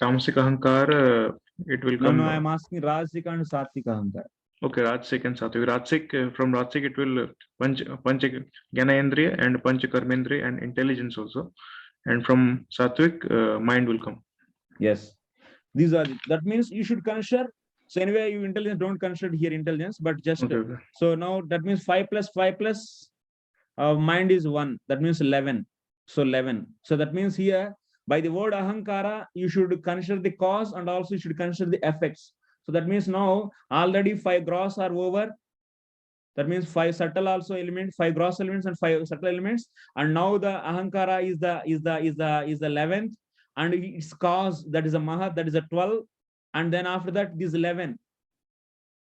Tamasic Ahankar, it will come. No, I am asking Rajasika and Satvika Ahankara. Okay, Rajasik and Satvik. Rajasik, from Rajasik, it will Panch Gyanayendriya and Panch Karmendriya and intelligence also. And from Satvik, mind will come. Yes. These are, that means you should consider. So anyway, you intelligence don't consider here intelligence, but just Okay. so now that means 5 plus mind is 1. That means 11. So 11. So that means here by the word Ahankara, you should consider the cause and also you should consider the effects. So that means now already 5 gross are over. That means 5 subtle also elements, 5 gross elements and 5 subtle elements. And now the Ahankara is the 11th, and its cause, that is a Mahat, that is a 12. And then after that, this 11.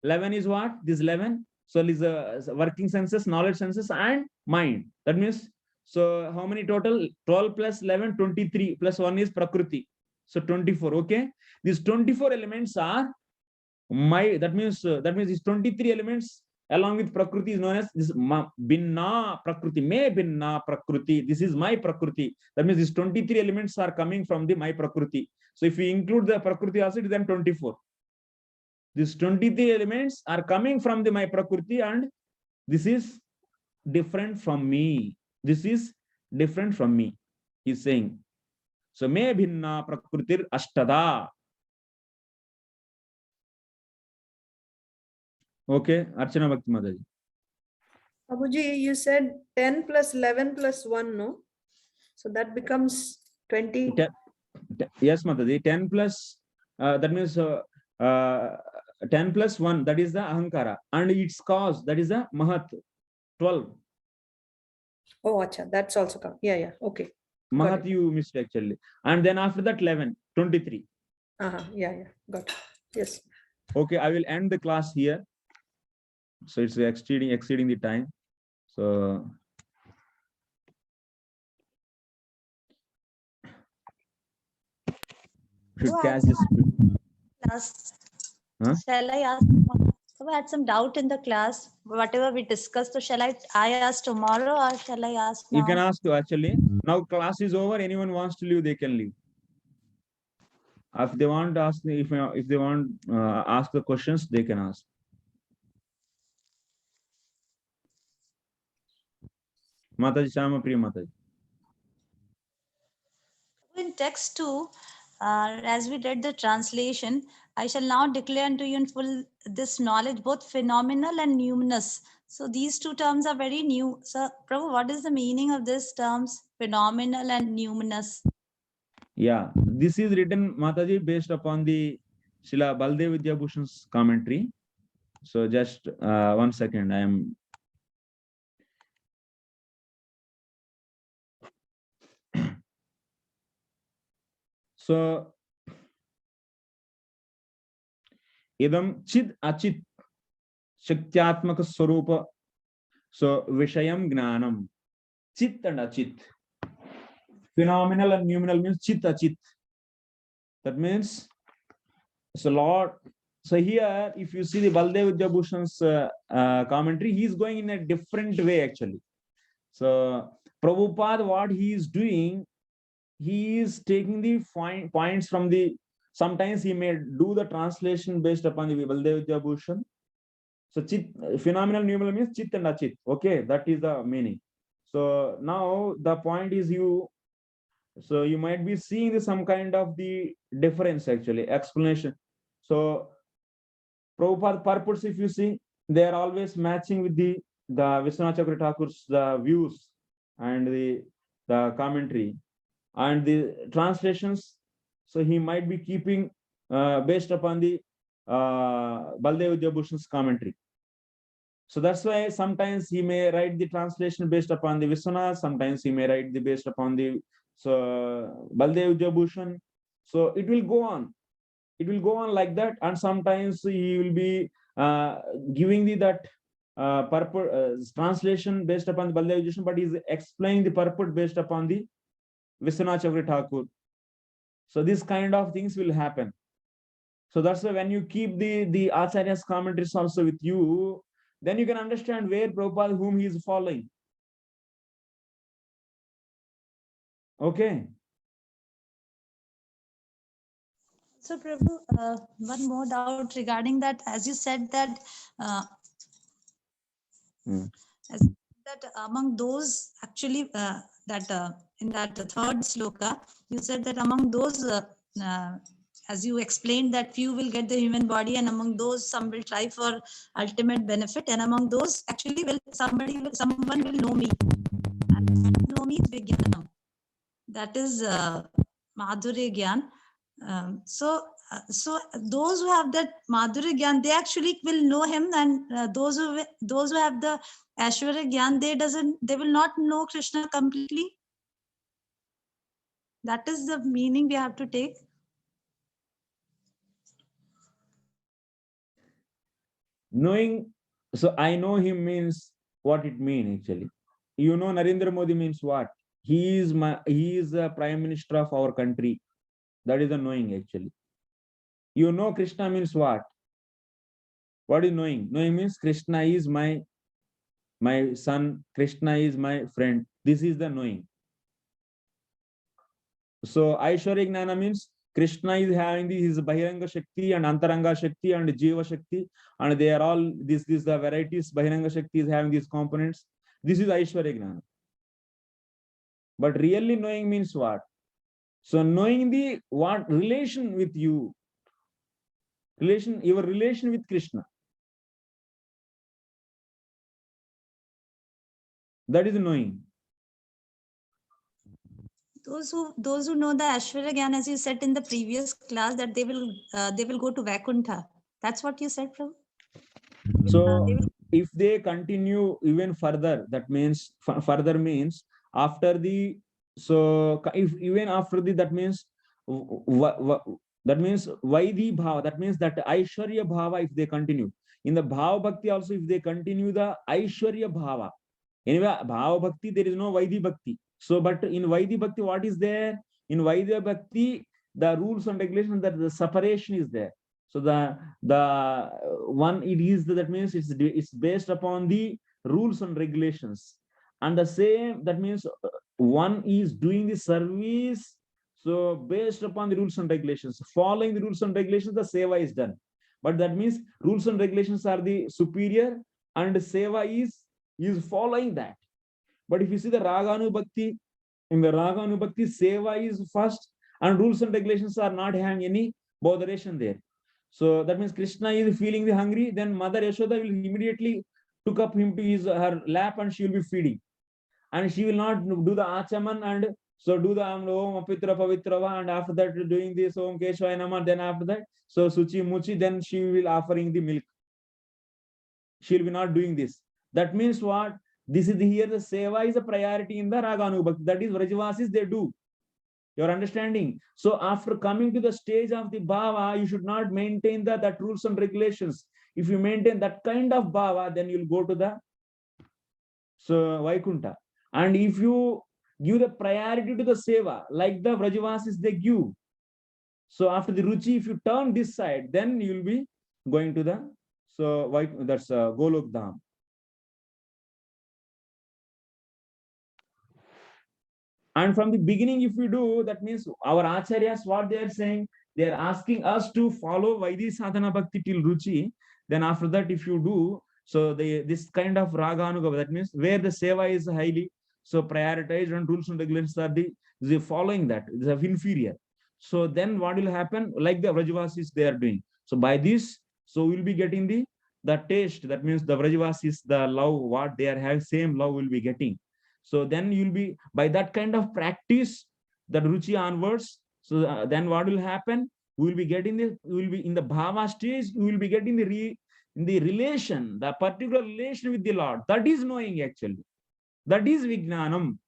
11 is what? This 11. So is a working senses, knowledge senses, and mind. That means, so how many total? 12 plus 11, 23 plus 1 is Prakriti. So 24. Okay. These 24 elements are that means these 23 elements along with Prakriti is known as this Binna Prakriti, Me Binna Prakriti. This is my Prakriti. That means these 23 elements are coming from the my Prakriti. So if we include the Prakriti also, then 24. These 23 elements are coming from the my Prakriti, and this is different from me. This is different from me. He's saying. So me bhinna prakritir ashtada. Okay, Archana Bhakti Mataji. Prabhuji, you said 10 plus 11 plus 1, no? So that becomes 20. Yes, Mataji. 10 plus, that means 10 plus 1, that is the ahankara. And its cause, that is the mahat, 12. Oh, acha, that's also come. Yeah, yeah. Okay. Mahat you missed actually. And then after that 11, 23. Yeah, yeah. Got it. Yes. Okay, I will end the class here. So it's exceeding the time. So should catch this. Shall I ask? So I had some doubt in the class. Whatever we discussed, so shall I ask tomorrow or shall I ask now? You can ask actually. Now class is over. Anyone wants to leave, they can leave. If they want to ask, if they want ask the questions, they can ask. Mataji, Shama Priya Mataji. In text 2, as we read the translation, I shall now declare unto you in full this knowledge, both phenomenal and numinous. So these two terms are very new. So, Prabhu, what is the meaning of these terms, phenomenal and numinous? Yeah, this is written, Mataji, based upon the Srila Baldev Vidyabhushan's commentary. So just 1 second, I am. So, idam chid achit shaktyaatmaka swarupa. So, vishayam gnanam. Chit and achit. Phenomenal and numinal means chit achit. That means, so Lord, so here, if you see the Baldev Vidyabhushan's commentary, he is going in a different way actually. So, Prabhupada, what he is doing, he is taking the points from the, sometimes he may do the translation based upon the Baldev Vidyabhushan. So chit, phenomenal numeral means chit and achit. Okay, that is the meaning. So now the point is so you might be seeing some kind of the difference actually, explanation. So Prabhupada purports, if you see, they are always matching with the Vishwanath Chakravarti Thakur's the views and the commentary and the translations. So he might be keeping based upon the Baldev Vidyabhushan's commentary. So that's why sometimes he may write the translation based upon the Vishwanath, sometimes he may write the based upon the Baldev Vidyabhushan. So it will go on. It will go on like that, and sometimes he will be giving that purport translation based upon the Baldev Vidyabhushan, but he's explaining the purport based upon the Vishwanath Chakravarti Thakur. So this kind of things will happen. So that's why when you keep the Acharya's commentaries also with you, then you can understand where Prabhupada, whom he is following. Okay. So, Prabhu, one more doubt regarding that. As you said that, that among those actually in that third sloka, you said that among those, as you explained, that few will get the human body, and among those some will try for ultimate benefit, and among those actually someone will know me. And know me is Vijnanam. That is Madhurya Gyan. So those who have that Madhurya Gyan, they actually will know him, and those who have the Aishwarya Gyan, they will not know Krishna completely. That is the meaning we have to take. Knowing, so I know him means what it means actually. You know, Narendra Modi means what? He is the Prime Minister of our country. That is the knowing actually. You know Krishna means what? What is knowing? Knowing means Krishna is my son, Krishna is my friend. This is the knowing. So Aishwarya Gnana means Krishna is having his Bahiranga Shakti and Antaranga Shakti and Jiva Shakti, and they are all the varieties. Bahiranga Shakti is having these components. This is Aishwarya Gnana. But really knowing means what? So knowing the what relation with you, your relation with Krishna. That is knowing. Those who know the Aishwarya Gyan, as you said in the previous class, that they will go to Vaikuntha. That's what you said, Prabhu. So if they continue even further, that means further means after the, so if even after the, that means Vaidhi Bhava, that means that Aishwarya Bhava, if they continue. In the Bhava Bhakti also, if they continue the Aishwarya Bhava. Anyway, Bhava Bhakti, there is no Vaidhi Bhakti. So, but in Vaidhi Bhakti, what is there? In Vaidhi Bhakti, the rules and regulations, that the separation is there. So the one, it is, that means it's based upon the rules and regulations. And the same, that means one is doing the service, so based upon the rules and regulations, following the rules and regulations, the seva is done. But that means rules and regulations are the superior, and seva is following that. But if you see the Raganu Bhakti, in the Raganu Bhakti, seva is first, and rules and regulations are not having any botheration there. So that means Krishna is feeling the hungry, then Mother Yashoda will immediately took up him to her lap, and she will be feeding. And she will not do the achaman, and so do the Om Apitra Pavitrava, and after that doing this Om Keshvaya Namah, then after that, so Suchi Muchi, then she will offering the milk. She will be not doing this. That means what? This is here the seva is a priority in the Raganu Bhakti. That is Vrajavasis, they do. Your understanding. So after coming to the stage of the bhava, you should not maintain that rules and regulations. If you maintain that kind of bhava, then you'll go to the Vaikuntha. And if you give the priority to the seva, like the Vrajavasis they give, so after the ruchi, if you turn this side, then you'll be going to the that's Golok Dham. And from the beginning, if we do, that means our acharyas, what they are saying, they are asking us to follow Vaidhi Sadhana Bhakti till Ruchi. Then after that, if you do, so this kind of Raga Anugava, that means where the seva is highly so prioritized and rules and regulations are the following that, is inferior. So then what will happen? Like the Vrajavasis they are doing. So by this, so we'll be getting the taste. That means the Vrajavasis, the love, what they are having, same love will be getting. So then you'll be, by that kind of practice, that ruchi onwards. So then what will happen? We will be getting we will be in the bhava stage, we will be getting the relation, the particular relation with the Lord. That is knowing actually. That is vijnanam.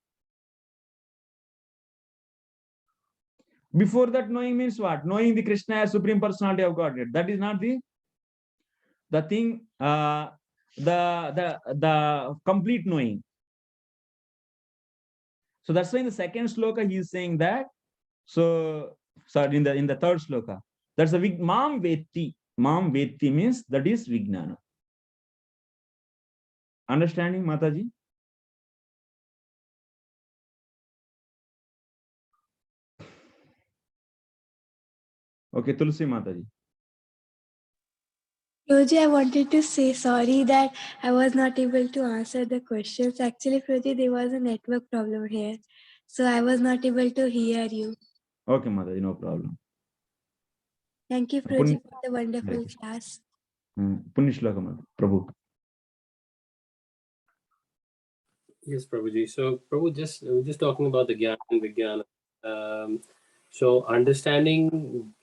Before that, knowing means what? Knowing the Krishna as Supreme Personality of Godhead. That is not the thing, the complete knowing. So that's why in the second sloka he is saying that. So sorry, in the third sloka, that's a mam vetti. Mam vetti means that is vijnana. Understanding, Mataji? Okay, Tulsi Mataji. Proji, I wanted to say sorry that I was not able to answer the questions. Actually, Proji, there was a network problem here, so I was not able to hear you. Okay, Mataji, no problem. Thank you, Proji, for the wonderful class. Punishloka, Prabhu. Yes, Prabhuji. So, Prabhu, just talking about the Gyan and Vijnana. So, understanding,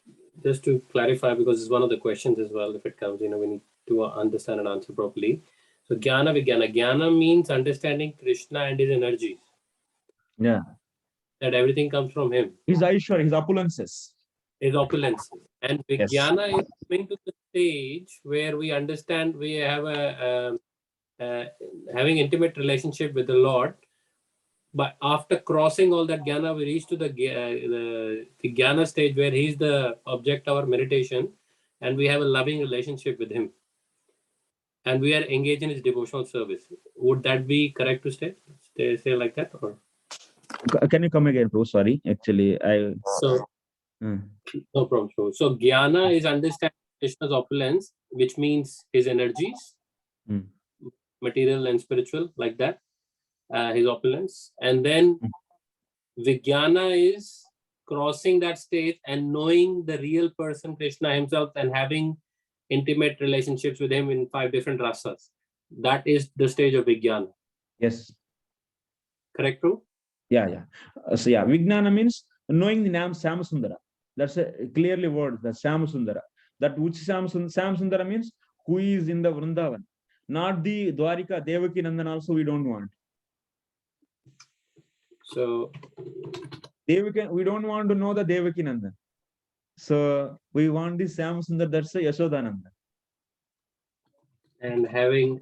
just to clarify, because it's one of the questions as well, if it comes, we need to understand and answer properly. So, Jnana Vijnana. Jnana means understanding Krishna and his energies. Yeah. That everything comes from him. His Aishwarya, his opulences. His opulences. And Vijnana is coming to the stage where we understand, we have having intimate relationship with the Lord. But after crossing all that jnana, we reach to the jnana stage where he's the object of our meditation, and we have a loving relationship with him. And we are engaged in his devotional service. Would that be correct to say like that? Or? Can you come again, bro? Sorry, actually, So, no problem. So, jnana is understanding Krishna's opulence, which means his energies, material and spiritual, like that. His opulence, and then Vijnana is crossing that stage and knowing the real person, Krishna himself, and having intimate relationships with him in 5 different rasas. That is the stage of Vijnana. Yes. Correct, Prabhu? Yeah. So yeah, Vijnana means knowing the name Samasundara. That's a clearly word, the Samasundara. That which Samasundara means who is in the Vrindavan. Not the Dwarika, Devaki Nandan also we don't want. So we don't want to know the Devaki Nandan. So we want the Samasundara, that's a Yashodananda. And having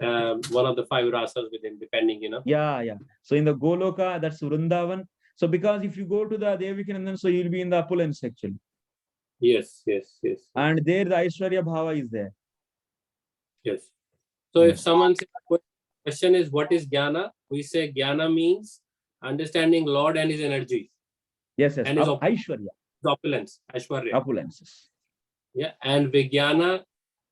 one of the 5 rasas with him, depending, Yeah. So in the Goloka, that's Vrindavan. So because if you go to the Devaki Nandan, so you'll be in the opulence actually. Yes. And there the Aishwarya Bhava is there. Yes. So if someone says, question is, what is Jnana? We say Jnana means understanding Lord and his energies. Yes. And his Aishwarya. Opulence, Aishwarya. Opulences. Yeah. And Vijnana,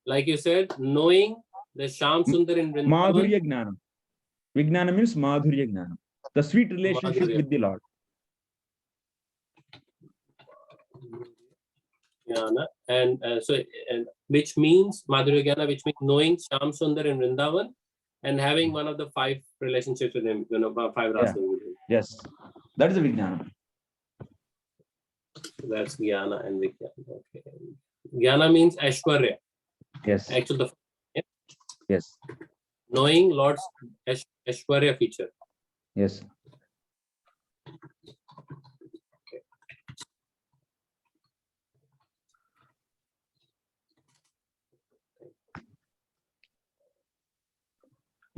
like you said, knowing the Sham Sundar in Vrindavan. Madhurya Gnanam. Vijnana means Madhurya Gnanam. The sweet relationship with the Lord. Jnana. And which means Madhurya Jnana, which means knowing Sham Sundar in Vrindavan and having one of the 5 relationships with him, 5 rasas with him. Yes. That is a Vijnana. That's Jnana and Vijnana. Okay. Jnana means Aishwarya. Yes. Actually, yes. Knowing Lord's Aishwarya feature. Yes.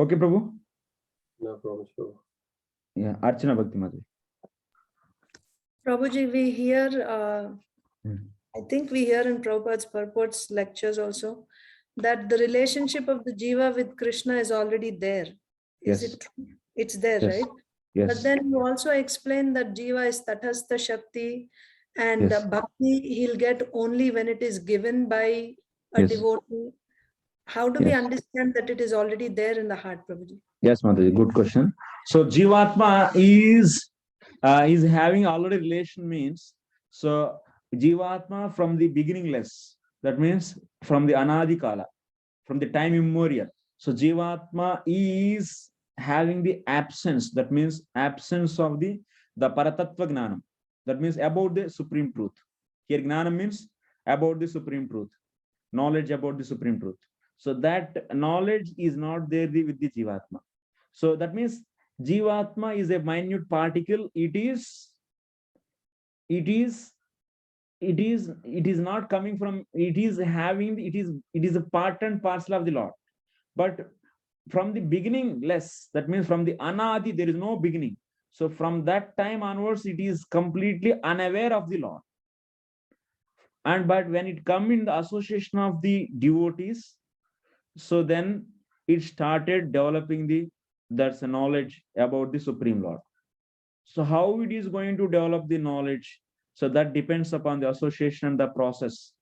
Okay, Prabhu? No problem, Prabhu. Yeah, Archana Bhakti Madhuri. Prabhuji, we hear, I think we hear in Prabhupada's purports lectures also, that the relationship of the Jiva with Krishna is already there. Is it true? It's there, Yes. right? Yes. But then you also explain that Jiva is Tathastha Shakti and Bhakti he'll get only when it is given by a devotee. How do we understand that it is already there in the heart, Prabhuji? Yes, Madhuri, good question. So Jivatma is having already relation means, so Jivatma from the beginningless, that means from the Anadi Kala, from the time immemorial. So Jivatma is having the absence, that means absence of the Paratattva Gnanam. That means about the supreme truth. Here Gnanam means about the supreme truth, knowledge about the supreme truth. So that knowledge is not there with the Jivatma. So that means Jivatma is a minute particle. It is not coming from, it is a part and parcel of the Lord. But from the beginning less, that means from the Anadi, there is no beginning. So from that time onwards, it is completely unaware of the Lord. But when it comes in the association of the devotees, so then it started developing that's a knowledge about the Supreme Lord. So how it is going to develop the knowledge? So that depends upon the association and the process.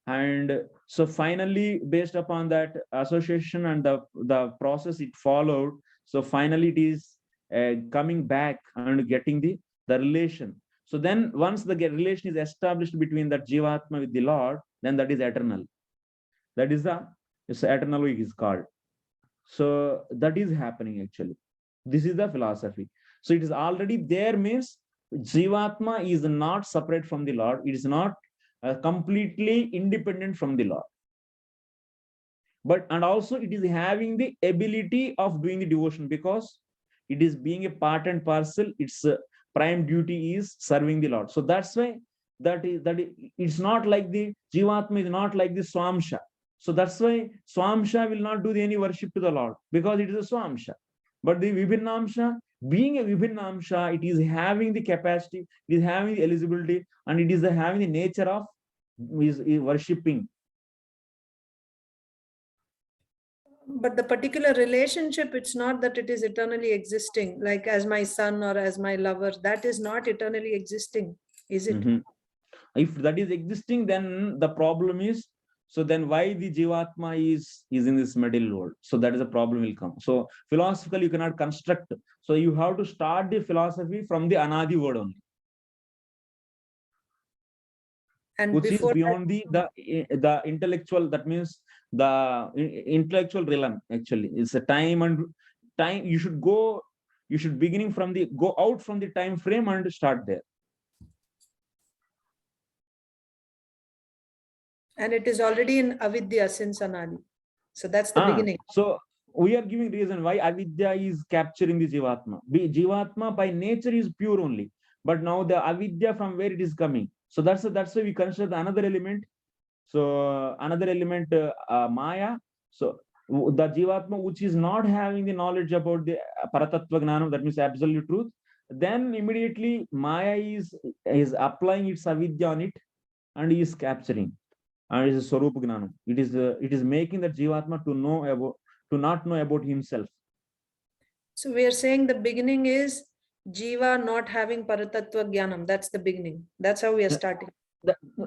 And so finally, based upon that association and the process it followed, so finally it is coming back and getting the relation. So then once the relation is established between that Jivatma with the Lord, then that is eternal. That is it's eternal, it is called. So that is happening actually. This is the philosophy. So it is already there means Jivatma is not separate from the Lord. It is not completely independent from the Lord. And also it is having the ability of doing the devotion because it is being a part and parcel. Its prime duty is serving the Lord. So that's why it's not like the Jivatma is not like the Swamsha. So that's why Swamsha will not do any worship to the Lord because it is a Swamsha. But the Vibhinnamsha, being a Vibhinnamsha, it is having the capacity, it is having the eligibility, and it is having the nature of is worshipping. But the particular relationship, it's not that it is eternally existing, like as my son or as my lover, that is not eternally existing, is it? If that is existing, then the problem is, So then why the Jivatma is in this material world? So that is a problem will come. So philosophically, you cannot construct. So you have to start the philosophy from the Anadi word only, And which is before beyond the intellectual. That means the intellectual realm. Actually, it's a time and time. You should go. You should go out from the time frame and start there. and it is already in avidya since Anadi. So that's the beginning. So we are giving reason why avidya is capturing the Jivatma. Jivatma by nature is pure only, but now the avidya from where it is coming. So that's why we consider the another element. So another element, Maya. So the Jivatma, which is not having the knowledge about the Paratattva Gnanam, that means absolute truth, then immediately Maya is applying its avidya on it and is capturing. And it is Swarupa Gnanam. It is making the Jivatma to not know about himself. So we are saying the beginning is Jiva not having Paratattva Jnanam. That's the beginning. That's how we are starting.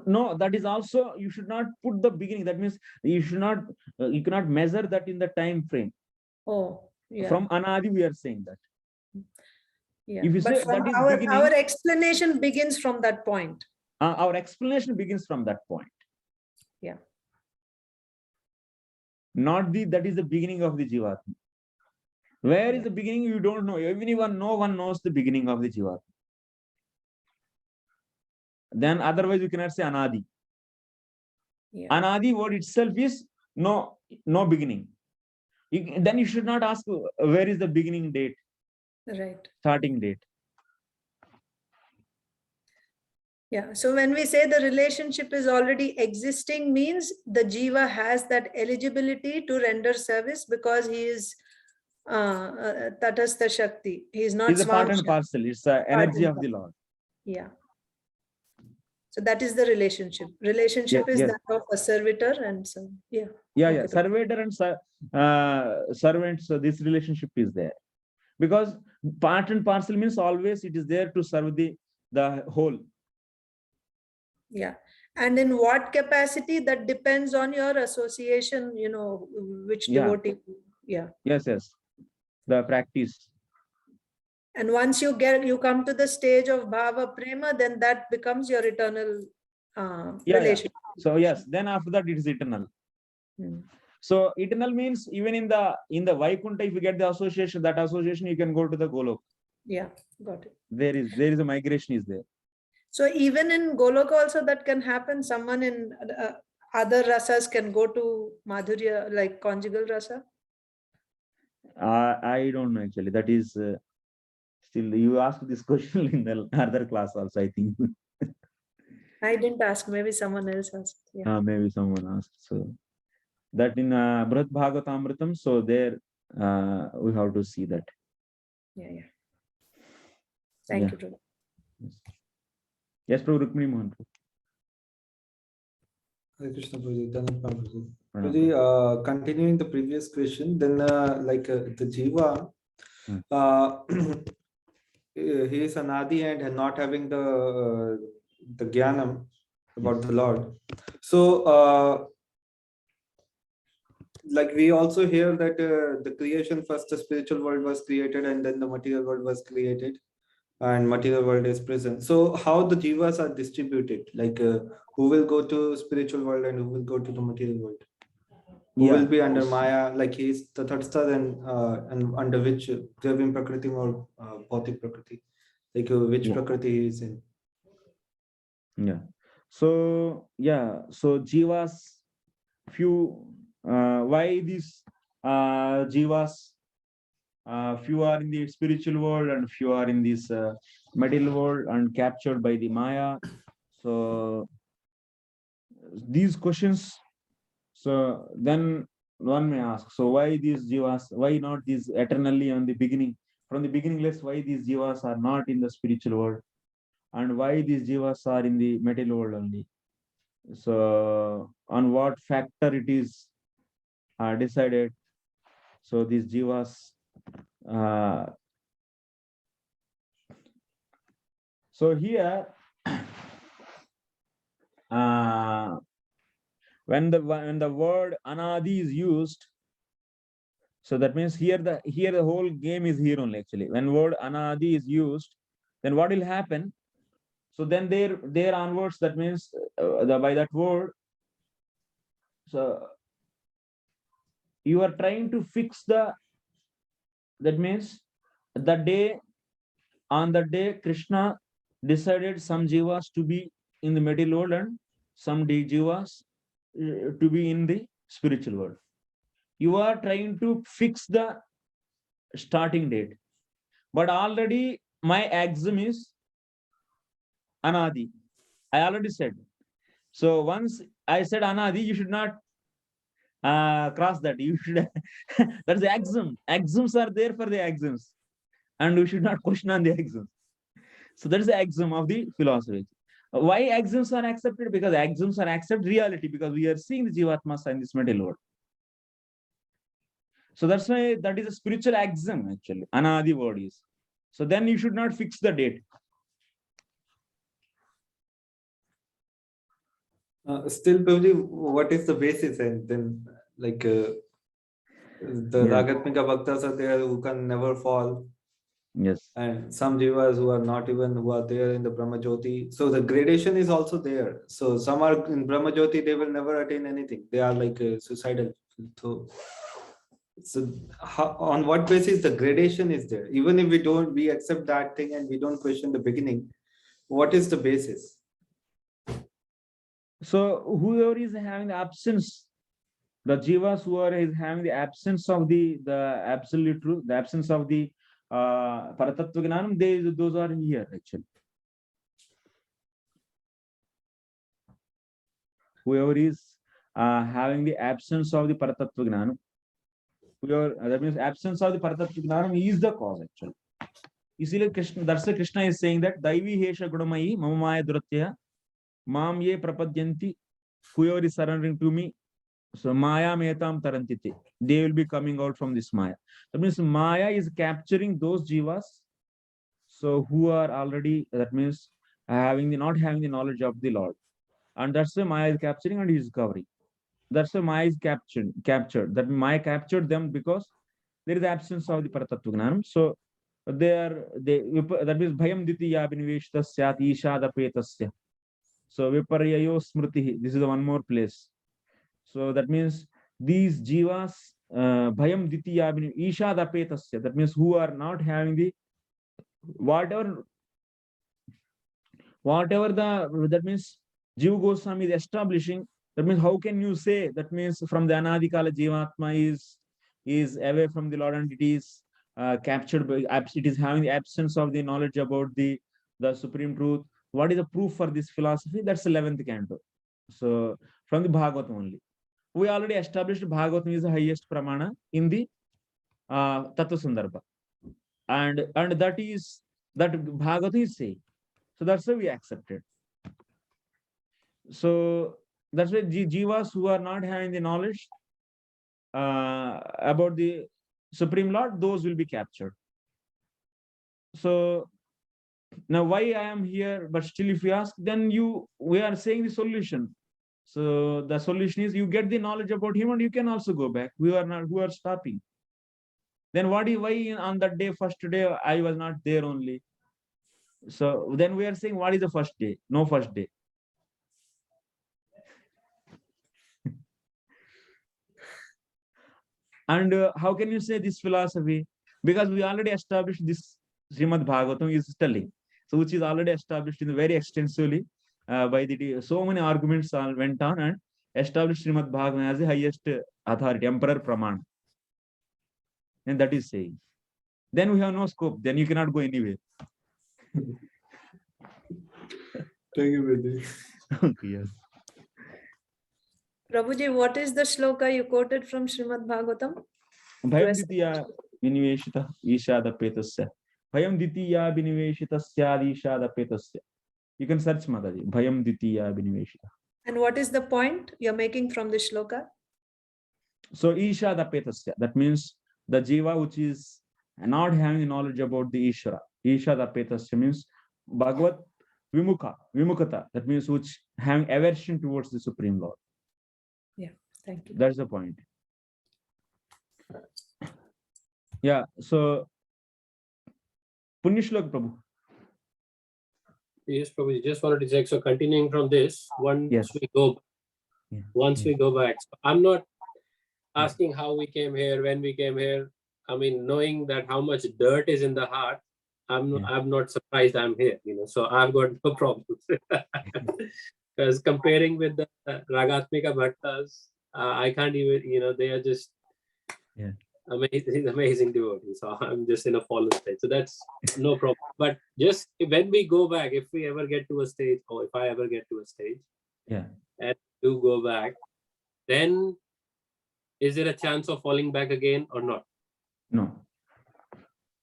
No, that is also, you should not put the beginning. That means you cannot measure that in the time frame. Oh, yeah. From Anadi, we are saying that. Yeah. If you But say from that is our beginning, explanation begins from that point. Our explanation begins from that point. Yeah. That is the beginning of the Jivatma. Where is the beginning? You don't know. No one knows the beginning of the Jivatma. Then otherwise you cannot say Anadi. Yeah. Anadi word itself is no beginning. Then you should not ask where is the beginning date. Right. Starting date. Yeah. So when we say the relationship is already existing, means the Jiva has that eligibility to render service because he is Tatastha Shakti. He is not It's a part and Swam parcel. It's the energy of the Lord. Yeah. So that is the relationship. Relationship is Yes. that of a servitor and so, yeah. Yeah, Okay. yeah. Servitor and servant. So this relationship is there. Because part and parcel means always it is there to serve the whole. Yeah. And in what capacity, that depends on your association, which devotee. Yeah. Yes. The practice. And once you come to the stage of bhava prema, then that becomes your eternal relationship. So yes, then after that it is eternal. So eternal means even in the Vaikuntha, if you get the association, that association you can go to the Golok. Yeah, got it. There is a migration is there. So even in Golok also that can happen. Someone in other rasas can go to Madhurya, like conjugal rasa. I don't know actually. That is still you asked this question in the other class also, I think. I didn't ask. Maybe someone else asked. Yeah. Maybe someone asked. So that in Brhat Bhagavatamritam. So there we have to see that. Yeah. Thank you, Prabhu. Yes, Prabhu Rukmini Mohan. Hare Krishna, Prabhuji. Dhanapam, Prabhuji. Continuing the previous question, then the Jiva, he is Anadi and not having the Jnanam about the Lord. So, like we also hear that the creation, first the spiritual world was created and then the material world was created. And material world is present. So how the jivas are distributed, like who will go to spiritual world and who will go to the material world, who will be under Maya, like he is the Tatastha, and under which Devim Prakriti or Bhautik Prakriti, like which Prakriti he is in. So jivas, few why these jivas, few are in the spiritual world and few are in this material world and captured by the Maya. So these questions, so then one may ask, so why these jivas, why not these eternally on the beginning, from the beginningless, why these jivas are not in the spiritual world and why these jivas are in the material world only? So on what factor it is decided? So these jivas, so here When the word anadi is used, so that means here the whole game is here only actually. When word anadi is used, then what will happen? So then there onwards, that means by that word, so you are trying to fix that means the day, on the day Krishna decided some jivas to be in the material world and some jivas to be in the spiritual world. You are trying to fix the starting date, but already my axiom is anadi. I already said. So once I said anadi, you should not cross that. You should that's the axiom. Axioms are there for the axioms, and we should not question on the axioms. So that is the axiom of the philosophy. Why axioms are accepted? Because axioms are accept reality, because we are seeing the jivatmas in this material world. So that's why that is a spiritual axiom actually. Anadi word is. So then you should not fix the date. Still, probably, what is the basis? And then, like, the Ragatmika Bhaktas are there who can never fall. Yes. And some jivas who are not even, who are there in the Brahma Jyoti. So the gradation is also there. So some are in Brahma Jyoti, they will never attain anything. They are like suicidal. So how, on what basis the gradation is there? Even if we accept that thing and we don't question the beginning, what is the basis? So whoever is having the absence, the jivas who are is having the absence of the absolute truth, the absence of the paratattva gnanam, those are here actually. Whoever is having the absence of the paratattva gnanam, that means absence of the paratattva gnanam is the cause actually. Easily Krishna, that's why Krishna is saying that Daivi Hesha Gudamayi Mamamaya Duratya Mam Ye Prapadyanti, whoever is surrendering to me, so Maya Metam Tarantite, they will be coming out from this Maya. That means Maya is capturing those jivas, so who are already, that means not having the knowledge of the Lord. And that's why Maya is capturing and he is covering. That's why Maya is captured. That Maya captured them because there is the absence of the Paratattva Gnanam. So that means Bhayam Ditya Biniveshta Syat Ishada Petasya. So Viparyayo Smriti, this is the one more place. So that means these jivas, Bhayam Ditya Ishada Petasya, that means who are not having the whatever that means Jiva Goswami is establishing. That means how can you say, that means from the Anadikala Jivatma is away from the Lord and it is captured by, it is having the absence of the knowledge about the supreme truth. What is the proof for this philosophy? That's the 11th canto. So from the Bhagavatam only. We already established Bhagavatam is the highest pramana in the Tattva Sandarbha. And that Bhagavatam is saying. So that's why we accepted. So that's why jivas who are not having the knowledge about the Supreme Lord, those will be captured. So now why I am here, but still if you ask, then we are saying the solution. So the solution is you get the knowledge about him and you can also go back. Who are stopping. Then why on that day, first day, I was not there only. So then we are saying, what is the first day? No first day. And how can you say this philosophy? Because we already established this Srimad Bhagavatam is telling. So which is already established in very extensively by so many arguments went on and established Srimad Bhagavatam as the highest authority, emperor Praman. And that is saying. Then we have no scope. Then you cannot go anywhere. Thank you, Vijay. Okay, yes. Prabhuji, what is the shloka you quoted from Srimad Bhagavatam? Bhayam Ditya Viniveshita Ishada Petasya. Bhayam Ditya Viniveshita Syad Ishada Petasya. You can search Mataji. Bhayam Ditya Viniveshita. And what is the point you're making from the shloka? So Ishada Petasya. That means the jiva which is not having knowledge about the Ishvara. Ishada Petasya means Bhagavad Vimukata. That means which having aversion towards the Supreme Lord. Yeah, thank you. That's the point. Yeah, so Punyashlok Prabhu. Yes, Prabhu, just wanted to check. So continuing from this, Yes. we go back. So I'm not asking how we came here, when we came here. I mean, knowing that how much dirt is in the heart, I'm not surprised I'm here, so I've got no problems. Because comparing with the Ragatmika Bhaktas, I can't even, they are just amazing devotees. So I'm just in a fallen state. So that's no problem. But just when we go back, if we ever get to a stage, or if I ever get to a stage, and do go back, then is there a chance of falling back again or not? No,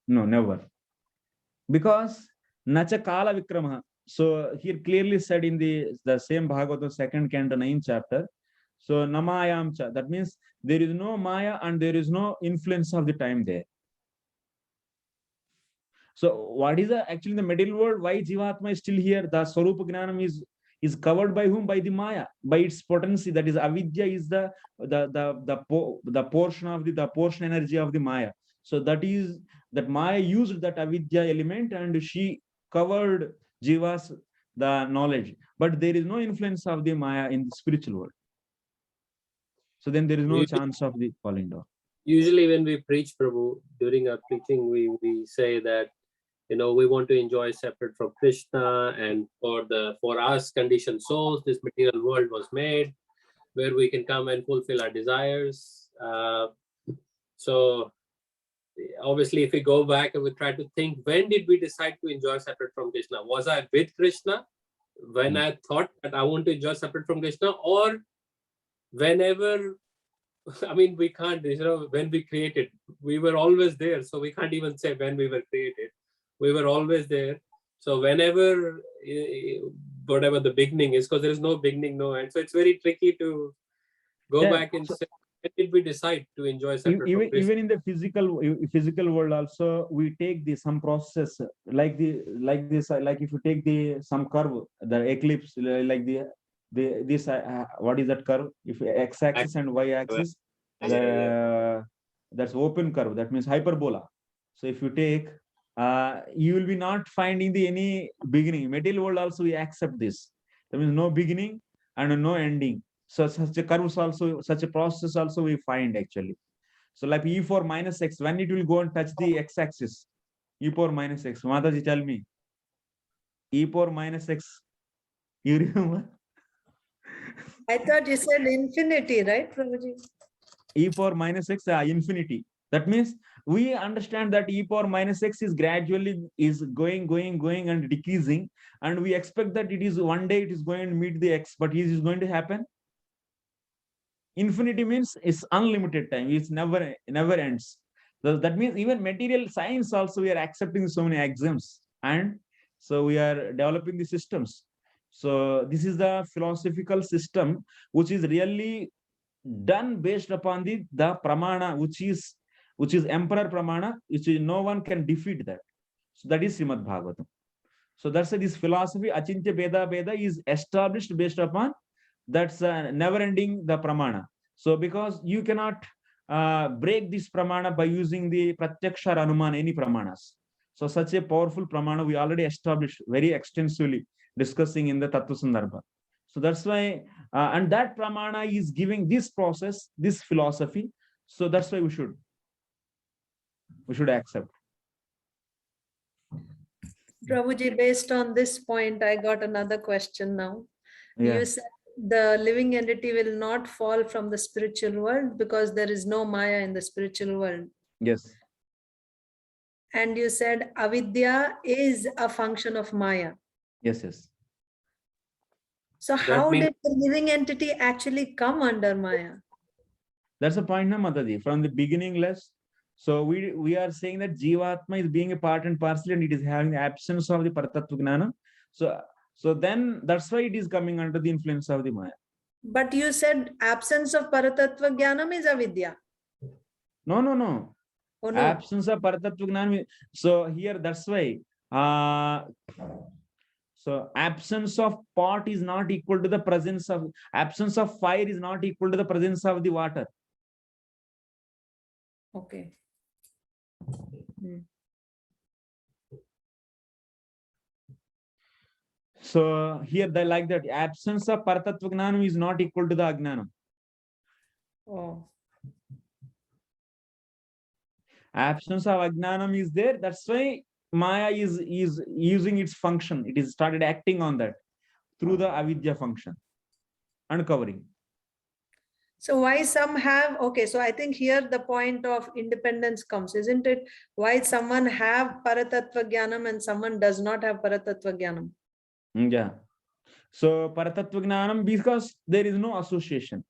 never. Because Nacha Kala Vikrama. So here clearly said in the same Bhagavad, second canto, 9th chapter. So Namayam cha. That means there is no Maya and there is no influence of the time there. So what is actually the material world? Why Jivatma is still here? The Swarupa Gnanam is covered by whom? By the Maya, by its potency. That is avidya is the portion of the portion energy of the Maya. So that Maya used that avidya element and she covered Jiva's the knowledge. But there is no influence of the Maya in the spiritual world. So then there is no chance of the falling down. Usually when we preach, Prabhu, during our preaching, we say that, we want to enjoy separate from Krishna, and for us conditioned souls, this material world was made where we can come and fulfill our desires. So obviously, if we go back and we try to think, when did we decide to enjoy separate from Krishna? Was I with Krishna when I thought that I want to enjoy separate from Krishna, or whenever? I mean, we can't, when we created, we were always there. So we can't even say when we were created. We were always there. So whenever, whatever the beginning is, because there is no beginning, no end. So it's very tricky to go back and say, when did we decide to enjoy separate from Krishna? Even in the physical world also, we take some process like this, like if you take some curve, the eclipse, like this what is that curve? If x-axis and y-axis, that's open curve. That means hyperbola. So if you take, you will be not finding any beginning. Material world also we accept this. There means no beginning and no ending. So such a curves also, such a process also we find actually. So like e power minus x, when it will go and touch the x-axis, e power minus x. Mataji, tell me. E power minus x. You remember? I thought you said infinity, right, Prabhuji? E power minus x, infinity. That means we understand that e power minus x is gradually going and decreasing, and we expect that it is one day it is going to meet the x, but is going to happen? Infinity means it's unlimited time. It's never ends. So that means even material science also we are accepting so many axioms, and so we are developing the systems. So this is the philosophical system which is really done based upon the pramana, which is emperor pramana, which is no one can defeat that. So that is Srimad Bhagavatam. So that's why this philosophy Achintya Beda is established based upon that's never ending the pramana. So because you cannot break this pramana by using the pratyaksha or anuman, any pramanas. So such a powerful pramana we already established very extensively, discussing in the Tattva Sandarbha. So that's why, and that pramana is giving this process, this philosophy. So that's why we should accept. Prabhuji, based on this point, I got another question now. Yeah. You said the living entity will not fall from the spiritual world because there is no Maya in the spiritual world. Yes. And you said avidya is a function of Maya. Yes. So how did the living entity actually come under Maya? That's the point, na Mataji. From the beginning, so we are saying that Jivatma is being a part and parcel, and it is having the absence of the Paratattva Gnana. So then that's why it is coming under the influence of the Maya. But you said absence of Paratattva Jnanam is avidya. No. Oh, no. Absence of Paratattva Gnana. So here that's why. So absence of pot is not equal to the presence of, absence of fire is not equal to the presence of the water. Okay. So here they like that absence of Paratattva Gnanam is not equal to the Agnanam. Oh. Absence of Agnanam is there. That's why Maya is using its function. It is started acting on that through the avidya function, uncovering. So why some have, okay, so I think here the point of independence comes, isn't it? Why someone have Paratattva Jnanam and someone does not have Paratattva Jnanam? Yeah. So Paratattva Gnanam, because there is no association.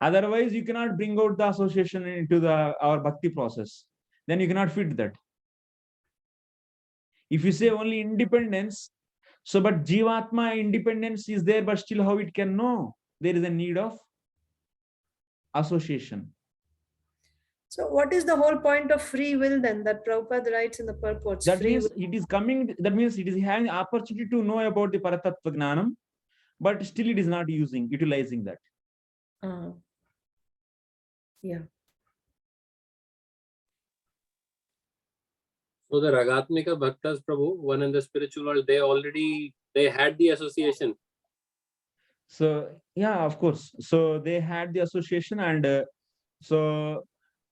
Otherwise, you cannot bring out the association into our bhakti process. Then you cannot fit that. If you say only independence, so but Jivatma independence is there, but still how it can know? There is a need of association. So what is the whole point of free will then that Prabhupada writes in the purports? That Free means will. it is coming, that means it is having opportunity to know about the Paratattva Gnanam, but still it is not utilizing that. Yeah. So the Ragatmika Bhaktas, Prabhu, one in the spiritual world, they had the association. So yeah, of course. So they had the association, and so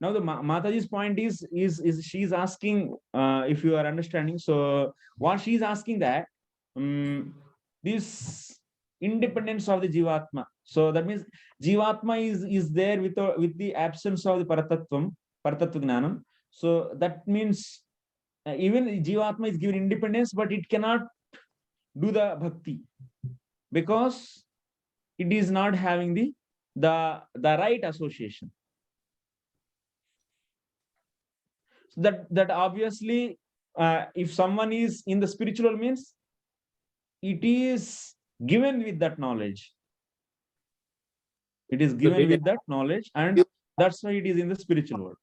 now the Mataji's point is she's asking, if you are understanding. So what she's asking that this independence of the Jivatma. So that means Jivatma is there with the absence of the Paratattva Gnanam. So that means even Jivatma is given independence, but it cannot do the bhakti because it is not having the right association. So that obviously, if someone is in the spiritual means, it is given with that knowledge. It is given with that knowledge, and that's why it is in the spiritual world.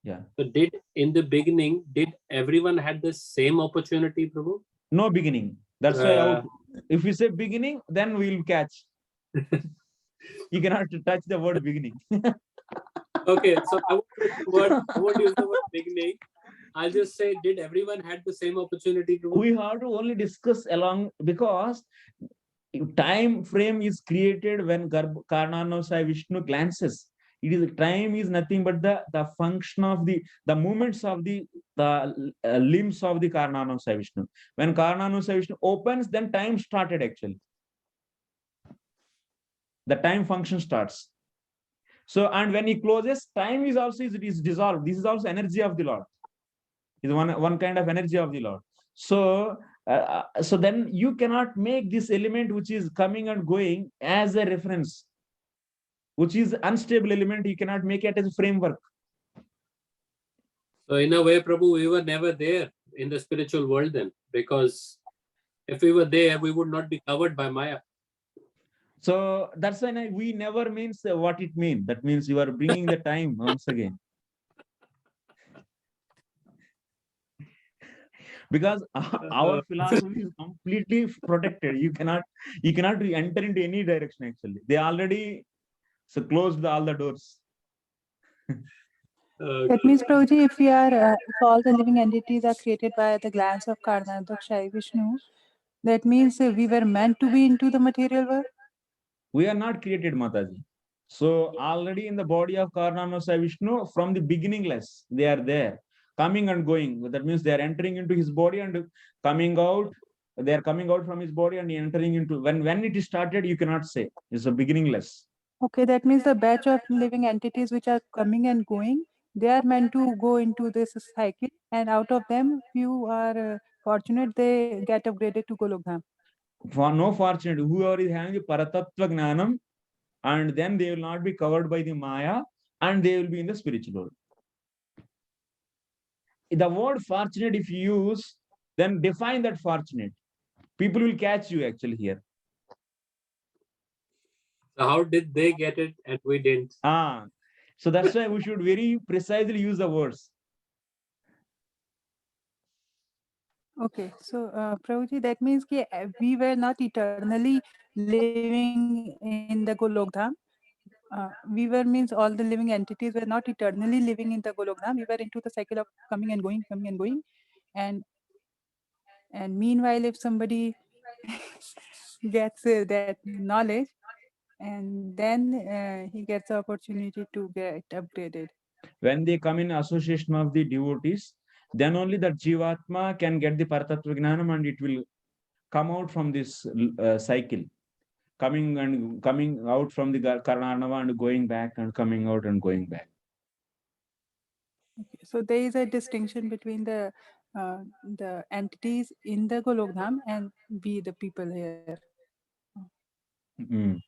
Yeah. So in the beginning, did everyone had the same opportunity, Prabhu? No beginning. That's why out. If we say beginning, then we'll catch. You cannot touch the word beginning. Okay, so I won't use the word beginning. I'll just say, did everyone had the same opportunity, Prabhu? We have to only discuss along, because time frame is created when Karnanasaya Vishnu glances. It is time is nothing but the function of the movements of the limbs of the Karnanasaya Vishnu. When Karnanasaya Vishnu opens, then time started actually. The time function starts. So, and when he closes, time is also it is dissolved. This is also energy of the Lord. Is one kind of energy of the Lord. So so then you cannot make this element which is coming and going as a reference, which is unstable element. You cannot make it as a framework. So in a way, Prabhu, we were never there in the spiritual world then, because if we were there, we would not be covered by Maya. So that's why we never means what it means. That means you are bringing the time once again. Because our philosophy is completely protected. You cannot enter into any direction actually. They already closed all the doors. That means, Prabhuji, if all the living entities are created by the glance of Karnanasaya Vishnu, that means we were meant to be into the material world? We are not created, Mataji. So already in the body of Karnanasaya Vishnu, from the beginningless, they are there, coming and going. That means they are entering into his body and coming out. They are coming out from his body and entering into, when it is started, you cannot say. It's a beginningless. Okay, that means the batch of living entities which are coming and going, they are meant to go into this cycle, and out of them, few are fortunate, they get upgraded to Golokdham. For no fortunate, whoever is having the Paratattva Gnanam, and then they will not be covered by the Maya, and they will be in the spiritual world. The word fortunate, if you use, then define that fortunate. People will catch you actually here. So how did they get it and we didn't? So that's why we should very precisely use the words. Okay, so Prabhuji, that means we were not eternally living in the Golok Dham. We were means all the living entities were not eternally living in the Golok Dham. We were into the cycle of coming and going, and meanwhile, if somebody gets that knowledge, and then he gets the opportunity to get upgraded. When they come in association of the devotees, then only that Jivatma can get the Paratattva Gnanam and it will come out from this cycle, coming out from the Karanarnava and going back and coming out and going back. Okay. So there is a distinction between the entities in the Golok Dham and we the people here. Mm.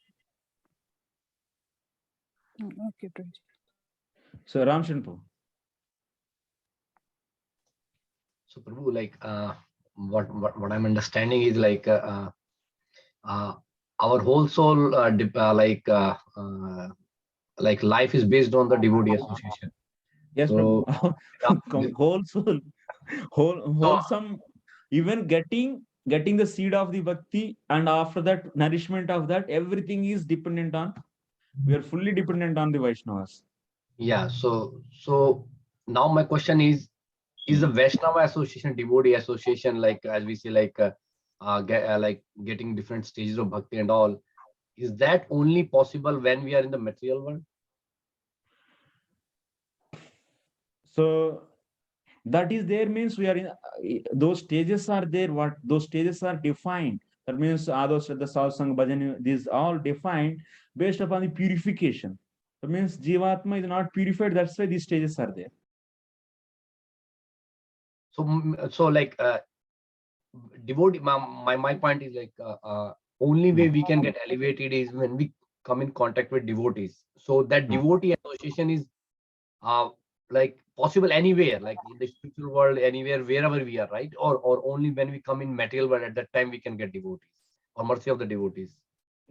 Okay, Prabhuji. So Ramshanpu. So Prabhu, like what I'm understanding is like our whole soul like life is based on the devotee association. Yes, so, Prabhu. Whole soul, wholesome, even getting the seed of the bhakti, and after that nourishment of that, everything is dependent on. We are fully dependent on the Vaishnavas. Yeah. So now my question is the Vaishnava association, devotee association, like as we say, like getting different stages of bhakti and all, is that only possible when we are in the material world? So that is there means we are in those stages are there. What those stages are defined. That means those the satsang bhajan, these all defined based upon the purification. That means Jivatma is not purified. That's why these stages are there. So like devotee. My point is like only way we can get elevated is when we come in contact with devotees. So that devotee association is like possible anywhere, like in the spiritual world, anywhere, wherever we are, right? Or only when we come in material world, at that time we can get devotees or mercy of the devotees.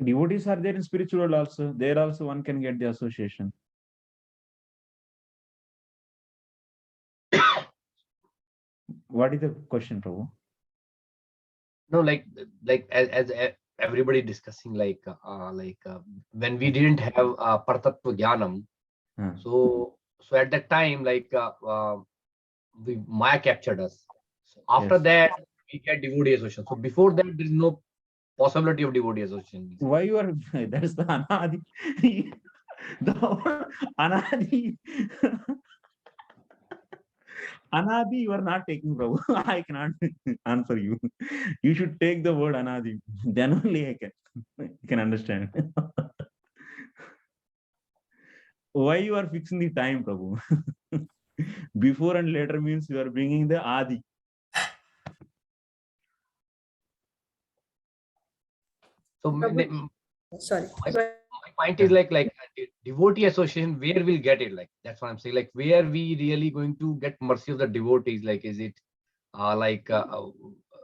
Devotees are there in spiritual world also. There also one can get the association. What is the question, Prabhu? No, like as everybody discussing, like when we didn't have Paratattva Jnanam, so at that time, like Maya captured us. So after that, we get devotee association. So before that, there is no possibility of devotee association. Why you are? That's the anadi. The anadi. Anadi, you are not taking, Prabhu. I cannot answer you. You should take the word anadi. Then only I can understand. Why you are fixing the time, Prabhu? Before and later means you are bringing the adi. So sorry. My point is like devotee association, where we'll get it, like that's what I'm saying, like where we really going to get mercy of the devotees, like is it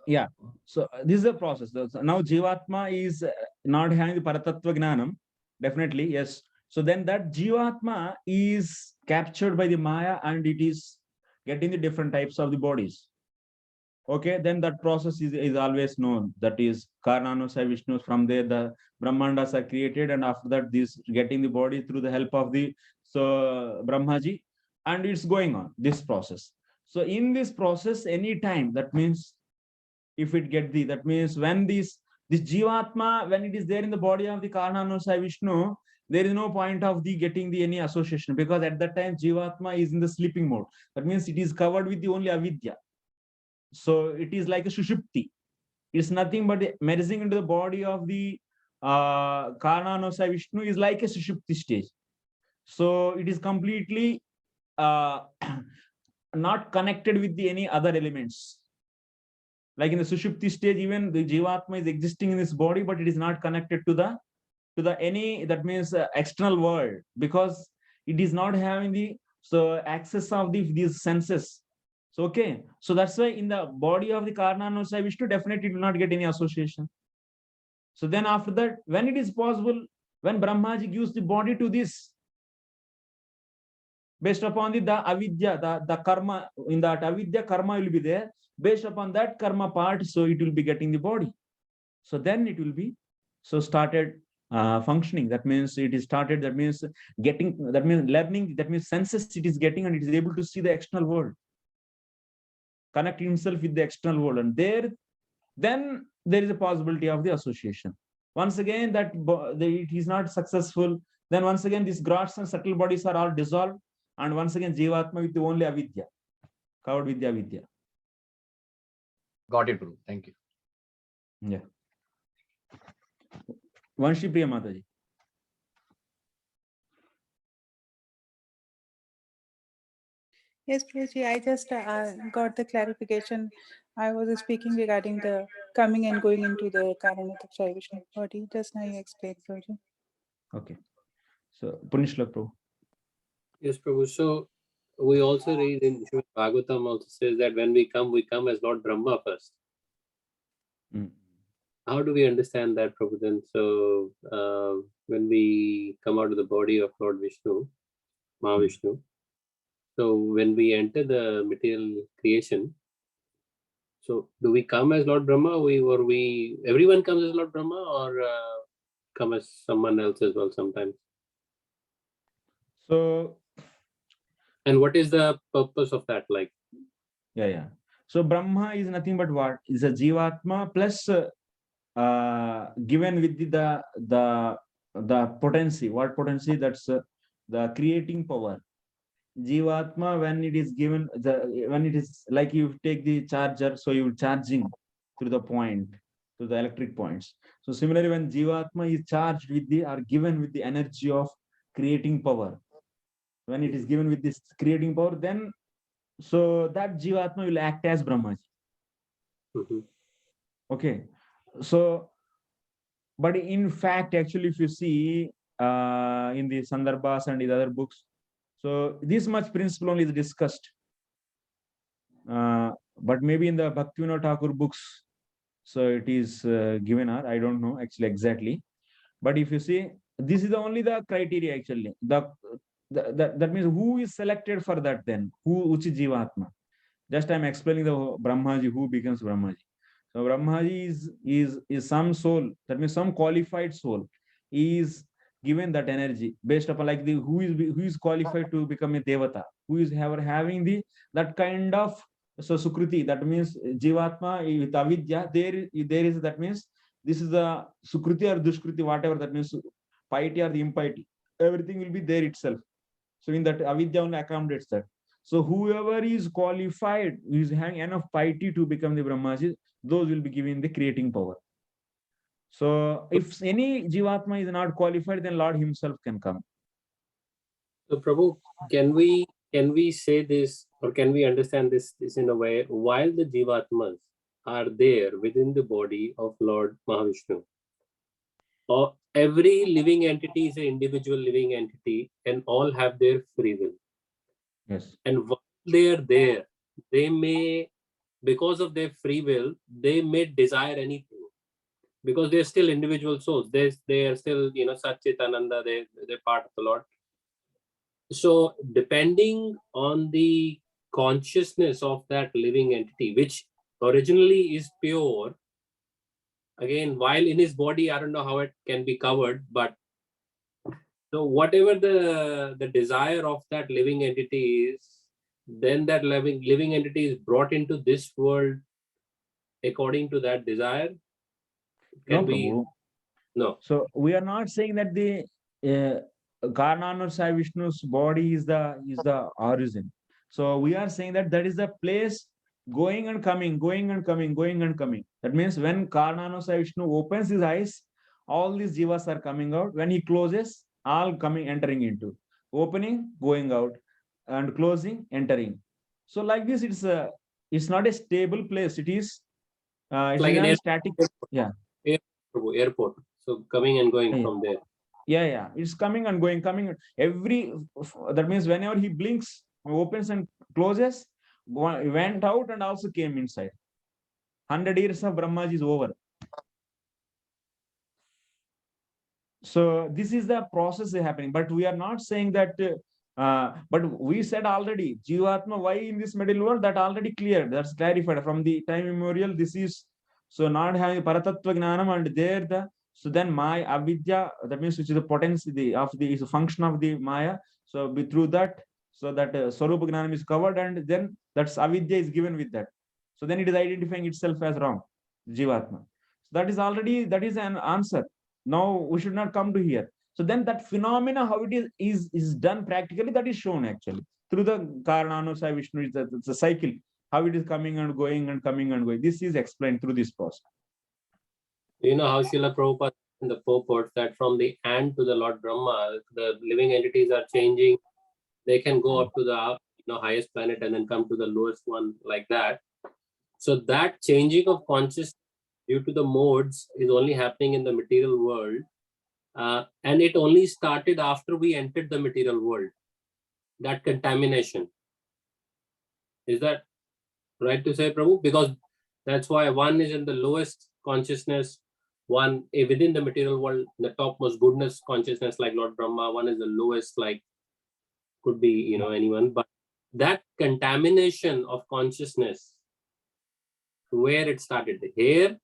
yeah, so this is a process. Now Jivatma is not having the Paratattva Gnanam, definitely, yes. So then that Jivatma is captured by the Maya and it is getting the different types of the bodies. Okay, then that process is always known. That is Karnanusai Vishnu. From there, the Brahmandas are created, and after that, this getting the body through the help of the Brahmaji, and it's going on this process. So in this process, any time, that means if it get that means when this Jivatma, when it is there in the body of the Karnanusai Vishnu, there is no point of the getting the any association, because at that time Jivatma is in the sleeping mode. That means it is covered with the only avidya. So it is like a sushupti. It's nothing but merging into the body of the Karnanusai Vishnu is like a sushupti stage. So it is completely not connected with any other elements. Like in the sushupti stage, even the Jivatma is existing in this body, but it is not connected to the any, that means external world, because it is not having the access of these senses. So okay, so that's why in the body of the Karnanusai Vishnu, definitely it will not get any association. So then after that, when it is possible, when Brahmaji gives the body to this, based upon the avidya, the karma, in that avidya, karma will be there. Based upon that karma part, so it will be getting the body. So then it will be started functioning. That means it is started. That means getting. That means learning. That means senses it is getting, and it is able to see the external world, connect himself with the external world, and then there is a possibility of the association. Once again, it is not successful. Then once again, these gross and subtle bodies are all dissolved, and once again, Jivatma with the only avidya, covered with the avidya. Got it, Prabhu. Thank you. Yeah. Vanshi Priya Mataji. Yes, Prabhuji, I just got the clarification. I was speaking regarding the coming and going into the Karanatakshay Vishnu body. Just now you explained, Prabhuji. Okay. So, Punishla Prabhu. Yes, Prabhu. So we also read in Srimad Bhagavatam also says that when we come as Lord Brahma first. How do we understand that, Prabhu? Then, so when we come out of the body of Lord Vishnu, Mahavishnu, so when we enter the material creation, so do we come as Lord Brahma, everyone comes as Lord Brahma, or come as someone else as well sometimes? So, and what is the purpose of that? Like, yeah. So Brahma is nothing but what is a Jivatma plus given with the potency. What potency? That's the creating power. Jivatma, when it is given, when it is like you take the charger, so you charging through the point, to the electric points. So similarly, when Jivatma is charged with or given with the energy of creating power, when it is given with this creating power, then so that Jivatma will act as Brahmaji. Okay. So, but in fact, actually, if you see in the Sandarbhas and in other books, so this much principle only is discussed. But maybe in the Bhaktivinoda Thakur books, so it is given, or I don't know actually exactly. But if you see, this is only the criteria actually. That means who is selected for that then? Which is Jivatma? Just I'm explaining the Brahmaji, who becomes Brahmaji. So Brahmaji is some soul, that means some qualified soul is given that energy based upon like who is qualified to become a devata, who is having that kind of sukruti, that means Jivatma with avidya, there is that means this is the sukruti or dushkruti, whatever that means, piety or the impiety, everything will be there itself. So in that avidya only accommodates that. So whoever is qualified, who is having enough piety to become the Brahmaji, those will be given the creating power. So if any Jivatma is not qualified, then Lord himself can come. So Prabhu, can we say this, or can we understand this in a way, while the Jivatmas are there within the body of Lord Mahavishnu, or every living entity is an individual living entity and all have their free will. Yes. And while they are there, they may, because of their free will, they may desire anything, because they're still individual souls. They are still, Satchitananda, they're part of the Lord. So depending on the consciousness of that living entity, which originally is pure, again, while in his body, I don't know how it can be covered, but so whatever the desire of that living entity is, then that living entity is brought into this world according to that desire. Can we? No. So we are not saying that the Karnanusaya Vishnu's body is the origin. So we are saying that is the place going and coming, going and coming, going and coming. That means when Karnanusaya Vishnu opens his eyes, all these jivas are coming out. When he closes, all coming, entering into. Opening, going out, and closing, entering. So like this, it's not a stable place. It is it's like not an static. Yeah. Airport. So coming and going from there. Yeah. It's coming and going, coming. That means whenever he blinks, opens and closes, went out and also came inside. 100 years of Brahmaji is over. So this is the process happening. But we are not saying that But we said already, Jivatma, why in this middle world? That already cleared. That's clarified from the time immemorial. This is so not having Paratattva Gnanam, and there so then Maya Avidya, that means which is the potency of the is a function of the Maya. So through that, so that Swarupa Gnanam is covered, and then that's Avidya is given with that. So then it is identifying itself as wrong, Jivatma. So that is an answer. Now we should not come to here. So then that phenomena, how it is done practically, that is shown actually through the Karananusaya Vishnu. It's a cycle, how it is coming and going and coming and going. This is explained through this process. You know how Srila Prabhupada in the purport that from the ant to the Lord Brahma, the living entities are changing. They can go up to the highest planet and then come to the lowest one, like that. So that changing of consciousness due to the modes is only happening in the material world. And it only started after we entered the material world, that contamination. Is that right to say, Prabhu? Because that's why one is in the lowest consciousness, one within the material world, the topmost goodness consciousness like Lord Brahma, one is the lowest, like could be anyone. But that contamination of consciousness, where it started, here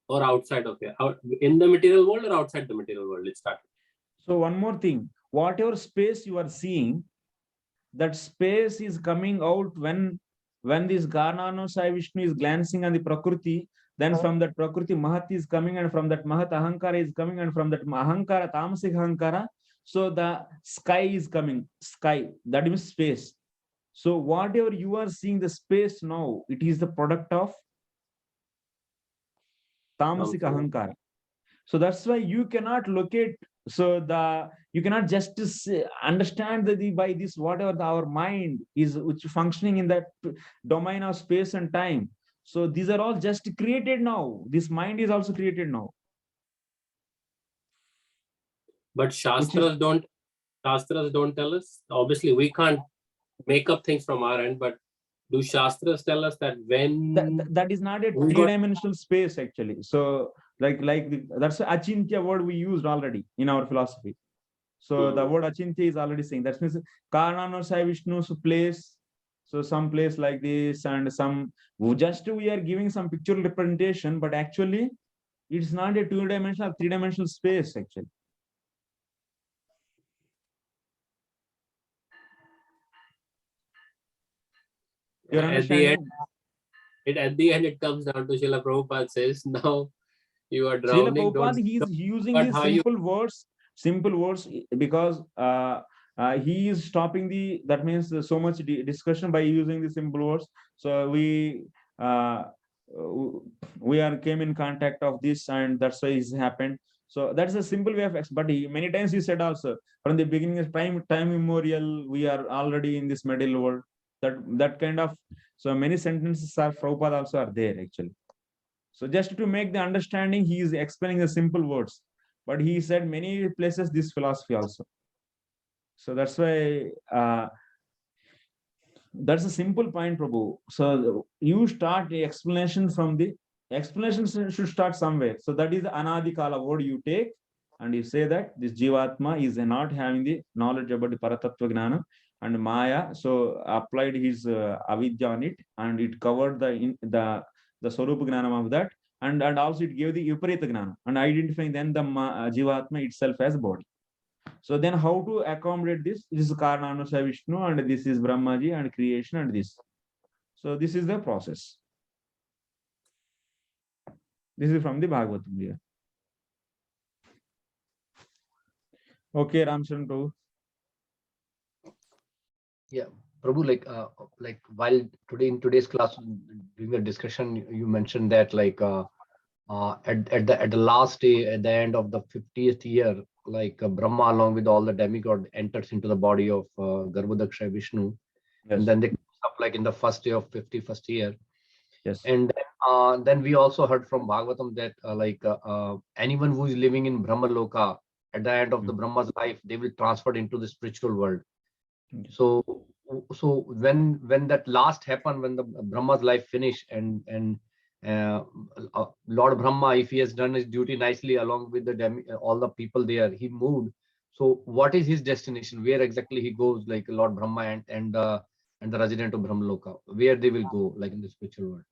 or outside of here, in the material world or outside the material world, it started. So one more thing, whatever space you are seeing, that space is coming out when this Garnanusaya Vishnu is glancing on the Prakriti, then from that Prakriti Mahat is coming, and from that Mahat Ahankara is coming, and from that Ahankara, Tamasik Ahankara, so the sky is coming, that means space. So whatever you are seeing the space now, it is the product of Tamasik Ahankara. So that's why you cannot locate, you cannot just understand by this whatever our mind is which functioning in that domain of space and time. So these are all just created now. This mind is also created now. But Shastras don't tell us. Obviously, we can't make up things from our end, but do Shastras tell us that when that is not a three-dimensional space actually? So like that's an achintya word we used already in our philosophy. So the word achintya is already saying that means Karananusaya Vishnu's place. So some place like this, and some just we are giving some pictorial representation, but actually it's not a two-dimensional, three-dimensional space actually. You're understanding? At the end, it comes down to Srila Prabhupada says, now you are drowning. Srila Prabhupada, he is using these simple words because he is stopping that means so much discussion by using the simple words. So we came in contact of this, and that's why it's happened. So that's a simple way of but many times he said also from the beginning of time immemorial, we are already in this material world. That kind of, so many sentences are Prabhupada also are there actually. So just to make the understanding, he is explaining the simple words, but he said many places this philosophy also. So that's why that's a simple point, Prabhu. So you start the explanation from the explanation should start somewhere. So that is the Anadikala word you take, and you say that this Jivatma is not having the knowledge about the Paratattva Gnana and Maya. So applied his avidya on it, and it covered the Swarupa Gnanam of that, and also it gave the Viparita Gnana, and identifying then the Jivatma itself as body. So then how to accommodate this? This is Karananusaya Vishnu, and this is Brahmaji, and creation, and this. So this is the process. This is from the Bhagavatam here. Okay, Ramcharan Prabhu. Yeah, Prabhu, like while in today's class during the discussion, you mentioned that at the last day, at the end of the 50th year, Brahma along with all the demigod enters into the body of Garbhodakshaya Vishnu, and then they come up in the first day of 51st year. Yes. And then we also heard from Bhagavatam that anyone who is living in Brahma Loka at the end of the Brahma's life, they will transfer into the spiritual world. So when that last happened, when the Brahma's life finished, and Lord Brahma, if he has done his duty nicely along with all the people there, he moved. So what is his destination? Where exactly he goes, like Lord Brahma and the resident of Brahmaloka, where they will go, like in the spiritual world?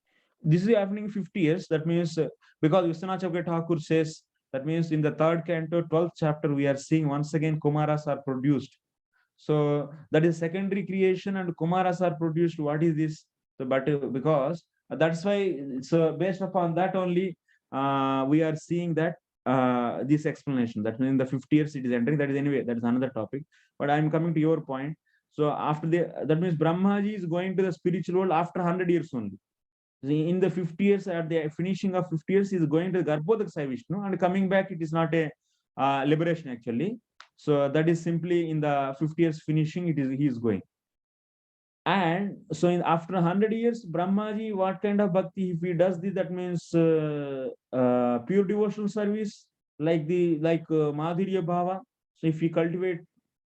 This is happening in 50 years. That means because Vishwanath Chakravarti Thakur says, that means in the third canto, 12th chapter, we are seeing once again Kumaras are produced. So that is secondary creation and Kumaras are produced. What is this? So, but because that's why, so based upon that only, we are seeing that this explanation. That means in the 50 years it is entering. That is anyway, that is another topic. But I'm coming to your point. So after that means Brahmaji is going to the spiritual world after 100 years only. In the 50 years, at the finishing of 50 years, he is going to Garbhodakshaya Vishnu and coming back. It is not a liberation actually. So that is simply in the 50 years finishing. It is he is going. And so after 100 years, Brahmaji, what kind of bhakti if he does this? That means pure devotional service, like Madhurya Bhava. So if we cultivate,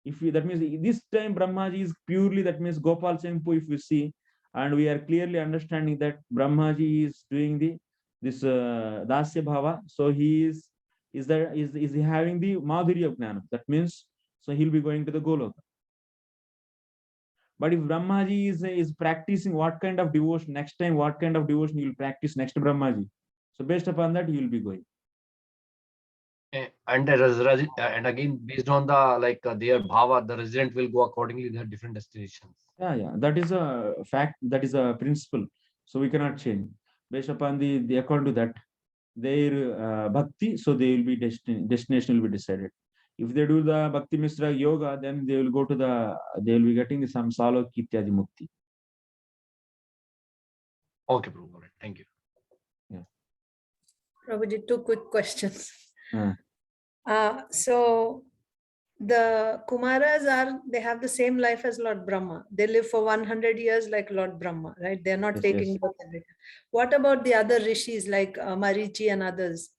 that means this time Brahmaji is purely, that means Gopal Sempu, if we see, and we are clearly understanding that Brahmaji is doing this Dasya Bhava. So he is having the Madhurya Jnana. That means so he'll be going to the Goloka. But if Brahmaji is practicing what kind of devotion, next time what kind of devotion he will practice next to Brahmaji. So based upon that, he will be going. And and again, based on their bhava, the resident will go accordingly. They have different destinations. Yeah. That is a fact. That is a principle. So we cannot change based upon the according to that their bhakti. So they will be destination will be decided. If they do the Bhakti Misra Yoga, then they will go to they will be getting some Salok Ityadi Mukti. Okay, Prabhu. All right. Thank you. Yeah. Prabhuji, two quick questions. So the Kumaras they have the same life as Lord Brahma. They live for 100 years like Lord Brahma, right? They're not taking birth every time. What about the other rishis like Marichi and others?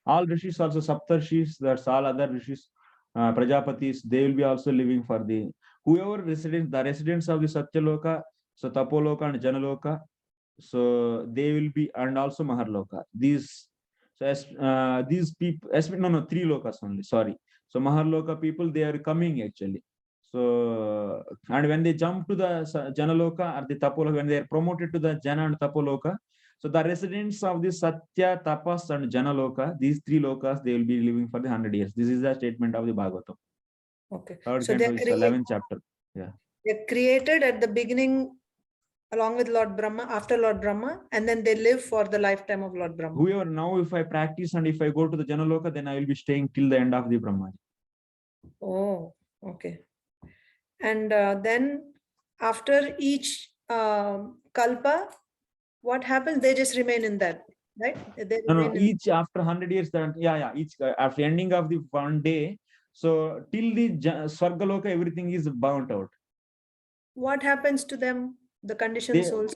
All rishis, also Saptarshis, that's all other rishis, Prajapatis, they will be also living for the whoever the residents of the Satyaloka, so Tapoloka and Janaloka, so they will be, and also Maharloka. These people, three lokas only, sorry. So Maharloka people, they are coming actually. So, and when they jump to the Janaloka or the Tapoloka, when they are promoted to the Jana and Tapoloka, so the residents of the Satya, Tapas, and Janaloka, these three lokas, they will be living for the 100 years. This is the statement of the Bhagavatam. Okay. Third So canto is 11th chapter. Yeah. They're created at the beginning along with Lord Brahma, after Lord Brahma, and then they live for the lifetime of Lord Brahma. Whoever, now if I practice and if I go to the Janaloka, then I will be staying till the end of the Brahma. Oh, okay. And then after each kalpa, what happens? They just remain in that, right? They No, each after 100 years, then each after ending of the one day, so till the Swargaloka, everything is burnt out. What happens to them, the conditioned souls?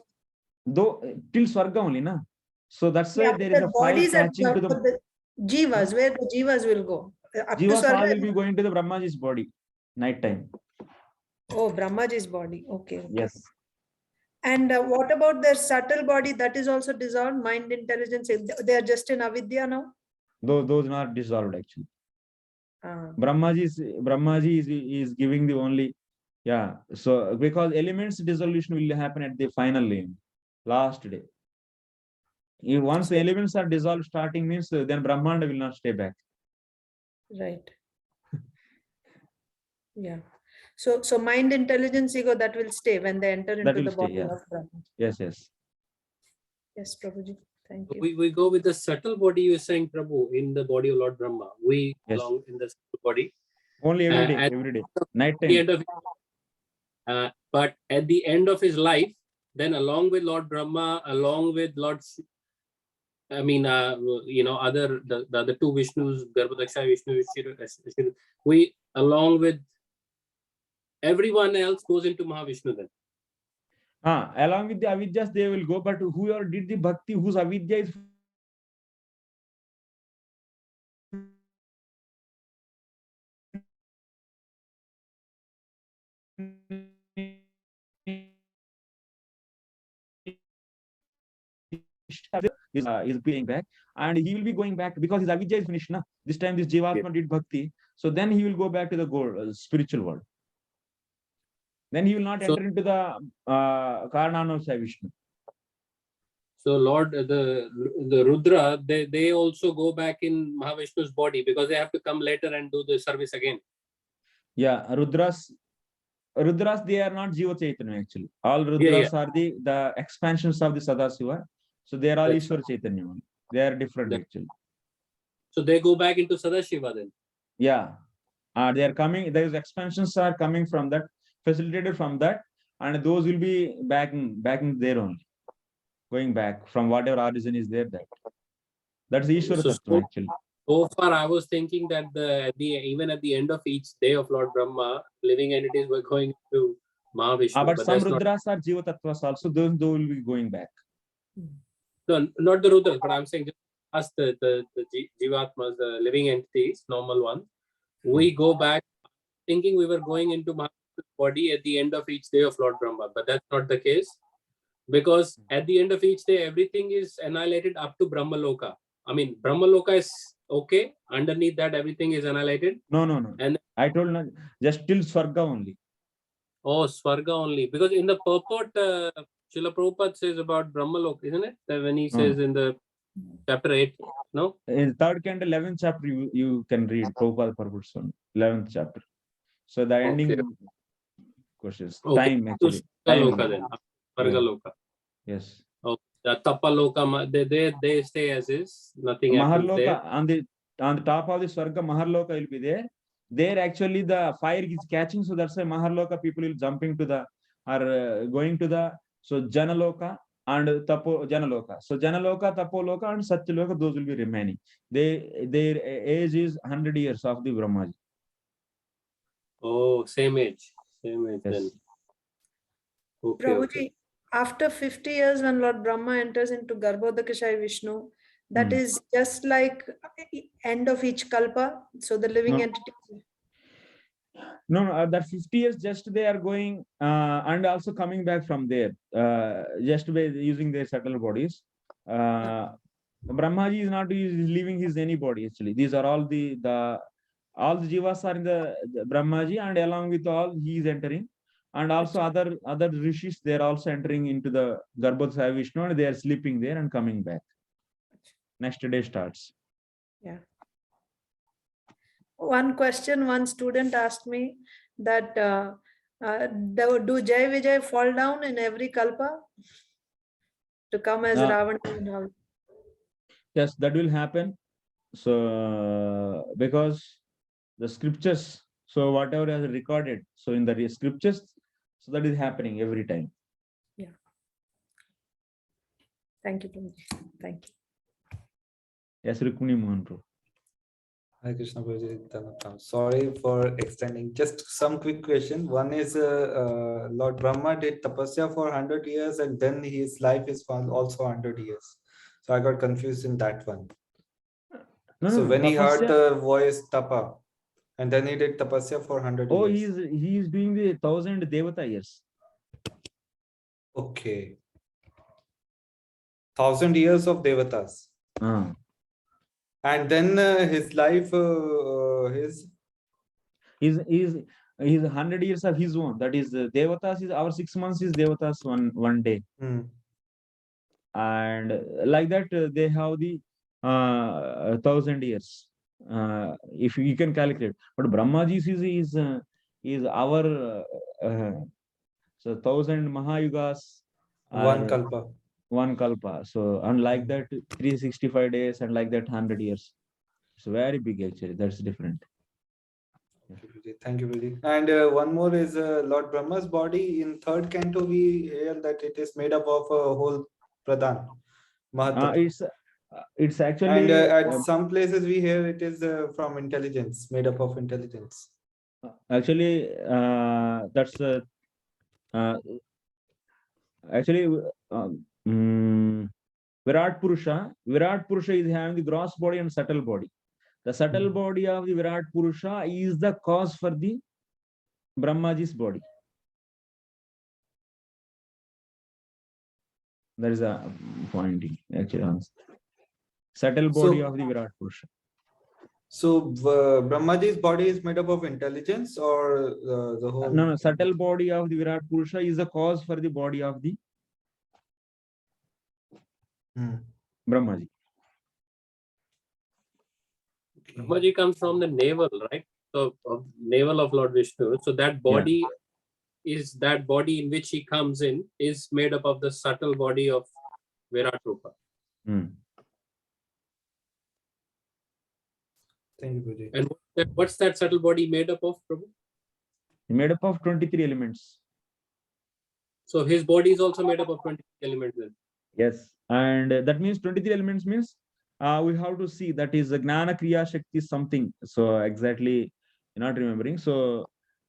Though till Swarga only, na. So that's why there is a fire bodies catching to the jivas, where the jivas will go. Up Jivas to all will be going to the Brahmaji's body, night time. Oh, Brahmaji's body. Okay. Yes. And what about their subtle body that is also dissolved? Mind, intelligence, they are just in avidya now? Those not dissolved actually. Brahmaji is giving the only, yeah. So because elements dissolution will happen at the final end, last day. If once the elements are dissolved starting means then Brahmanda will not stay back. Right. Yeah. So mind, intelligence, ego, that will stay when they enter into the body of Brahma. Yes. Yes, Prabhuji. Thank you. We go with the subtle body, you are saying, Prabhu, in the body of Lord Brahma. We belong in the subtle body. Only every day. Night time. But at the end of his life, then along with Lord Brahma, along with Lord, the other two Vishnus, Garbhodakshaya Vishnu, Vishnu, we, along with everyone else, goes into Mahavishnu then. Along with the avidyas, they will go, but whoever did the bhakti, whose avidya is is paying back, and he will be going back because his avidya is finished. Na? This time this Jivatma did bhakti, so then he will go back to the spiritual world. Then he will not enter into the Karananamsaya Vishnu. So Lord, the Rudra, they also go back in Mahavishnu's body because they have to come later and do the service again. Yeah, Rudras, they are not Jiva Chaitanya actually. All Rudras are the expansions of the Sadasiva. So they are all Ishwar Chaitanya. They are different actually. So they go back into Sadashiva then? Yeah. They are coming, those expansions are coming from that, facilitated from that, and those will be back in there only. Going back from whatever origin is there, that's Ishwara Tattva actually. So far, I was thinking that even at the end of each day of Lord Brahma, living entities were going to Mahavishnu. But some Rudras are Jiva Tattvas also, those will be going back. No, not the Rudras, but I'm saying just us, the Jivatmas, the living entities, normal ones. We go back thinking we were going into Mahavishnu's body at the end of each day of Lord Brahma, but that's not the case. Because at the end of each day, everything is annihilated up to Brahma Loka. I mean, Brahma Loka is okay. Underneath that, everything is annihilated. No. And I told not, just till Swarga only. Oh, Swarga only. Because in the purport, Srila Prabhupada says about Brahma Loka, isn't it? That when he says in the chapter 8, no? In 3rd canto, 11th chapter, you can read Prabhupada purports on 11th chapter. So the ending questions, time actually. Loka then. Swarga Loka. Yes. Okay. The Tapa Loka, they stay as is. Nothing happens there. On the top of the Swarga, Maharloka will be there. There actually the fire is catching, so that's why Maharloka people will jumping to the going to the Janaloka and Janaloka. So Janaloka, Tapoloka, and Satyaloka, those will be remaining. Their age is 100 years of the Brahmaji. Oh, same age. Then. Okay, Prabhuji, after 50 years, when Lord Brahma enters into Garbhodakashayi Vishnu, that is just like end of each kalpa. So the living entity. No, that 50 years just they are going and also coming back from there, just by using their subtle bodies. Brahmaji is not leaving his any body actually. These are all the jivas are in the Brahmaji, and along with all he is entering. And also other rishis, they are also entering into the Garbhodakashayi Vishnu, and they are sleeping there and coming back. Next day starts. Yeah. One question, one student asked me that do Jai Vijay fall down in every kalpa to come as Ravana and all? Yes, that will happen. So because the scriptures, so whatever is recorded, so in the scriptures, so that is happening every time. Yeah. Thank you, Prabhuji. Thank you. Yes, Rukmini Mohan Prabhu. Hi Krishna Prabhuji. Sorry for extending. Just some quick question. One is Lord Brahma did tapasya for 100 years, and then his life is also 100 years. So I got confused in that one. When he heard the voice tapa, and then he did tapasya for 100 years. Oh, he is doing the 1000 Devata years. Okay. 1000 years of Devatas. And then his life is 100 years of his own. That is Devatas is our 6 months is Devatas one day. And like that they have the 1000 years. If you can calculate, but Brahmaji is our so 1000 Mahayugas. One kalpa. So unlike that 365 days and like that 100 years. It's very big actually. That's different. Thank you, Prabhuji. And one more is Lord Brahma's body. In 3rd canto, we hear that it is made up of a whole pradhan. It's actually. And at some places we hear it is from intelligence, made up of intelligence. Actually, that's actually Virat Purusha is having the gross body and subtle body. The subtle body of the Virat Purusha is the cause for the Brahmaji's body. That is a point actually. Subtle body of the Virat Purusha. So Brahmaji's body is made up of intelligence, or the whole? No, subtle body of the Virat Purusha is the cause for the body of the Brahmaji. Brahmaji comes from the navel, right? So navel of Lord Vishnu. So that body is that body in which he comes in is made up of the subtle body of Virat Rupa. Thank you, Guruji. And what's that subtle body made up of, Prabhu? Made up of 23 elements. So his body is also made up of 23 elements then. Yes, and that means 23 elements means we have to see that is Gnana Kriya Shakti something. So exactly not remembering. So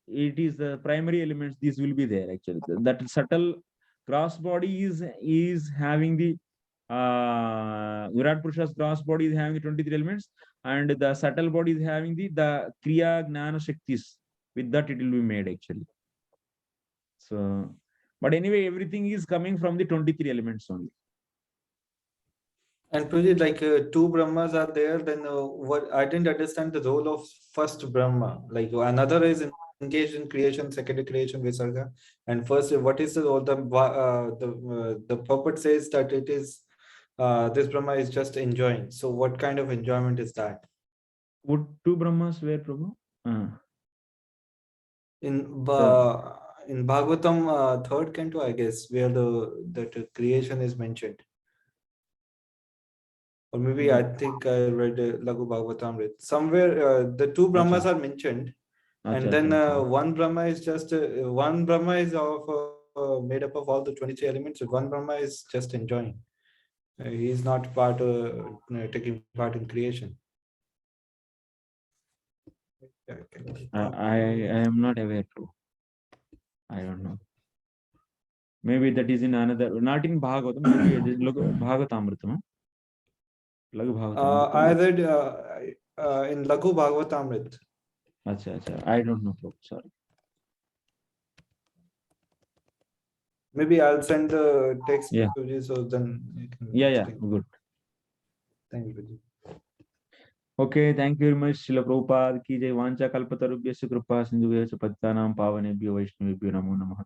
it is the primary elements. These will be there actually. That subtle cross body is having the Virat Purusha's cross body is having the 23 elements, and the subtle body is having the Kriya Gnana Shaktis. With that it will be made actually. So, but anyway, everything is coming from the 23 elements only. And Prabhuji, like two Brahmas are there, then what I didn't understand the role of first Brahma. Like another is engaged in creation, secondary creation, Visarga. And first, what is the role? The purport says that it is this Brahma is just enjoying. So what kind of enjoyment is that? Would two Brahmas were, Prabhu? In Bhagavatam, third canto, I guess, where that creation is mentioned. Or maybe I think I read Lagu Bhagavatamrit. Somewhere the two Brahmas are mentioned, and then one Brahma is just one Brahma is made up of all the 23 elements. One Brahma is just enjoying. He is not taking part in creation. I am not aware, Prabhu. I don't know. Maybe that is in another, not in Bhagavatam. Maybe it is Bhagavatamritam. I read in Lagu Bhagavatamrit. I don't know, sorry. Maybe I'll send the text to you, so then you can. Yeah, good. Thank you. Okay, thank you very much. Srila Prabhupada ki jai. Vancha kalpatarubhyasya kripa sindhubhyasya pattanam pavanebhyo vaishnavebhyo namo namah.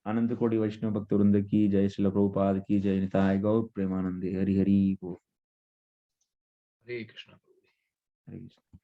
Ananta Koti Vaishnava Bhakta ki jai. Srila Prabhupada ki jai. Nitai Gaur Premanande. Hari Hari Bo. Hare Krishna. Hare Krishna.